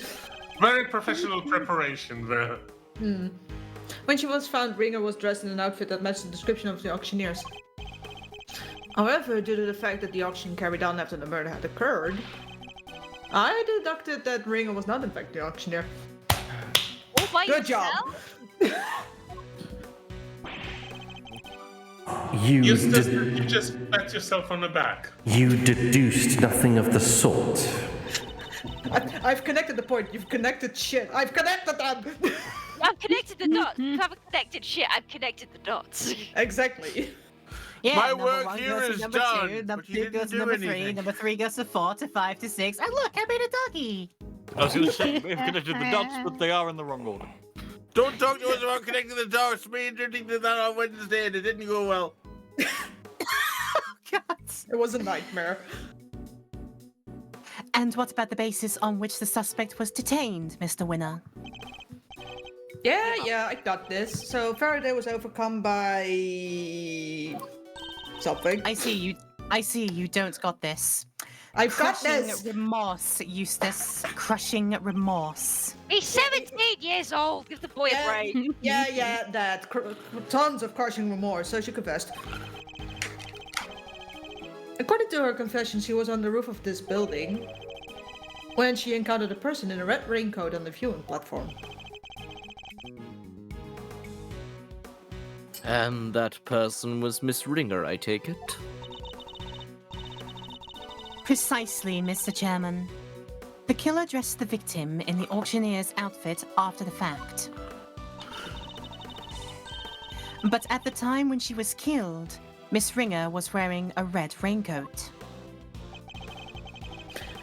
[SPEAKER 5] Very professional preparation there.
[SPEAKER 7] When she was found, Ringer was dressed in an outfit that matched the description of the auctioneers. However, due to the fact that the auction carried on after the murder had occurred, I deducted that Ringer was not in fact the auctioneer. Good job.
[SPEAKER 1] You
[SPEAKER 5] just pat yourself on the back.
[SPEAKER 1] You deduced nothing of the sort.
[SPEAKER 7] I've connected the point. You've connected shit. I've connected them.
[SPEAKER 3] I've connected the dots. You haven't connected shit. I've connected the dots.
[SPEAKER 7] Exactly.
[SPEAKER 11] Yeah,
[SPEAKER 4] My
[SPEAKER 11] number
[SPEAKER 4] work
[SPEAKER 11] one
[SPEAKER 4] here
[SPEAKER 11] goes to
[SPEAKER 4] is
[SPEAKER 11] number
[SPEAKER 4] done,
[SPEAKER 11] two, number
[SPEAKER 4] but you
[SPEAKER 11] 2
[SPEAKER 4] didn't
[SPEAKER 11] goes to
[SPEAKER 4] do
[SPEAKER 11] number
[SPEAKER 4] anything.
[SPEAKER 11] 3, number 3 goes to 4 to 5 to 6. And look, I made a doggy.
[SPEAKER 12] I was going to say, we've connected the dots, but they are in the wrong order.
[SPEAKER 4] Don't talk to us about connecting the dots. Me and Drifting did that on Wednesday and it didn't go well.
[SPEAKER 11] God.
[SPEAKER 7] It was a nightmare.
[SPEAKER 11] And what about the basis on which the suspect was detained, Mr. Winner?
[SPEAKER 7] Yeah, I got this. So Faraday was overcome by something.
[SPEAKER 11] I see you don't got this.
[SPEAKER 7] I've got
[SPEAKER 11] Crushing
[SPEAKER 7] this.
[SPEAKER 11] remorse, Eustace. Crushing remorse.
[SPEAKER 3] He's 17 years old. Give the boy a break.
[SPEAKER 7] Yeah, that. Tons of crushing remorse, so she confessed. According to her confession, she was on the roof of this building when she encountered a person in a red raincoat on the viewing platform.
[SPEAKER 6] And that person was Miss Ringer, I take it?
[SPEAKER 11] Precisely, Mr. Chairman. The killer dressed the victim in the auctioneer's outfit after the fact. But at the time when she was killed, Miss Ringer was wearing a red raincoat.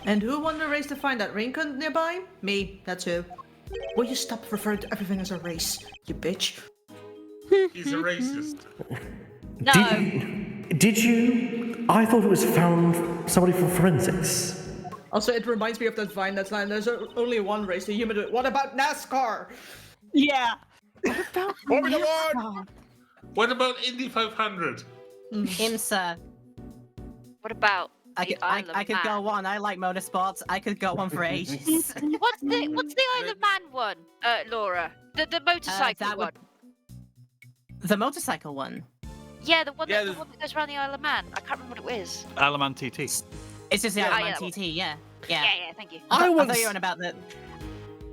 [SPEAKER 7] And who won the race to find that raincoat nearby? Me, that's who. Will you stop referring to everything as a race, you bitch?
[SPEAKER 5] He's a racist.
[SPEAKER 3] No.
[SPEAKER 1] Did you? I thought it was found somebody from forensics.
[SPEAKER 7] Also, it reminds me of that Vine that's like, there's only one race, the human. What about NASCAR?
[SPEAKER 10] Yeah.
[SPEAKER 4] Formula One!
[SPEAKER 5] What about Indy 500?
[SPEAKER 11] IMSA.
[SPEAKER 3] What about
[SPEAKER 11] I
[SPEAKER 3] the
[SPEAKER 11] could,
[SPEAKER 3] Isle of
[SPEAKER 11] I could
[SPEAKER 3] Man?
[SPEAKER 11] go on. I like motorsports. I could go on for ages.
[SPEAKER 3] What's the Isle of Man one, Laura? The motorcycle
[SPEAKER 11] that
[SPEAKER 3] one.
[SPEAKER 11] would- The motorcycle one.
[SPEAKER 3] Yeah, the one,
[SPEAKER 4] Yeah,
[SPEAKER 3] the one that goes around the Isle of Man. I can't remember what it was.
[SPEAKER 12] Alaman TT.
[SPEAKER 11] It's just the
[SPEAKER 3] Yeah,
[SPEAKER 11] Iron
[SPEAKER 3] yeah,
[SPEAKER 11] Man TT, yeah.
[SPEAKER 3] Yeah, thank you.
[SPEAKER 11] I
[SPEAKER 1] once-
[SPEAKER 11] thought you were on about the.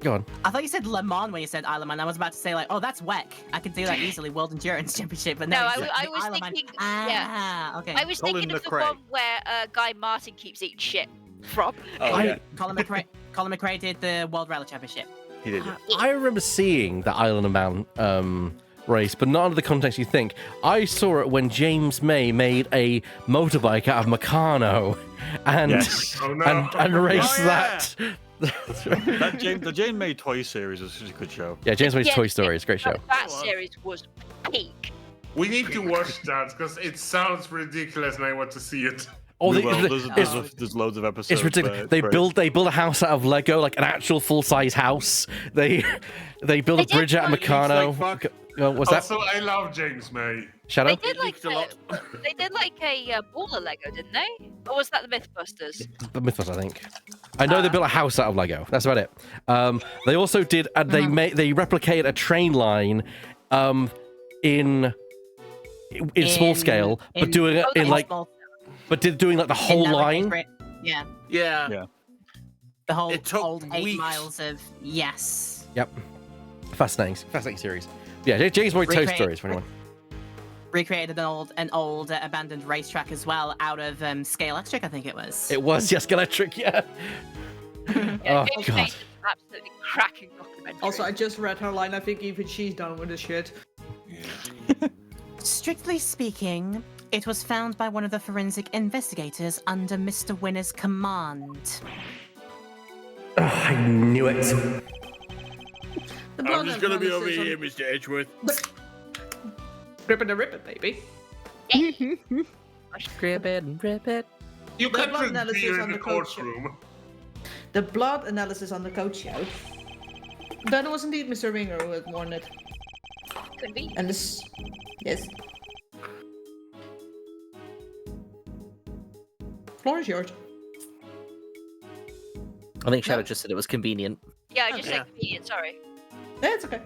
[SPEAKER 1] Go on.
[SPEAKER 11] I thought you said Le Mans when you said Isle of Man. I was about to say like, oh, that's WEC. I could do that easily, World Endurance Championship. But no,
[SPEAKER 3] No,
[SPEAKER 11] you
[SPEAKER 3] I
[SPEAKER 11] said
[SPEAKER 3] I
[SPEAKER 11] the
[SPEAKER 3] was
[SPEAKER 11] Isle of Man.
[SPEAKER 3] thinking.
[SPEAKER 11] Ah, okay.
[SPEAKER 3] I was
[SPEAKER 12] Colin
[SPEAKER 3] thinking of the
[SPEAKER 12] McRae.
[SPEAKER 3] one where Guy Martin keeps eating shit from.
[SPEAKER 12] Oh, yeah.
[SPEAKER 11] Colin McRae did the World Rally Championship.
[SPEAKER 12] He did.
[SPEAKER 1] I remember seeing the Island of Man race, but not under the context you think. I saw it when James May made a motorbike out of Meccano and
[SPEAKER 12] Yes.
[SPEAKER 5] Oh no.
[SPEAKER 1] and raced
[SPEAKER 12] Oh, yeah.
[SPEAKER 1] that.
[SPEAKER 12] The Jane May Toy series was a good show.
[SPEAKER 1] Yeah, James May's
[SPEAKER 3] Yeah,
[SPEAKER 1] Toy Story is a great show.
[SPEAKER 3] That series was peak.
[SPEAKER 5] We need to watch that because it sounds ridiculous and I want to see it.
[SPEAKER 1] Oh,
[SPEAKER 12] We
[SPEAKER 1] they-
[SPEAKER 12] will.
[SPEAKER 1] it's-
[SPEAKER 12] There's loads of episodes.
[SPEAKER 1] It's ridiculous.
[SPEAKER 12] where
[SPEAKER 1] They
[SPEAKER 12] great.
[SPEAKER 1] build a house out of Lego, like an actual full size house. They build a
[SPEAKER 3] They did
[SPEAKER 1] bridge out of
[SPEAKER 3] like-
[SPEAKER 1] Meccano.
[SPEAKER 4] Like fuck.
[SPEAKER 1] What's that?
[SPEAKER 5] Also, I love James May.
[SPEAKER 1] Shadow?
[SPEAKER 3] They did like they did like a baller Lego, didn't they? Or was that the MythBusters?
[SPEAKER 1] The Mythos, I think. I know they built a house out of Lego. That's about it. They also did. They replicated a train line, in small scale, but doing it in like, doing like the whole line.
[SPEAKER 11] Yeah,
[SPEAKER 4] Yeah.
[SPEAKER 11] the whole
[SPEAKER 4] It took
[SPEAKER 11] old 8
[SPEAKER 4] weeks.
[SPEAKER 11] miles of yes.
[SPEAKER 1] Yep. Fascinating series. Yeah, James Boy Toy
[SPEAKER 11] Recreate-
[SPEAKER 1] Stories for anyone.
[SPEAKER 11] Recreated an old abandoned racetrack as well out of Scale Electric, I think it was.
[SPEAKER 1] It was, yes, Electric, yeah.
[SPEAKER 3] Yeah,
[SPEAKER 1] Oh,
[SPEAKER 3] James
[SPEAKER 1] God.
[SPEAKER 3] May's an absolutely cracking documentary.
[SPEAKER 7] Also, I just read her line. I think even she's done with this shit.
[SPEAKER 11] Strictly speaking, it was found by one of the forensic investigators under Mr. Winner's command.
[SPEAKER 1] I knew it.
[SPEAKER 7] The
[SPEAKER 4] I'm just gonna be over
[SPEAKER 7] analysis
[SPEAKER 4] here,
[SPEAKER 7] on-
[SPEAKER 4] Mr. Edgeworth.
[SPEAKER 7] Grip it and rip it, baby.
[SPEAKER 6] Grip it and rip it.
[SPEAKER 5] You
[SPEAKER 7] The
[SPEAKER 5] can't
[SPEAKER 7] blood
[SPEAKER 5] drink
[SPEAKER 7] analysis
[SPEAKER 5] beer
[SPEAKER 7] on
[SPEAKER 5] in the
[SPEAKER 7] the code show.
[SPEAKER 5] courtroom.
[SPEAKER 7] The blood analysis on the code showed that it was indeed Mr. Ringer who had worn it.
[SPEAKER 3] Could be.
[SPEAKER 7] And this, yes. Floor is yours.
[SPEAKER 6] I think Shadow just said it was convenient.
[SPEAKER 3] Yeah, I just
[SPEAKER 7] Okay.
[SPEAKER 3] said convenient. Sorry.
[SPEAKER 7] Yeah, it's okay.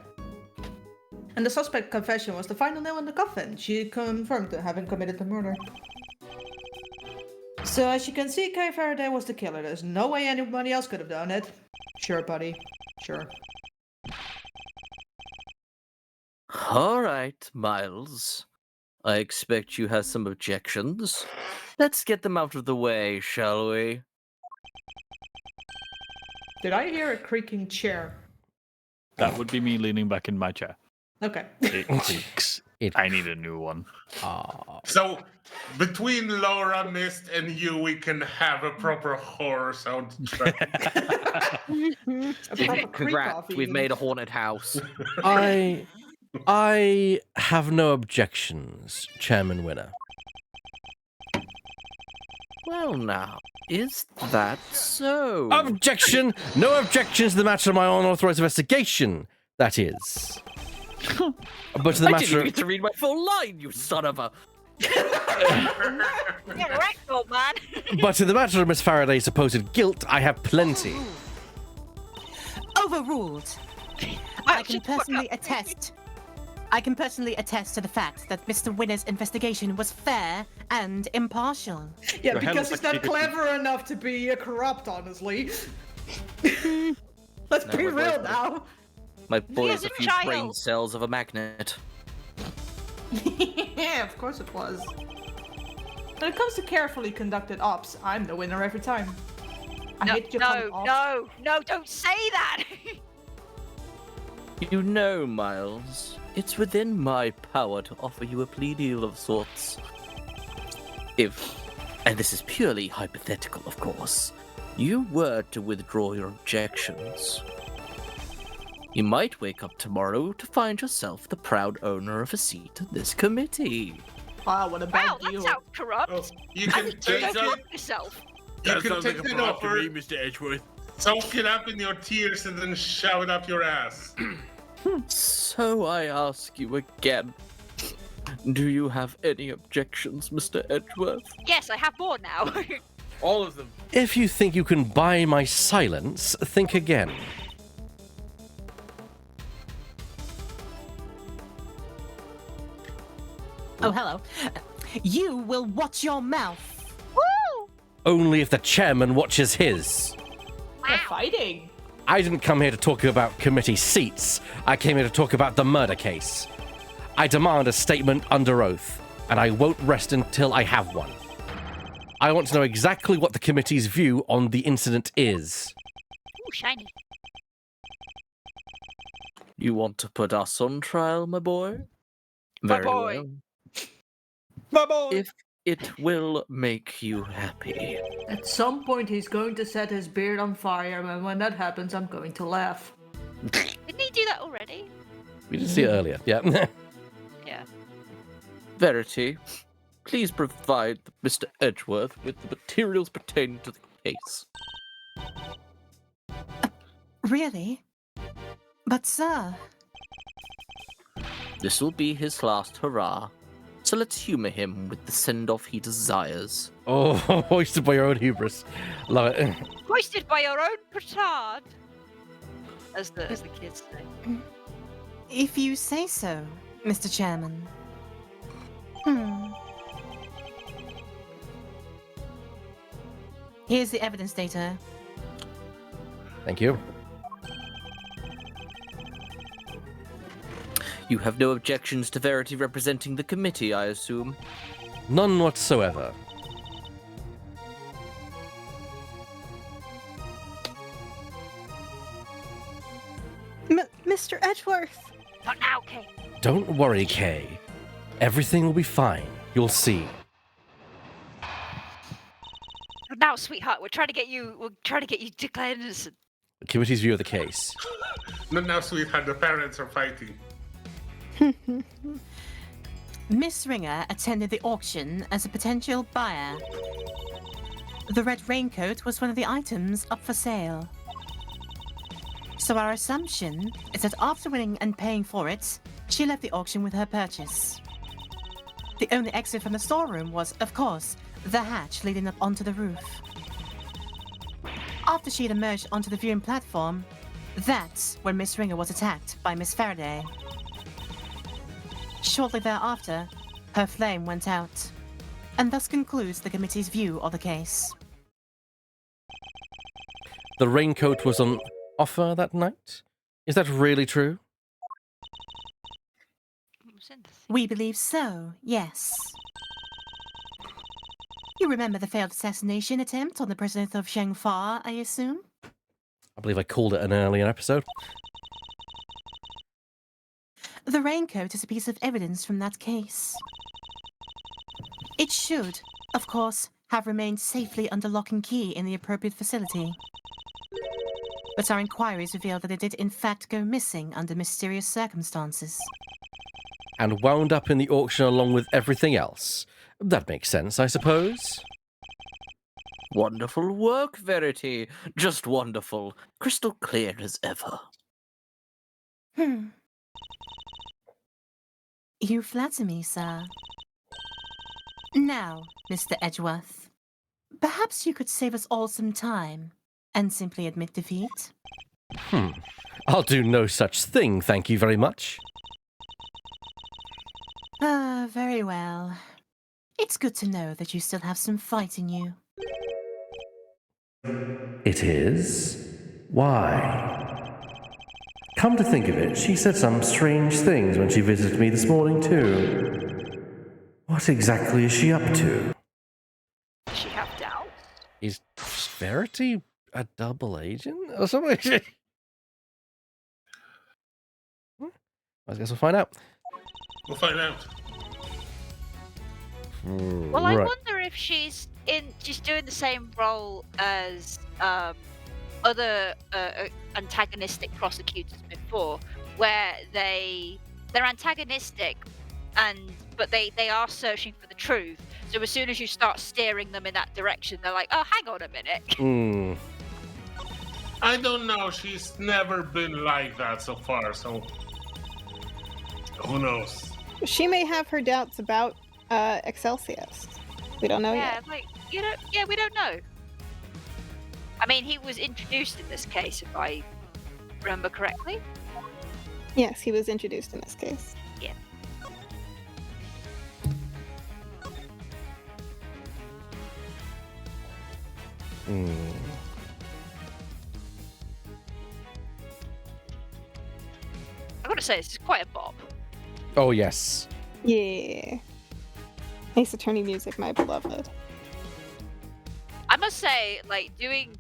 [SPEAKER 7] And the suspect confession was the final nail in the coffin. She confirmed having committed the murder. So as you can see, Kay Faraday was the killer. There's no way anybody else could have done it. Sure, buddy. Sure.
[SPEAKER 6] All right, Miles. I expect you have some objections. Let's get them out of the way, shall we?
[SPEAKER 7] Did I hear a creaking chair?
[SPEAKER 12] That would be me leaning back in my chair.
[SPEAKER 7] Okay.
[SPEAKER 12] It creaks. I need a new one.
[SPEAKER 5] So, between Laura, Mist, and you, we can have a proper horror soundtrack.
[SPEAKER 7] A proper creak
[SPEAKER 6] Congrats,
[SPEAKER 7] off,
[SPEAKER 6] we've
[SPEAKER 7] even.
[SPEAKER 6] made a haunted house.
[SPEAKER 1] I have no objections, Chairman Winner.
[SPEAKER 6] Well, now, is that so?
[SPEAKER 1] Objection! No objections to the matter of my unauthorized investigation, That is. But to the
[SPEAKER 6] I
[SPEAKER 1] matter
[SPEAKER 6] didn't even get to read my full line, you son of a...
[SPEAKER 3] You're right, old man.
[SPEAKER 1] But to the matter of Miss Faraday's supposed guilt, I have plenty.
[SPEAKER 11] Overruled. I can personally attest to the fact that Mr. Winner's investigation was fair and impartial.
[SPEAKER 7] Yeah,
[SPEAKER 12] Your hand
[SPEAKER 7] because
[SPEAKER 12] was
[SPEAKER 7] he's
[SPEAKER 12] like
[SPEAKER 7] not
[SPEAKER 12] secret-
[SPEAKER 7] clever enough to be corrupt, honestly. Let's be
[SPEAKER 6] No,
[SPEAKER 7] real
[SPEAKER 6] wait.
[SPEAKER 7] now.
[SPEAKER 6] My boy
[SPEAKER 3] is
[SPEAKER 6] has a
[SPEAKER 3] a
[SPEAKER 6] few
[SPEAKER 3] child.
[SPEAKER 6] brain cells of a magnet.
[SPEAKER 7] Yeah, of course it was. When it comes to carefully conducted ops, I'm the winner every time. I hate you calling ops.
[SPEAKER 3] No, don't say that.
[SPEAKER 6] You know, Miles, it's within my power to offer you a plea deal of sorts. If, and this is purely hypothetical, of course, you were to withdraw your objections, you might wake up tomorrow to find yourself the proud owner of a seat in this committee.
[SPEAKER 7] Wow, what a bad
[SPEAKER 3] Wow, that
[SPEAKER 7] deal.
[SPEAKER 3] sounds corrupt.
[SPEAKER 5] Oh, you can take
[SPEAKER 3] Go
[SPEAKER 5] that.
[SPEAKER 3] fuck yourself.
[SPEAKER 5] You
[SPEAKER 4] That
[SPEAKER 5] can
[SPEAKER 4] sounds
[SPEAKER 5] take
[SPEAKER 4] like a
[SPEAKER 5] that
[SPEAKER 4] plot to
[SPEAKER 5] offer,
[SPEAKER 4] me, Mr. Edgeworth.
[SPEAKER 5] soak it up in your tears, and then shove it up your ass.
[SPEAKER 6] So I ask you again, do you have any objections, Mr. Edgeworth?
[SPEAKER 3] Yes, I have more now.
[SPEAKER 4] All of them.
[SPEAKER 1] If you think you can buy my silence, think again.
[SPEAKER 11] Oh, hello. You will watch your mouth.
[SPEAKER 3] Woo!
[SPEAKER 1] Only if the chairman watches his.
[SPEAKER 7] They're fighting.
[SPEAKER 1] I didn't come here to talk about committee seats. I came here to talk about the murder case. I demand a statement under oath, and I won't rest until I have one. I want to know exactly what the committee's view on the incident is.
[SPEAKER 3] Ooh, shiny.
[SPEAKER 6] You want to put us on trial, my boy?
[SPEAKER 3] My
[SPEAKER 6] Very
[SPEAKER 3] boy.
[SPEAKER 6] well.
[SPEAKER 12] My boy!
[SPEAKER 6] If it will make you happy.
[SPEAKER 7] At some point, he's going to set his beard on fire, and when that happens, I'm going to laugh.
[SPEAKER 3] Didn't he do that already?
[SPEAKER 1] We did see it earlier, yeah.
[SPEAKER 3] Yeah.
[SPEAKER 6] Verity, please provide Mr. Edgeworth with the materials pertaining to the case.
[SPEAKER 11] Really? But, sir.
[SPEAKER 6] This will be his last hurrah, so let's humor him with the send-off he desires.
[SPEAKER 1] Oh, hoisted by your own hubris. Love it.
[SPEAKER 3] Hoisted by your own petard. As the kids say.
[SPEAKER 11] If you say so, Mr. Chairman. Here's the evidence data.
[SPEAKER 1] Thank you.
[SPEAKER 6] You have no objections to Verity representing the committee, I assume?
[SPEAKER 1] None whatsoever.
[SPEAKER 10] Mr. Edgeworth!
[SPEAKER 3] Not now, Kay.
[SPEAKER 1] Don't worry, Kay. Everything will be fine. You'll see.
[SPEAKER 3] Not now, sweetheart. We're trying to get you declared innocent.
[SPEAKER 1] The committee's view of the case.
[SPEAKER 5] Not now, sweetheart. The parents are fighting.
[SPEAKER 11] Miss Ringer attended the auction as a potential buyer. The red raincoat was one of the items up for sale. So our assumption is that after winning and paying for it, she left the auction with her purchase. The only exit from the storeroom was, of course, the hatch leading up onto the roof. After she had emerged onto the viewing platform, that's when Miss Ringer was attacked by Miss Faraday. Shortly thereafter, her flame went out, and thus concludes the committee's view of the case.
[SPEAKER 1] The raincoat was on offer that night? Is that really true?
[SPEAKER 11] We believe so, yes. You remember the failed assassination attempt on the president of Shangfa, I assume?
[SPEAKER 1] I believe I called it an earlier episode.
[SPEAKER 11] The raincoat is a piece of evidence from that case. It should, of course, have remained safely under lock and key in the appropriate facility. But our inquiries revealed that it did in fact go missing under mysterious circumstances.
[SPEAKER 1] And wound up in the auction along with everything else. That makes sense, I suppose.
[SPEAKER 6] Wonderful work, Verity. Just wonderful. Crystal clear as ever.
[SPEAKER 11] You flatter me, sir. Now, Mr. Edgeworth, perhaps you could save us all some time and simply admit defeat?
[SPEAKER 1] I'll do no such thing, thank you very much.
[SPEAKER 11] Very well. It's good to know that you still have some fight in you.
[SPEAKER 1] It is? Why? Come to think of it, she said some strange things when she visited me this morning, too. What exactly is she up to?
[SPEAKER 3] Does she have doubts?
[SPEAKER 1] Is Verity a double agent or something? I guess we'll find out.
[SPEAKER 5] We'll find out.
[SPEAKER 3] Well, I wonder if she's doing the same role as other antagonistic prosecutors before, where they're antagonistic, but they are searching for the truth. So as soon as you start steering them in that direction, they're like, "Oh, hang on a minute."
[SPEAKER 5] I don't know. She's never been like that so far. So who knows?
[SPEAKER 10] She may have her doubts about Excelsius. We don't know yet.
[SPEAKER 3] Yeah, we don't know. I mean, he was introduced in this case, if I remember correctly.
[SPEAKER 10] Yes, he was introduced in this case.
[SPEAKER 3] Yeah. I gotta say, this is quite a bop.
[SPEAKER 1] Oh, yes.
[SPEAKER 10] Yeah. Ace Attorney music, my beloved.
[SPEAKER 3] I must say, like, doing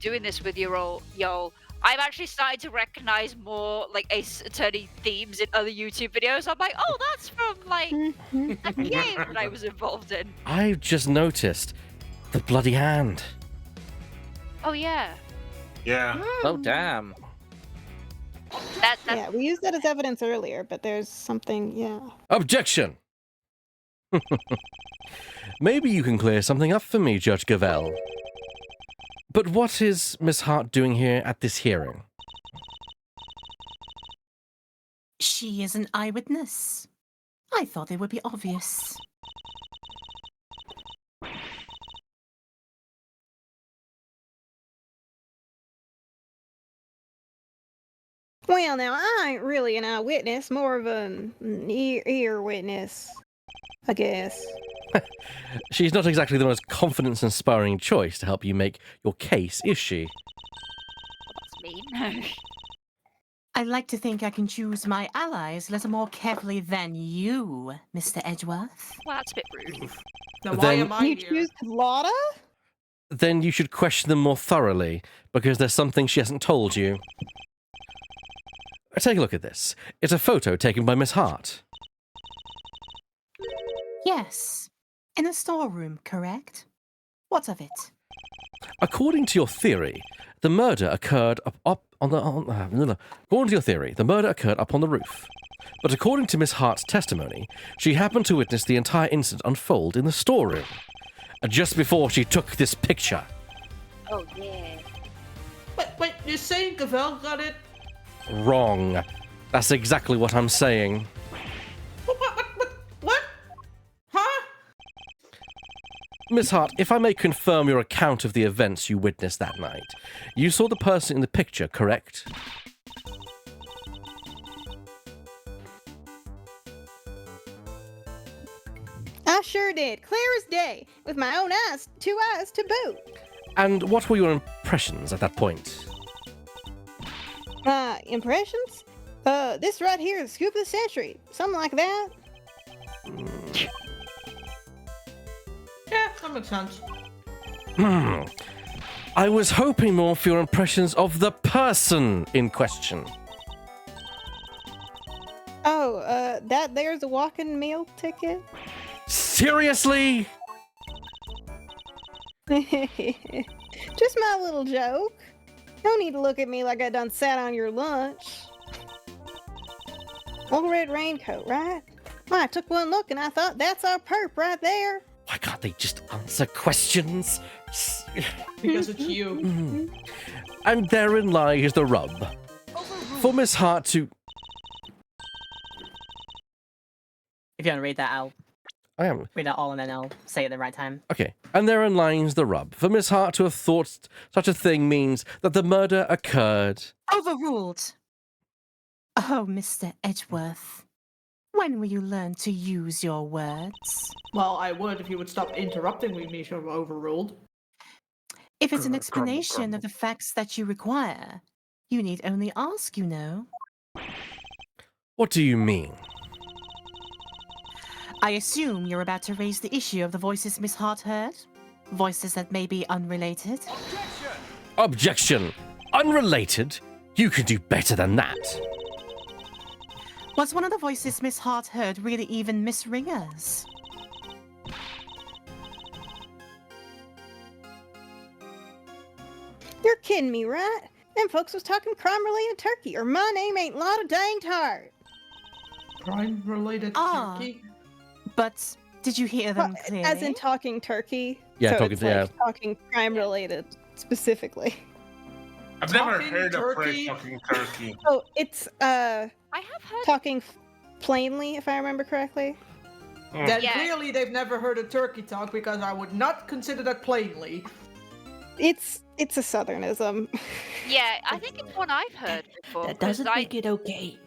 [SPEAKER 3] this with y'all, I'm actually starting to recognize more like Ace Attorney themes in other YouTube videos. I'm like, oh, that's from like a game that I was involved in.
[SPEAKER 1] I've just noticed the bloody hand.
[SPEAKER 3] Oh yeah.
[SPEAKER 5] Yeah.
[SPEAKER 6] Oh damn.
[SPEAKER 10] Yeah, we used that as evidence earlier, but there's something, yeah.
[SPEAKER 1] Objection! Maybe you can clear something up for me, Judge Gavel. But what is Miss Hart doing here at this hearing?
[SPEAKER 11] She is an eyewitness. I thought it would be obvious.
[SPEAKER 10] Well, now, I ain't really an eyewitness, more of an ear witness, I guess.
[SPEAKER 1] She's not exactly the most confidence-inspiring choice to help you make your case, is she?
[SPEAKER 3] That's mean.
[SPEAKER 11] I like to think I can choose my allies a little more carefully than you, Mr. Edgeworth.
[SPEAKER 3] Well, that's a bit rude.
[SPEAKER 7] Now, why
[SPEAKER 1] Then-
[SPEAKER 7] am I
[SPEAKER 10] You
[SPEAKER 7] here?
[SPEAKER 10] choose Lotta?
[SPEAKER 1] Then you should question them more thoroughly, because there's something she hasn't told you. Take a look at this. It's a photo taken by Miss Hart.
[SPEAKER 11] Yes. In a storeroom, correct? What of it?
[SPEAKER 1] According to your theory, the murder occurred up on the roof. But according to Miss Hart's testimony, she happened to witness the entire incident unfold in the storeroom, just before she took this picture.
[SPEAKER 3] Oh yeah.
[SPEAKER 7] Wait, you're saying Gavel got it?
[SPEAKER 1] Wrong. That's exactly what I'm saying.
[SPEAKER 7] What? Huh?
[SPEAKER 1] Miss Hart, if I may confirm your account of the events you witnessed that night, you saw the person in the picture, correct?
[SPEAKER 10] I sure did, clear as day, with my own eyes, 2 eyes to boot.
[SPEAKER 1] And what were your impressions at that point?
[SPEAKER 10] Impressions? This right here is Scoop of the Century, something like that.
[SPEAKER 7] Yeah, that makes sense.
[SPEAKER 1] I was hoping more for your impressions of the person in question.
[SPEAKER 10] Oh, that there's a walking meal ticket?
[SPEAKER 1] Seriously?
[SPEAKER 10] Just my little joke. No need to look at me like I done sat on your lunch. Old red raincoat, right? Well, I took one look and I thought, that's our perp right there.
[SPEAKER 1] Why can't they just answer questions?
[SPEAKER 7] Because it's you.
[SPEAKER 1] And therein lies the rub. For Miss Hart to...
[SPEAKER 11] you want to read that, I'll
[SPEAKER 1] I am.
[SPEAKER 11] read it all and then I'll say it at the right time.
[SPEAKER 1] Okay. And therein lies the rub. For Miss Hart to have thought such a thing means that the murder occurred.
[SPEAKER 2] Overruled. Oh, Mr. Edgeworth. When will you learn to use your words?
[SPEAKER 7] Well, I would if you would stop interrupting me, so overruled.
[SPEAKER 2] If it's an explanation of the facts that you require, you need only ask, you know.
[SPEAKER 1] What do you mean?
[SPEAKER 2] I assume you're about to raise the issue of the voices Miss Hart heard? Voices that may be unrelated?
[SPEAKER 1] Objection! Unrelated? You can do better than that.
[SPEAKER 2] Was one of the voices Miss Hart heard really even Miss Ringer's?
[SPEAKER 10] You're kidding me, right? Them folks was talking crime-related turkey, or my name ain't Lotta Dang Tart.
[SPEAKER 7] Crime-related turkey?
[SPEAKER 2] But did you hear them clearly?
[SPEAKER 10] As in talking turkey.
[SPEAKER 1] Yeah,
[SPEAKER 10] so
[SPEAKER 1] talking,
[SPEAKER 10] it's
[SPEAKER 1] yeah.
[SPEAKER 10] like talking crime-related, specifically.
[SPEAKER 5] I've never
[SPEAKER 7] Talking
[SPEAKER 5] heard of
[SPEAKER 7] turkey?
[SPEAKER 5] talking turkey.
[SPEAKER 10] Oh, it's,
[SPEAKER 3] I have heard.
[SPEAKER 10] talking plainly, if I remember correctly.
[SPEAKER 7] Then
[SPEAKER 3] Yeah.
[SPEAKER 7] clearly they've never heard a turkey talk because I would not consider that plainly.
[SPEAKER 10] It's a southernism.
[SPEAKER 3] Yeah, I think it's one I've heard before.
[SPEAKER 14] That doesn't
[SPEAKER 3] 'cause
[SPEAKER 14] make it okay.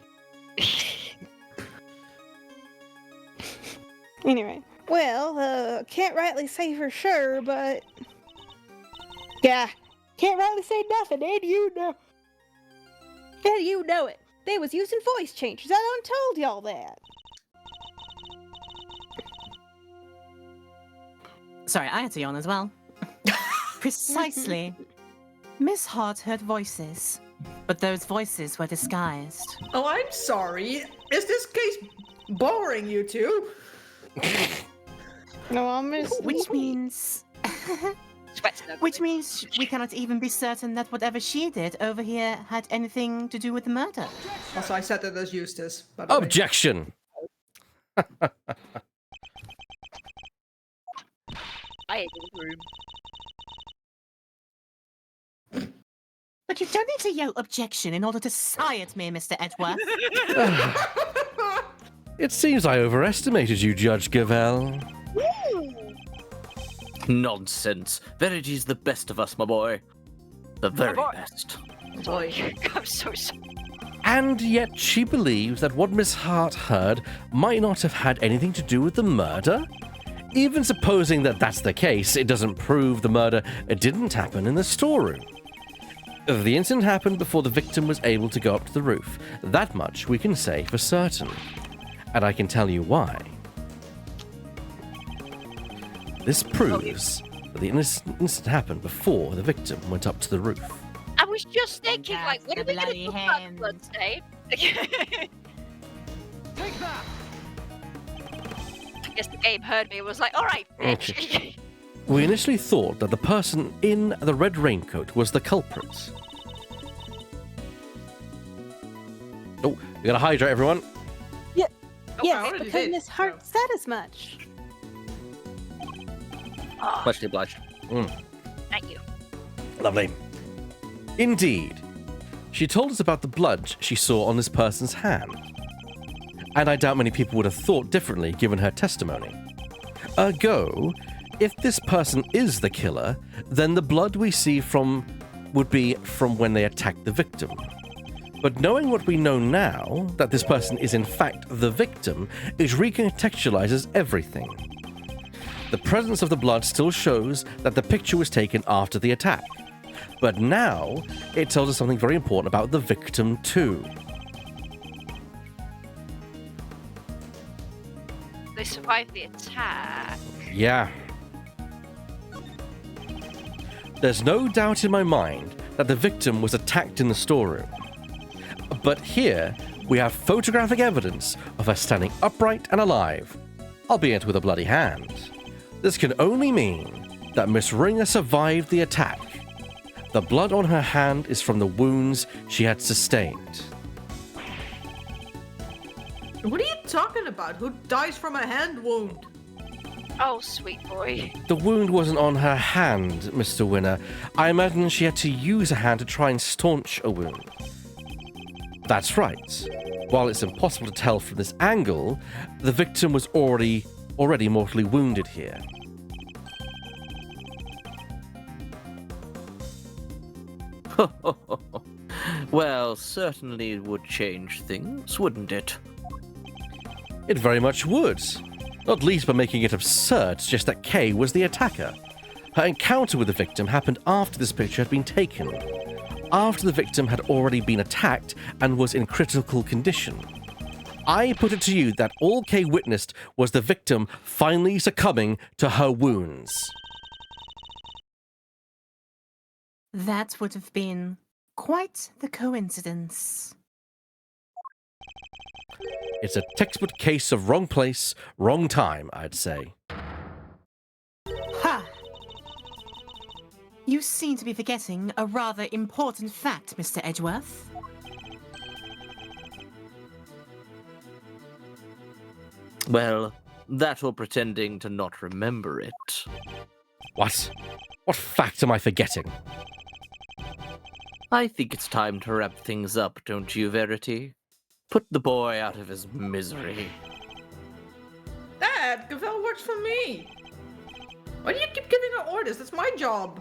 [SPEAKER 10] Anyway, well, can't rightly say for sure, but yeah, can't rightly say nothing. And you know it. They was using voice changers. I done told y'all that.
[SPEAKER 2] Sorry, I had to yawn as well. Precisely. Miss Hart heard voices, but those voices were disguised.
[SPEAKER 7] Oh, I'm sorry. Is this case boring, you two?
[SPEAKER 10] No, I'm just...
[SPEAKER 2] Which means... Which means we cannot even be certain that whatever she did over here had anything to do with the murder.
[SPEAKER 7] Also, I said that as Eustace. By the way.
[SPEAKER 1] Objection!
[SPEAKER 3] I hate the room.
[SPEAKER 2] But you don't need to yell objection in order to sigh at me, Mr. Edgeworth.
[SPEAKER 1] It seems I overestimated you, Judge Gavelle.
[SPEAKER 6] Nonsense. Verity's the best of us, my boy. The very
[SPEAKER 3] boy.
[SPEAKER 6] best.
[SPEAKER 7] Boy.
[SPEAKER 3] I'm so sorry.
[SPEAKER 1] And yet she believes that what Miss Hart heard might not have had anything to do with the murder? Even supposing that that's the case, it doesn't prove the murder didn't happen in the storeroom. The incident happened before the victim was able to go up to the roof. That much we can say for certain. And I can tell you why. This proves that the incident happened before the victim went up to the roof.
[SPEAKER 3] I was just thinking, like, what are we going
[SPEAKER 2] bloody
[SPEAKER 3] to talk about
[SPEAKER 2] hand.
[SPEAKER 3] blood stain?
[SPEAKER 9] Take that!
[SPEAKER 3] I guess the game heard me and was like, alright, bitch.
[SPEAKER 1] We initially thought that the person in the red raincoat was the culprit. Oh, we gotta hydrate, everyone.
[SPEAKER 10] Yeah,
[SPEAKER 7] I
[SPEAKER 10] yes,
[SPEAKER 7] already
[SPEAKER 10] because
[SPEAKER 7] did,
[SPEAKER 10] Miss Hart said as much.
[SPEAKER 6] Much obliged.
[SPEAKER 3] Thank you.
[SPEAKER 1] Lovely. Indeed. She told us about the blood she saw on this person's hand. And I doubt many people would have thought differently given her testimony. Ergo, if this person is the killer, then the blood we see would be from when they attacked the victim. But knowing what we know now, that this person is in fact the victim, it recontextualizes everything. The presence of the blood still shows that the picture was taken after the attack. But now, it tells us something very important about the victim too.
[SPEAKER 3] They survived the attack.
[SPEAKER 1] Yeah. There's no doubt in my mind that the victim was attacked in the storeroom. But here, we have photographic evidence of her standing upright and alive, albeit with a bloody hand. This can only mean that Miss Ringer survived the attack. The blood on her hand is from the wounds she had sustained.
[SPEAKER 7] What are you talking about? Who dies from a hand wound?
[SPEAKER 3] Oh, sweet boy.
[SPEAKER 1] The wound wasn't on her hand, Mr. Winner. I imagine she had to use a hand to try and staunch a wound. That's right. While it's impossible to tell from this angle, the victim was already mortally wounded here.
[SPEAKER 6] Well, certainly it would change things, wouldn't it?
[SPEAKER 1] It very much would. Not least by making it absurd to suggest that Kay was the attacker. Her encounter with the victim happened after this picture had been taken, after the victim had already been attacked and was in critical condition. I put it to you that all Kay witnessed was the victim finally succumbing to her wounds.
[SPEAKER 11] That would have been quite the coincidence.
[SPEAKER 1] It's a textbook case of wrong place, wrong time, I'd say.
[SPEAKER 11] Ha! You seem to be forgetting a rather important fact, Mr. Edgeworth.
[SPEAKER 6] Well, that or pretending to not remember it.
[SPEAKER 1] What? What fact am I forgetting?
[SPEAKER 6] I think it's time to wrap things up, don't you, Verity? Put the boy out of his misery.
[SPEAKER 7] Dad, Gavel works for me. Why do you keep giving her orders? That's my job.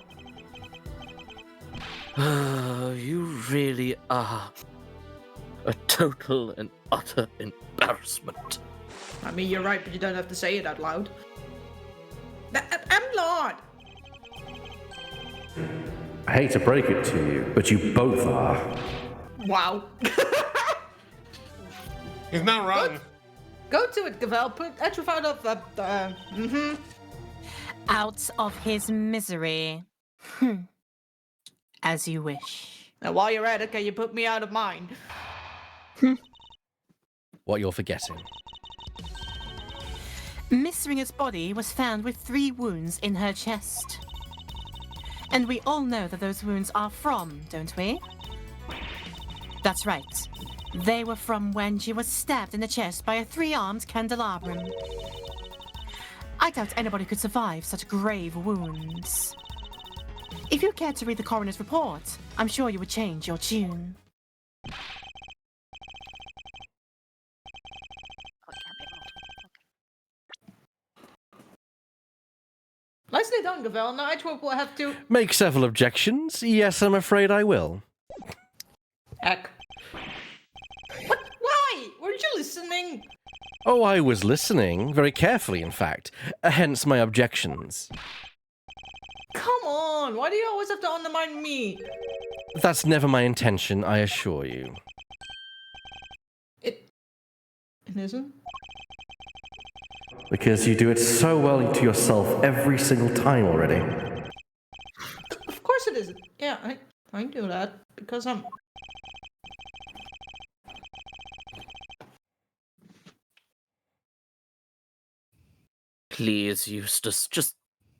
[SPEAKER 6] You really are a total and utter embarrassment.
[SPEAKER 7] I mean, you're right, but you don't have to say it out loud. I'm not.
[SPEAKER 1] I hate to break it to you, but you both are.
[SPEAKER 7] Wow.
[SPEAKER 5] He's not wrong.
[SPEAKER 7] Go to it, Gavel. Put Edgeworth out of the.
[SPEAKER 11] Out of his misery. As you wish.
[SPEAKER 7] Now, while you're at it, can you put me out of mine?
[SPEAKER 1] What you're forgetting.
[SPEAKER 11] Miss Ringer's body was found with 3 wounds in her chest. And we all know that those wounds are from, don't we? That's right. They were from when she was stabbed in the chest by a 3-armed candelabrum. I doubt anybody could survive such grave wounds. If you cared to read the coroner's report, I'm sure you would change your tune.
[SPEAKER 7] Nicely done, Gavel. Now Edgeworth will have to.
[SPEAKER 1] Make several objections? Yes, I'm afraid I will.
[SPEAKER 7] Heck. What? Why? Weren't you listening?
[SPEAKER 1] Oh, I was listening, very carefully, in fact. Hence my objections.
[SPEAKER 7] Come on, why do you always have to undermine me?
[SPEAKER 1] That's never my intention, I assure you.
[SPEAKER 7] It isn't?
[SPEAKER 1] Because you do it so well to yourself every single time already.
[SPEAKER 7] Of course it isn't. Yeah, I do that because I'm.
[SPEAKER 6] Please, Eustace, just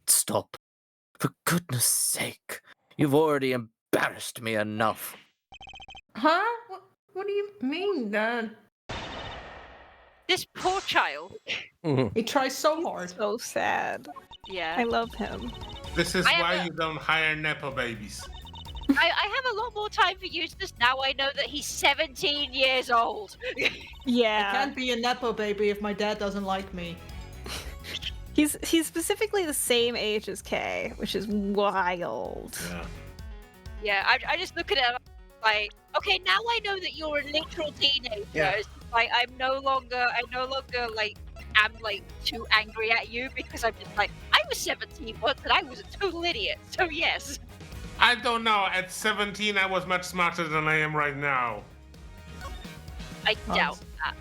[SPEAKER 6] stop. For goodness sake. You've already embarrassed me enough.
[SPEAKER 7] Huh? What do you mean, Dad?
[SPEAKER 3] This poor child.
[SPEAKER 7] He tries so hard.
[SPEAKER 10] So sad.
[SPEAKER 3] Yeah.
[SPEAKER 10] I love him.
[SPEAKER 5] This is why you don't hire Nepo babies.
[SPEAKER 3] I have a lot more time for Eustace now I know that he's 17 years old.
[SPEAKER 10] Yeah.
[SPEAKER 7] I can't be a Nepo baby if my dad doesn't like me.
[SPEAKER 10] He's specifically the same age as Kay, which is wild.
[SPEAKER 3] Yeah, I just look at it like, okay, now I know that you're a literal teenager.
[SPEAKER 5] Yeah.
[SPEAKER 3] It's like I no longer like am like too angry at you because I'm just like I was 17 once and I was a total idiot. So yes.
[SPEAKER 5] I don't know. At 17, I was much smarter than I am right now.
[SPEAKER 3] I doubt that.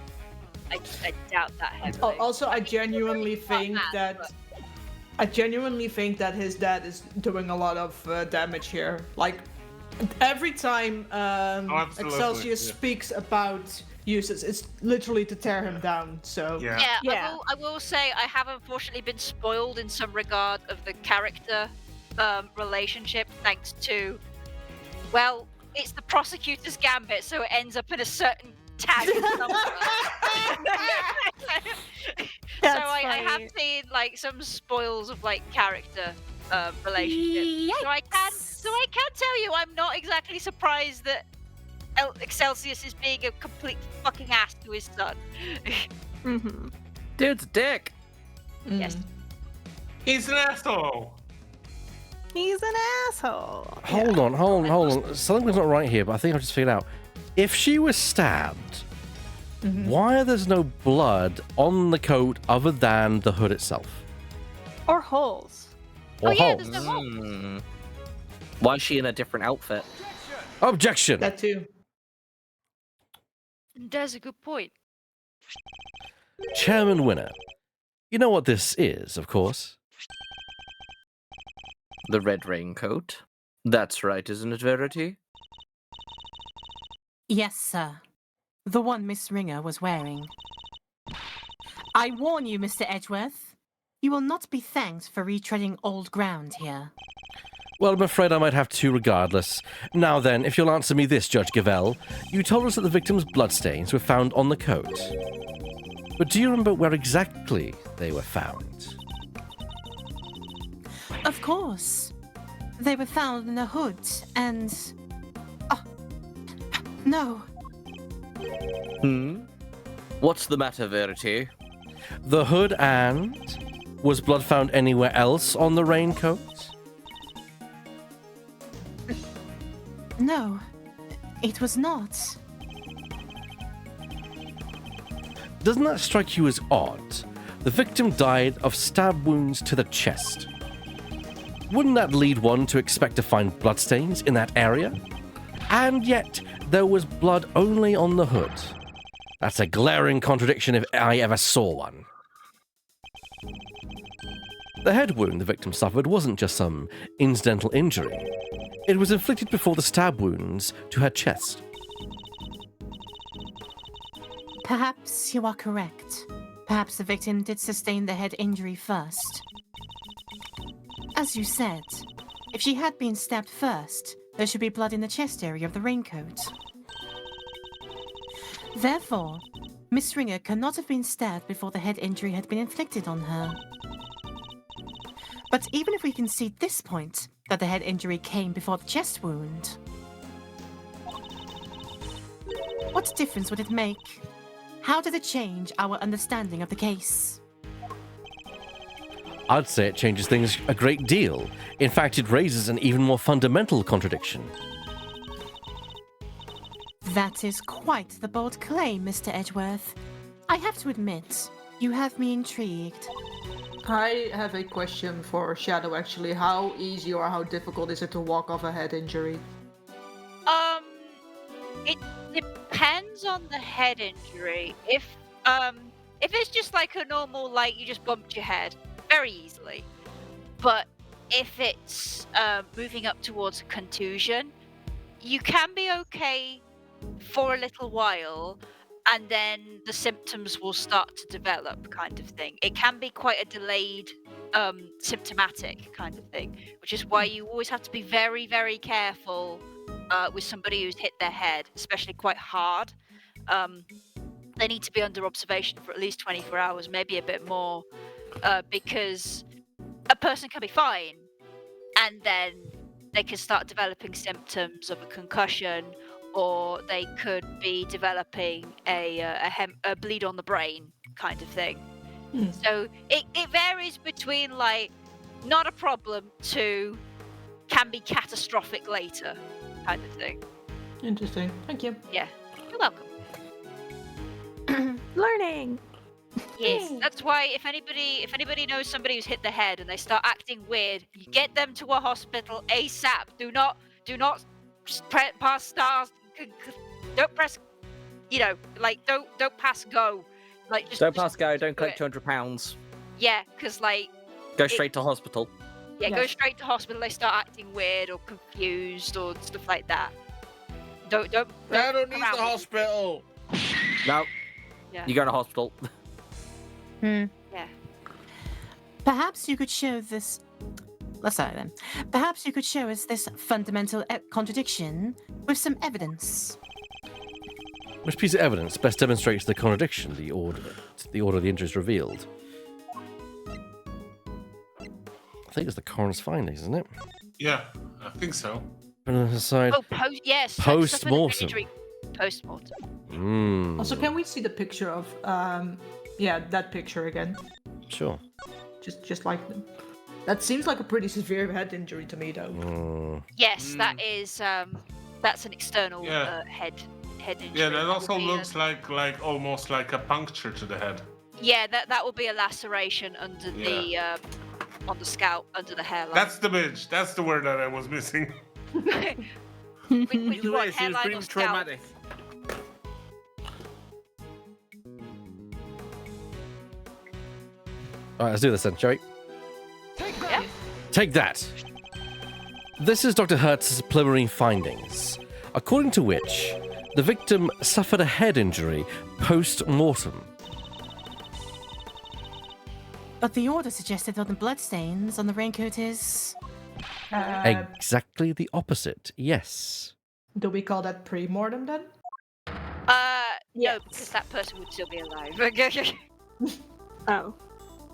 [SPEAKER 3] I doubt that heavily.
[SPEAKER 7] Also, I genuinely think that his dad is doing a lot of damage here. Like every time Excelsior speaks about Eustace, it's literally to tear him down. So
[SPEAKER 3] yeah. I will say I have unfortunately been spoiled in some regard of the character relationship, thanks to, well, it's the Prosecutors Gambit, so it ends up in a certain tag somewhere. So I have seen like some spoils of like character relationships. So I can tell you I'm not exactly surprised that Excelsius is being a complete fucking ass to his son.
[SPEAKER 8] Mm-hmm.
[SPEAKER 6] Dude's a dick.
[SPEAKER 3] Yes.
[SPEAKER 5] He's an asshole.
[SPEAKER 10] He's an asshole.
[SPEAKER 1] Hold on. Something's not right here, but I think I've just figured out. If she was stabbed, why there's no blood on the coat other than the hood itself?
[SPEAKER 10] Or holes.
[SPEAKER 1] Or
[SPEAKER 3] yeah,
[SPEAKER 1] holes?
[SPEAKER 3] there's no hole.
[SPEAKER 6] Why is she in a different outfit?
[SPEAKER 1] Objection!
[SPEAKER 7] That too.
[SPEAKER 3] That's a good point.
[SPEAKER 1] Chairman Winner. You know what this is, of course.
[SPEAKER 6] The red raincoat. That's right, isn't it, Verity?
[SPEAKER 11] Yes, sir. The one Miss Ringer was wearing. I warn you, Mr. Edgeworth. You will not be thanked for retreading old ground here.
[SPEAKER 1] Well, I'm afraid I might have to regardless. Now then, if you'll answer me this, Judge Gavell. You told us that the victim's bloodstains were found on the coat. But do you remember where exactly they were found?
[SPEAKER 11] Of course. They were found in a hood, and... Oh, no.
[SPEAKER 6] What's the matter, Verity?
[SPEAKER 1] The hood and... Was blood found anywhere else on the raincoat?
[SPEAKER 11] No, it was not.
[SPEAKER 1] Doesn't that strike you as odd? The victim died of stab wounds to the chest. Wouldn't that lead one to expect to find bloodstains in that area? And yet, there was blood only on the hood. That's a glaring contradiction if I ever saw one. The head wound the victim suffered wasn't just some incidental injury. It was inflicted before the stab wounds to her chest.
[SPEAKER 11] Perhaps you are correct. Perhaps the victim did sustain the head injury first. As you said, if she had been stabbed first, there should be blood in the chest area of the raincoat. Therefore, Miss Ringer cannot have been stabbed before the head injury had been inflicted on her. But even if we concede this point, that the head injury came before the chest wound, what difference would it make? How did it change our understanding of the case?
[SPEAKER 1] I'd say it changes things a great deal. In fact, it raises an even more fundamental contradiction.
[SPEAKER 11] That is quite the bold claim, Mr. Edgeworth. I have to admit, you have me intrigued.
[SPEAKER 7] I have a question for Shadow actually. How easy or how difficult is it to walk off a head injury?
[SPEAKER 3] It depends on the head injury. If it's just like a normal, like you just bumped your head, very easily. But if it's moving up towards a contusion, you can be okay for a little while, and then the symptoms will start to develop, kind of thing. It can be quite a delayed symptomatic kind of thing, which is why you always have to be very, very careful with somebody who's hit their head, especially quite hard. They need to be under observation for at least 24 hours, maybe a bit more, because a person can be fine, and then they can start developing symptoms of a concussion, or they could be developing a bleed on the brain kind of thing. So it varies between like not a problem to can be catastrophic later kind of thing.
[SPEAKER 7] Interesting. Thank you.
[SPEAKER 3] Yeah, you're welcome.
[SPEAKER 10] Learning.
[SPEAKER 3] Yes, that's why if anybody knows somebody who's hit the head and they start acting weird, you get them to a hospital ASAP. Do not pass stars. Don't press, like don't pass go. Like
[SPEAKER 6] Don't pass go. Don't collect £200.
[SPEAKER 3] Yeah, because like
[SPEAKER 6] Go straight to hospital.
[SPEAKER 3] Yeah, go straight to hospital. They start acting weird or confused or stuff like that. Don't
[SPEAKER 4] I don't need the hospital.
[SPEAKER 6] No.
[SPEAKER 3] Yeah.
[SPEAKER 6] You go to hospital.
[SPEAKER 3] Yeah.
[SPEAKER 11] Perhaps you could show this. Let's start then. Perhaps you could show us this fundamental contradiction with some evidence.
[SPEAKER 1] Which piece of evidence best demonstrates the contradiction the order of the injuries revealed? I think it's the coroner's findings, isn't it?
[SPEAKER 5] Yeah, I think so.
[SPEAKER 1] Aside,
[SPEAKER 3] Oh, post-mortem. post-mortem.
[SPEAKER 7] Also, can we see the picture of that picture again?
[SPEAKER 1] Sure.
[SPEAKER 7] Just like that seems like a pretty severe head injury to me, though.
[SPEAKER 3] Yes, that is that's an external head injury.
[SPEAKER 5] Yeah, that also looks like almost like a puncture to the head.
[SPEAKER 3] Yeah, that will be a laceration under the on the scalp, under the hairline.
[SPEAKER 5] That's the bitch. That's the word that I was missing.
[SPEAKER 4] Either way, she was pretty traumatic.
[SPEAKER 1] All right, let's do this then, shall we? Take that. This is Dr. Hertz's preliminary findings, according to which the victim suffered a head injury post-mortem.
[SPEAKER 11] But the order suggested that the bloodstains on the raincoat is...
[SPEAKER 1] Exactly the opposite, yes.
[SPEAKER 7] Do we call that pre-mortem then?
[SPEAKER 3] No, because that person would still be alive.
[SPEAKER 10] Oh.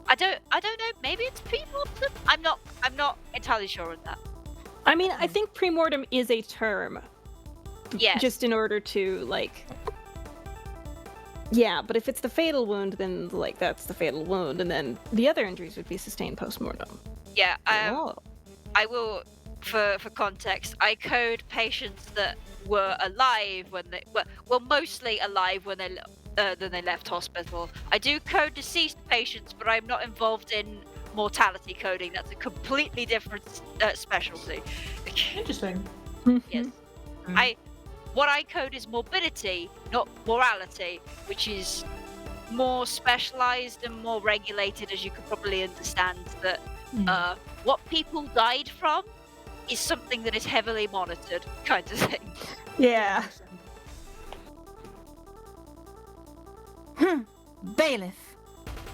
[SPEAKER 3] I don't know. Maybe it's pre-mortem. I'm not entirely sure on that.
[SPEAKER 10] I mean, I think pre-mortem is a term.
[SPEAKER 3] Yeah.
[SPEAKER 10] Just in order to, like... Yeah, but if it's the fatal wound, then, like, that's the fatal wound, and then the other injuries would be sustained post-mortem.
[SPEAKER 3] Yeah, I will, for context, I code patients that were alive when they... Well, mostly alive when they left hospital. I do code deceased patients, but I'm not involved in mortality coding. That's a completely different specialty.
[SPEAKER 7] Interesting.
[SPEAKER 3] Yes. What I code is morbidity, not morality, which is more specialized and more regulated, as you could probably understand. That what people died from is something that is heavily monitored, kind of thing.
[SPEAKER 10] Yeah.
[SPEAKER 11] Bailiff,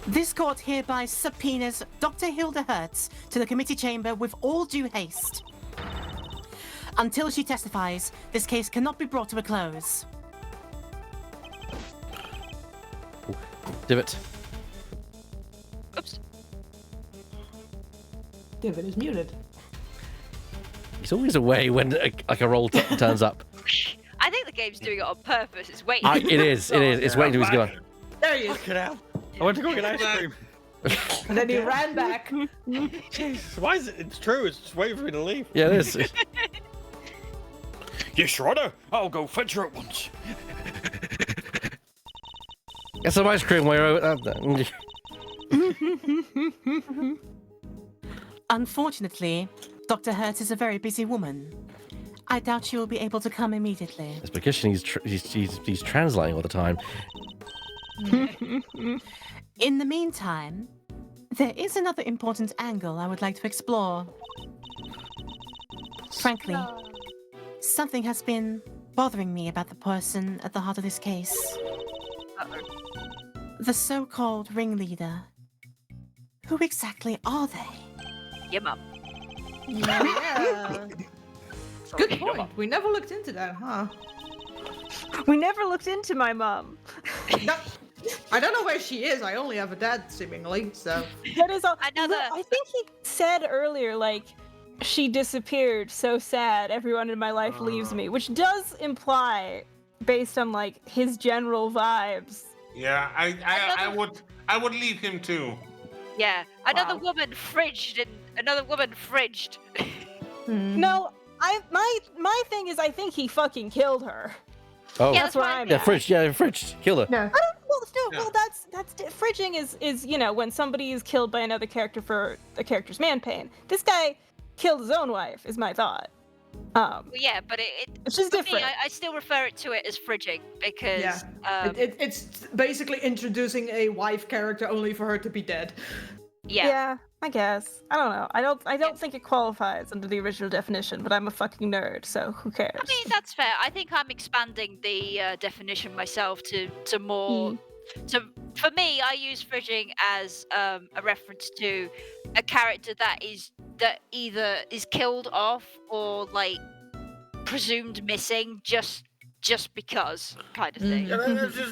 [SPEAKER 11] this court hereby subpoenas Dr. Hilda Hertz to the committee chamber with all due haste. Until she testifies, this case cannot be brought to a close.
[SPEAKER 1] Divot.
[SPEAKER 3] Oops.
[SPEAKER 7] Divot is muted.
[SPEAKER 1] He's always away when a roll turns up.
[SPEAKER 3] I think the game's doing it on purpose. It's waiting.
[SPEAKER 1] It is. It's waiting till he's gone.
[SPEAKER 7] There he is.
[SPEAKER 12] Fuck it out. I went to go get ice cream.
[SPEAKER 7] And then he ran back.
[SPEAKER 12] Jesus, why is it? It's true. It's just waiting for me to leave.
[SPEAKER 1] Yeah, it is.
[SPEAKER 9] Yes, Ryder. I'll go fetch her at once.
[SPEAKER 1] Get some ice cream while you're
[SPEAKER 11] Unfortunately, Dr. Hertz is a very busy woman. I doubt she will be able to come immediately.
[SPEAKER 1] It's because he's translating all the time.
[SPEAKER 11] In the meantime, there is another important angle I would like to explore. Frankly, something has been bothering me about the person at the heart of this case. The so-called ringleader. Who exactly are they?
[SPEAKER 3] Your mum.
[SPEAKER 7] Yeah. Good point. We never looked into that, huh?
[SPEAKER 10] We never looked into my mom.
[SPEAKER 7] No, I don't know where she is. I only have a dad, seemingly, so...
[SPEAKER 10] That is all.
[SPEAKER 3] Another...
[SPEAKER 10] I think he said earlier, like, she disappeared, so sad, everyone in my life leaves me, which does imply, based on, like, his general vibes.
[SPEAKER 5] Yeah, I would leave him too.
[SPEAKER 3] Yeah, another woman fridged.
[SPEAKER 10] No, my thing is, I think he fucking killed her.
[SPEAKER 1] Oh,
[SPEAKER 3] Yeah,
[SPEAKER 10] that's where I'm
[SPEAKER 1] yeah,
[SPEAKER 10] at.
[SPEAKER 1] fridge, kill her.
[SPEAKER 7] Yeah.
[SPEAKER 10] Well, that's fridging is when somebody is killed by another character for a character's man pain. This guy killed his own wife, is my thought.
[SPEAKER 3] Well, yeah, but
[SPEAKER 10] it's just
[SPEAKER 3] for
[SPEAKER 10] different.
[SPEAKER 3] me, I still refer to it as fridging because
[SPEAKER 7] it's basically introducing a wife character only for her to be dead.
[SPEAKER 10] Yeah, I guess. I don't know. I don't think it qualifies under the original definition, but I'm a fucking nerd, so who cares?
[SPEAKER 3] I mean, that's fair. I think I'm expanding the definition myself to more. So for me, I use fridging as a reference to a character that either is killed off or like presumed missing just because kind of thing.
[SPEAKER 4] Yeah,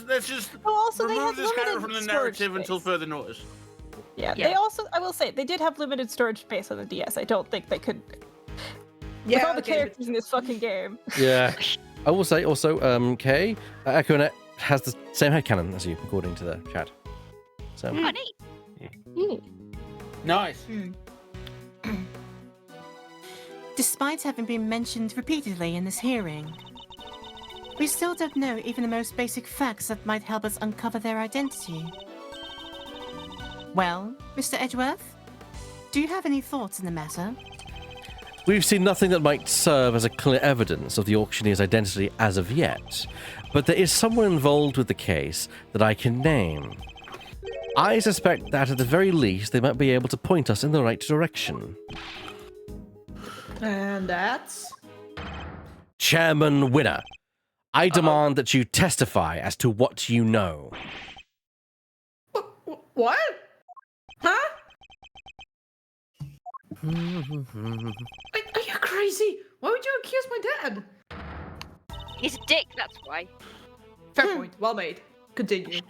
[SPEAKER 4] let's just
[SPEAKER 10] also, they
[SPEAKER 4] remove
[SPEAKER 10] have
[SPEAKER 4] this character
[SPEAKER 10] limited
[SPEAKER 4] from the
[SPEAKER 10] storage
[SPEAKER 4] narrative until
[SPEAKER 10] space.
[SPEAKER 4] further notice.
[SPEAKER 10] Yeah, they also, I will say, they did have limited storage space on the DS. I don't think they could. With all the characters in this fucking game.
[SPEAKER 1] Yeah. I will say also, Kay, EchoNet has the same headcanon as you, according to the chat. So.
[SPEAKER 3] Oh, neat.
[SPEAKER 4] Nice.
[SPEAKER 11] Despite having been mentioned repeatedly in this hearing, we still don't know even the most basic facts that might help us uncover their identity. Well, Mr. Edgeworth, do you have any thoughts in the matter?
[SPEAKER 1] We've seen nothing that might serve as a clear evidence of the auctioneer's identity as of yet, but there is someone involved with the case that I can name. I suspect that at the very least they might be able to point us in the right direction.
[SPEAKER 7] And that's...
[SPEAKER 1] Chairman Winner, I demand that you testify as to what you know.
[SPEAKER 7] What? Huh? Are you crazy? Why would you accuse my dad?
[SPEAKER 3] He's a dick, that's why.
[SPEAKER 7] Fair point. Well made. Continue.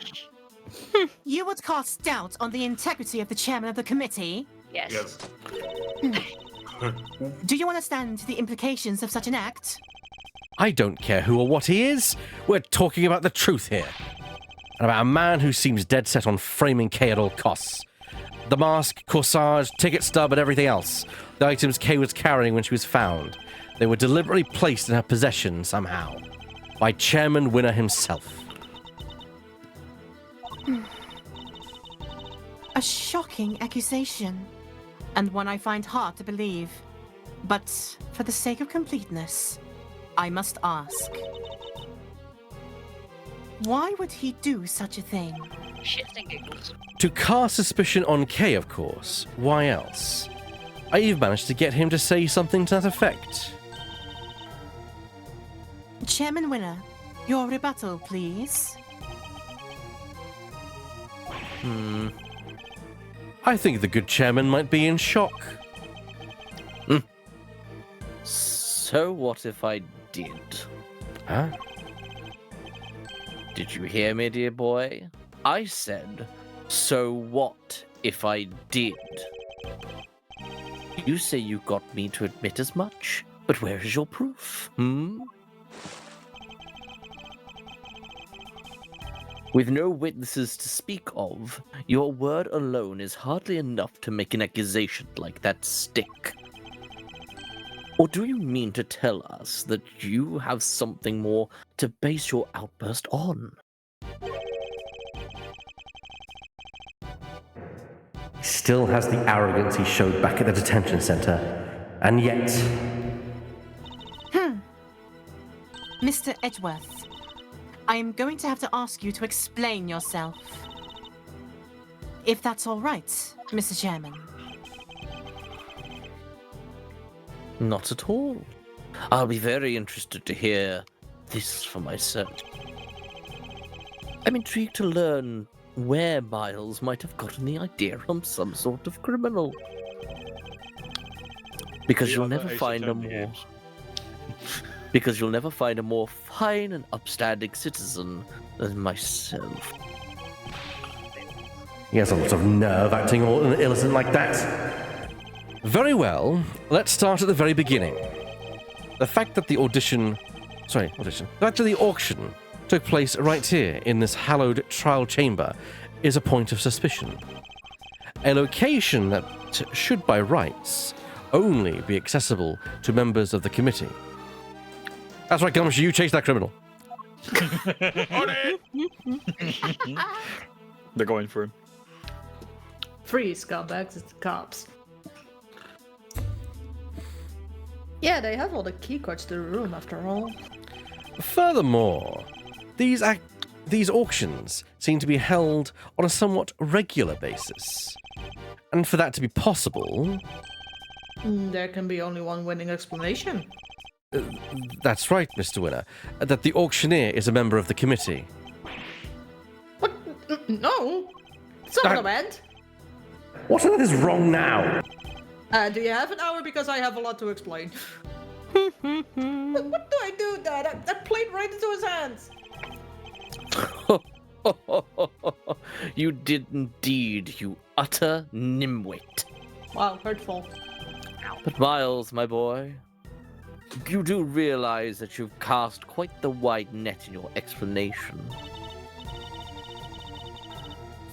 [SPEAKER 11] You would cast doubt on the integrity of the chairman of the committee?
[SPEAKER 3] Yes.
[SPEAKER 11] Do you understand the implications of such an act?
[SPEAKER 1] I don't care who or what he is. We're talking about the truth here. And about a man who seems dead set on framing Kay at all costs. The mask, corsage, ticket stub, and everything else. The items Kay was carrying when she was found. They were deliberately placed in her possession somehow. By Chairman Winner himself.
[SPEAKER 11] A shocking accusation, and one I find hard to believe. But for the sake of completeness, I must ask. Why would he do such a thing?
[SPEAKER 3] Shits and giggles.
[SPEAKER 1] To cast suspicion on Kay, of course. Why else? I even managed to get him to say something to that effect.
[SPEAKER 11] Chairman Winner, your rebuttal, please.
[SPEAKER 1] I think the good chairman might be in shock.
[SPEAKER 6] So what if I did?
[SPEAKER 1] Huh?
[SPEAKER 6] Did you hear me, dear boy? I said, so what if I did? You say you got me to admit as much, but where is your proof, With no witnesses to speak of, your word alone is hardly enough to make an accusation like that stick. Or do you mean to tell us that you have something more to base your outburst on?
[SPEAKER 1] He still has the arrogance he showed back at the detention center. And yet...
[SPEAKER 11] Mr. Edgeworth, I am going to have to ask you to explain yourself. If that's all right, Mr. Chairman.
[SPEAKER 6] Not at all. I'll be very interested to hear this for myself. I'm intrigued to learn where Miles might have gotten the idea from some sort of criminal. Because you'll never find a more... Because you'll never find a more fine and upstanding citizen than myself.
[SPEAKER 1] He has a lot of nerve acting all innocent like that. Very well, let's start at the very beginning. The fact that the auction took place right here in this hallowed trial chamber is a point of suspicion. A location that should by rights only be accessible to members of the committee. That's right, Gumshoe, you chase that criminal.
[SPEAKER 12] They're going for him.
[SPEAKER 7] Free scumbags, it's the cops. Yeah, they have all the keycards to the room after all.
[SPEAKER 1] Furthermore, these auctions seem to be held on a somewhat regular basis. And for that to be possible...
[SPEAKER 7] There can be only one winning explanation.
[SPEAKER 1] That's right, Mr. Winner. That the auctioneer is a member of the committee.
[SPEAKER 7] What? No! It's not a end.
[SPEAKER 1] What on earth is wrong now?
[SPEAKER 7] Do you have an hour? Because I have a lot to explain. What do I do, Dad? I played right into his hands.
[SPEAKER 6] You did indeed, you utter nimwit.
[SPEAKER 7] Wow, hurtful.
[SPEAKER 6] But Miles, my boy, You do realize that you've cast quite the wide net in your explanation.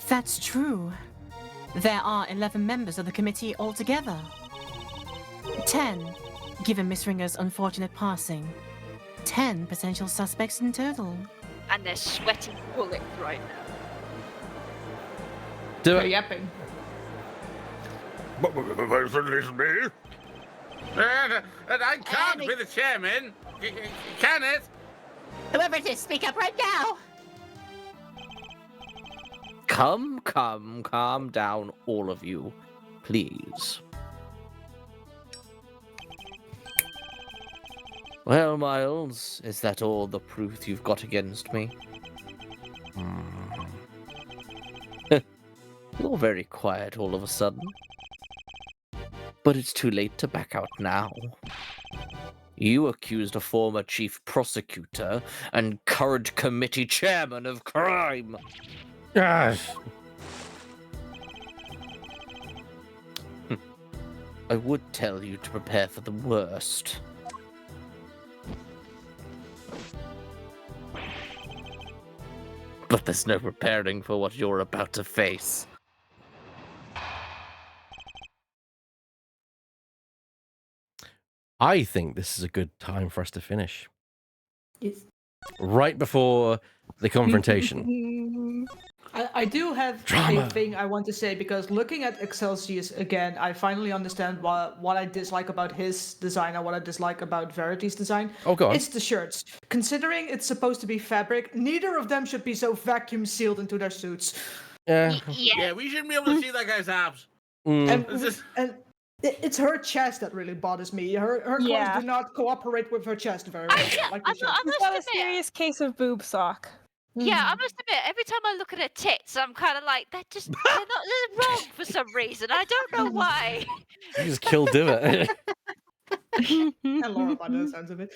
[SPEAKER 11] That's true. There are 11 members of the committee altogether. 10, given Miss Ringer's unfortunate passing. 10 potential suspects in total.
[SPEAKER 3] And they're sweating bullets right now.
[SPEAKER 1] Do
[SPEAKER 7] They're
[SPEAKER 1] it.
[SPEAKER 7] yapping.
[SPEAKER 4] Listen me. And I can't be the chairman. Can it?
[SPEAKER 11] Whoever it is, speak up right now!
[SPEAKER 6] Calm down, all of you, please. Well, Miles, is that all the proof you've got against me? You're very quiet all of a sudden. But it's too late to back out now. You accused a former chief prosecutor and current committee chairman of crime.
[SPEAKER 1] Gosh.
[SPEAKER 6] I would tell you to prepare for the worst. But there's no preparing for what you're about to face.
[SPEAKER 1] I think this is a good time for us to finish.
[SPEAKER 7] Yes.
[SPEAKER 1] Right before the confrontation.
[SPEAKER 7] I do have
[SPEAKER 1] Drama.
[SPEAKER 7] a thing I want to say, because looking at Excelsius again, I finally understand what I dislike about his design and what I dislike about Verity's design.
[SPEAKER 1] Oh, go on.
[SPEAKER 7] It's the shirts. Considering it's supposed to be fabric, neither of them should be so vacuum sealed into their suits.
[SPEAKER 1] Yeah.
[SPEAKER 4] Yeah, we shouldn't be able to see that guy's abs.
[SPEAKER 1] Mm.
[SPEAKER 7] And it's her chest that really bothers me. Her clothes
[SPEAKER 10] Yeah.
[SPEAKER 7] do not cooperate with her chest very well. Like they should.
[SPEAKER 10] She's got a serious case of boob sock.
[SPEAKER 3] Yeah, I must admit, every time I look at her tits, I'm kind of like, they're wrong for some reason. I don't know why.
[SPEAKER 1] You just killed Divot.
[SPEAKER 7] And Laura by the sounds of it.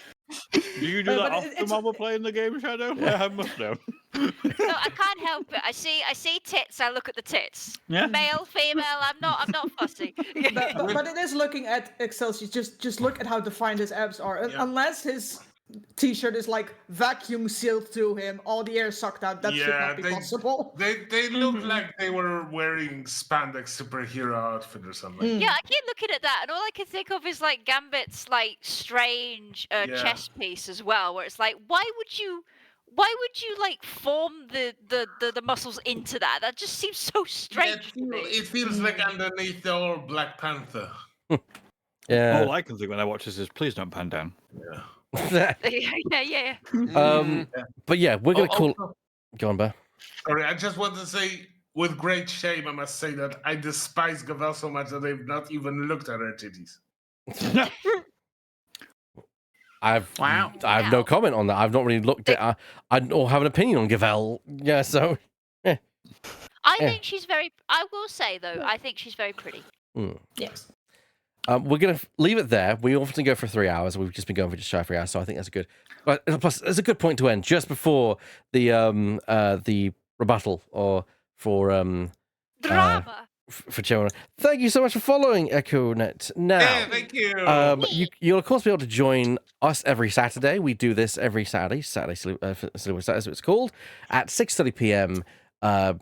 [SPEAKER 12] Do you do that
[SPEAKER 7] but
[SPEAKER 12] often while we're playing the game, Shadow? Yeah, I must know.
[SPEAKER 3] No, I can't help it. I see tits, I look at the tits.
[SPEAKER 12] Yeah.
[SPEAKER 3] Male, female, I'm not fussy.
[SPEAKER 7] But it is looking at Excelsius. Just look at how defined his abs are.
[SPEAKER 4] Yeah.
[SPEAKER 7] Unless his t-shirt is like vacuum sealed to him, all the air sucked out. That should not be possible.
[SPEAKER 5] They look like they were wearing spandex superhero outfit or something.
[SPEAKER 3] Yeah, I keep looking at that, and all I can think of is like Gambit's like strange chest piece as well, where it's like, why would you like form the muscles into that? That just seems so strange to me.
[SPEAKER 5] It feels like underneath the old Black Panther.
[SPEAKER 1] Yeah.
[SPEAKER 12] All I can think when I watch this is, please don't pan down.
[SPEAKER 5] Yeah.
[SPEAKER 3] yeah.
[SPEAKER 1] But yeah, we're gonna call.
[SPEAKER 5] Also,
[SPEAKER 1] Go on, Bear.
[SPEAKER 5] sorry, I just want to say, with great shame, I must say that I despise Gavel so much that they've not even looked at her titties.
[SPEAKER 1] I have no comment on that. I've not really looked at. I don't have an opinion on Gavel. Yeah, so.
[SPEAKER 3] I think she's very. I will say though, I think she's very pretty.
[SPEAKER 7] Yes.
[SPEAKER 1] We're going to leave it there. We often go for 3 hours. We've just been going for just shy of 3 hours, so I think that's a good. Plus, it's a good point to end just before the rebuttal or for
[SPEAKER 3] Drama.
[SPEAKER 1] For Chairman. Thank you so much for following EchoNet. Now,
[SPEAKER 5] Yeah, thank you.
[SPEAKER 1] You'll of course be able to join us every Saturday. We do this every Saturday Silver Saturday, as it's called, at 6:30 p.m.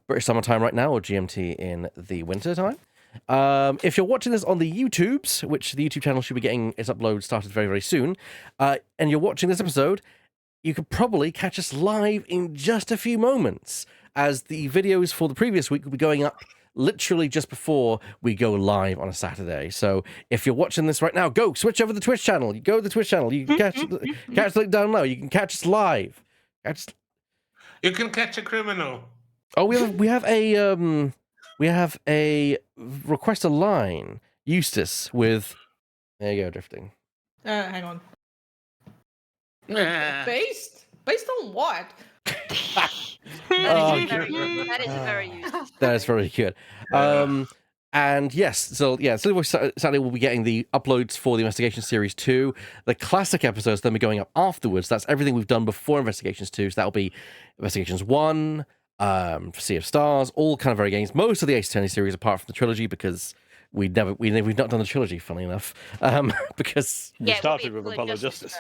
[SPEAKER 1] British Summer Time right now, or GMT in the winter time. If you're watching this on the YouTubes, which the YouTube channel should be getting its upload started very, very soon, and you're watching this episode, you could probably catch us live in just a few moments, as the videos for the previous week will be going up literally just before we go live on a Saturday. So if you're watching this right now, go switch over to the Twitch channel. You go to the Twitch channel. You can catch the link down below. You can catch us live.
[SPEAKER 5] You can catch a criminal.
[SPEAKER 1] Oh, we have a request a line. Eustace with. There you go, drifting.
[SPEAKER 7] Hang on. Based on what?
[SPEAKER 3] That is very useful.
[SPEAKER 1] That is very good. And yes, so yeah, Silver Saturday will be getting the uploads for the Investigation Series 2. The classic episodes then be going up afterwards. That's everything we've done before Investigations 2. So that'll be Investigations 1, Sea of Stars, all kind of very games. Most of the Ace Attorney series, apart from the trilogy, because we've not done the trilogy, funnily enough, because
[SPEAKER 12] We started with Apollo Justice.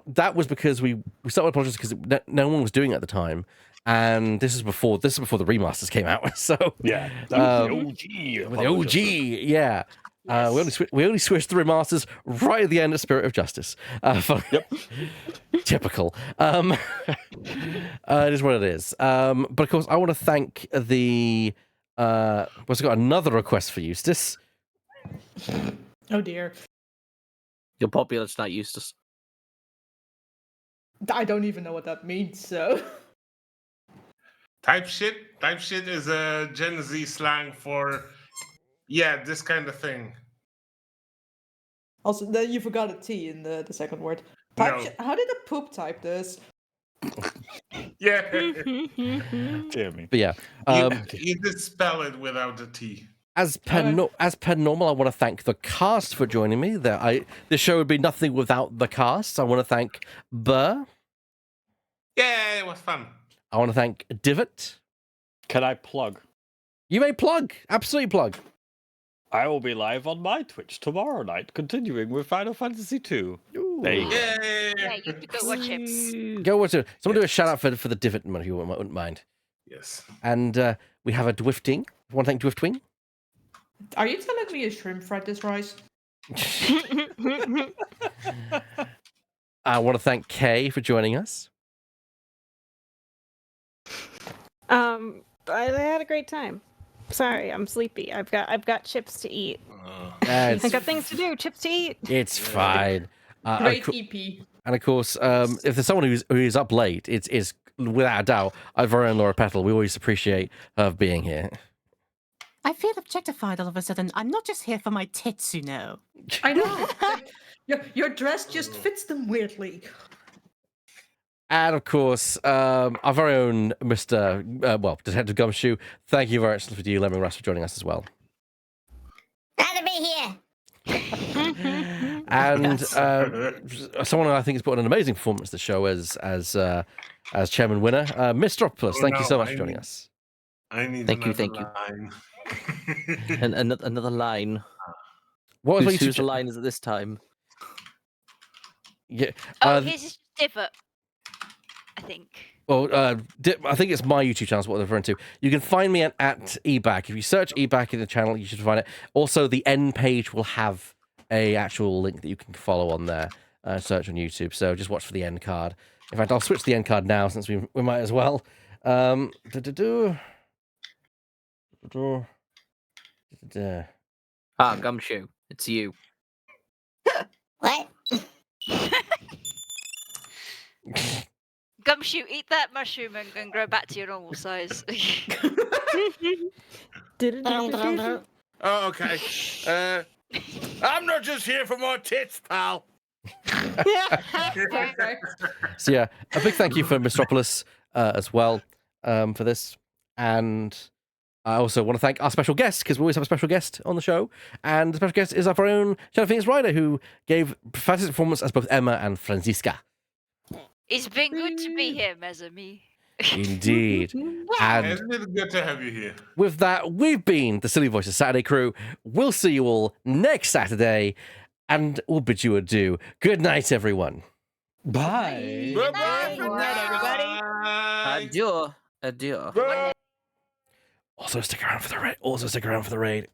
[SPEAKER 1] that was because we started with Apollo Justice because no one was doing it at the time, and this is before the remasters came out. So
[SPEAKER 12] yeah,
[SPEAKER 1] the OG, yeah. Yes. We only switched the remasters right at the end of Spirit of Justice. Yep. Typical. It is what it is. But of course, I want to thank the. What's got another request for Eustace?
[SPEAKER 7] Oh dear.
[SPEAKER 6] You're popular tonight, Eustace.
[SPEAKER 7] I don't even know what that means. So.
[SPEAKER 5] Type shit is a Gen Z slang for. Yeah, this kind of thing.
[SPEAKER 7] Also, you forgot a T in the second word.
[SPEAKER 5] No.
[SPEAKER 7] How did a poop type this?
[SPEAKER 5] Yeah.
[SPEAKER 12] Dear me.
[SPEAKER 1] But yeah.
[SPEAKER 5] You did spell it without a T.
[SPEAKER 1] As per normal, I want to thank the cast for joining me. This show would be nothing without the cast. I want to thank Burr.
[SPEAKER 5] Yeah, it was fun.
[SPEAKER 1] I want to thank Divot.
[SPEAKER 12] Can I plug?
[SPEAKER 1] You may plug. Absolutely plug.
[SPEAKER 12] I will be live on my Twitch tomorrow night, continuing with Final Fantasy II. There you go.
[SPEAKER 3] Yeah, you could go watch it.
[SPEAKER 1] Go watch it. Someone do a shout out for the Divot one if you wouldn't mind.
[SPEAKER 5] Yes.
[SPEAKER 1] And we have a Dwifting. I want to thank Dwiftwing.
[SPEAKER 7] Are you telling me a shrimp fried this rice?
[SPEAKER 1] I want to thank Kay for joining us.
[SPEAKER 10] I had a great time. Sorry, I'm sleepy. I've got chips to eat. I got things to do. Chips to eat.
[SPEAKER 1] It's fine.
[SPEAKER 7] Great EP.
[SPEAKER 1] And of course, if there's someone who's up late, it's without a doubt our very own Laura Petal. We always appreciate her being here.
[SPEAKER 11] I feel objectified all of a sudden. I'm not just here for my tits, you know.
[SPEAKER 7] I know. Your dress just fits them weirdly.
[SPEAKER 1] And of course, our very own Mr. Detective Gumshoe. Thank you very much for you, Lemming Russ, for joining us as well.
[SPEAKER 13] Glad to be here.
[SPEAKER 1] And someone I think has put on an amazing performance the show as chairman winner, Mr. Octopus. Thank you so much for joining us.
[SPEAKER 5] Thank you.
[SPEAKER 6] And another line. Whose line is it this time?
[SPEAKER 1] Yeah.
[SPEAKER 3] Here's his divot. I think.
[SPEAKER 1] Well, I think it's my YouTube channel is what they're referring to. You can find me at eBack. If you search eBack in the channel, you should find it. Also, the end page will have a actual link that you can follow on there. Search on YouTube. So just watch for the end card. In fact, I'll switch to the end card now since we might as well.
[SPEAKER 6] Gumshoe, it's you.
[SPEAKER 13] What?
[SPEAKER 3] Gumshoe, eat that mushroom and grow back to your normal size.
[SPEAKER 4] Oh, okay. I'm not just here for more tits, pal.
[SPEAKER 1] So yeah, a big thank you for Mistropolis as well for this. And I also want to thank our special guest, because we always have a special guest on the show. And the special guest is our very own ShadowPhoenixRider, who gave a fantastic performance as both Emma and Franziska.
[SPEAKER 3] It's been good to be here, Mesami.
[SPEAKER 1] Indeed. And
[SPEAKER 5] It's really good to have you here.
[SPEAKER 1] with that, we've been the Silly Voices Saturday crew. We'll see you all next Saturday, and we'll bid you adieu. Good night, everyone.
[SPEAKER 12] Bye.
[SPEAKER 5] Bye-bye for now.
[SPEAKER 6] Adieu. Adieu.
[SPEAKER 1] Also stick around for the raid.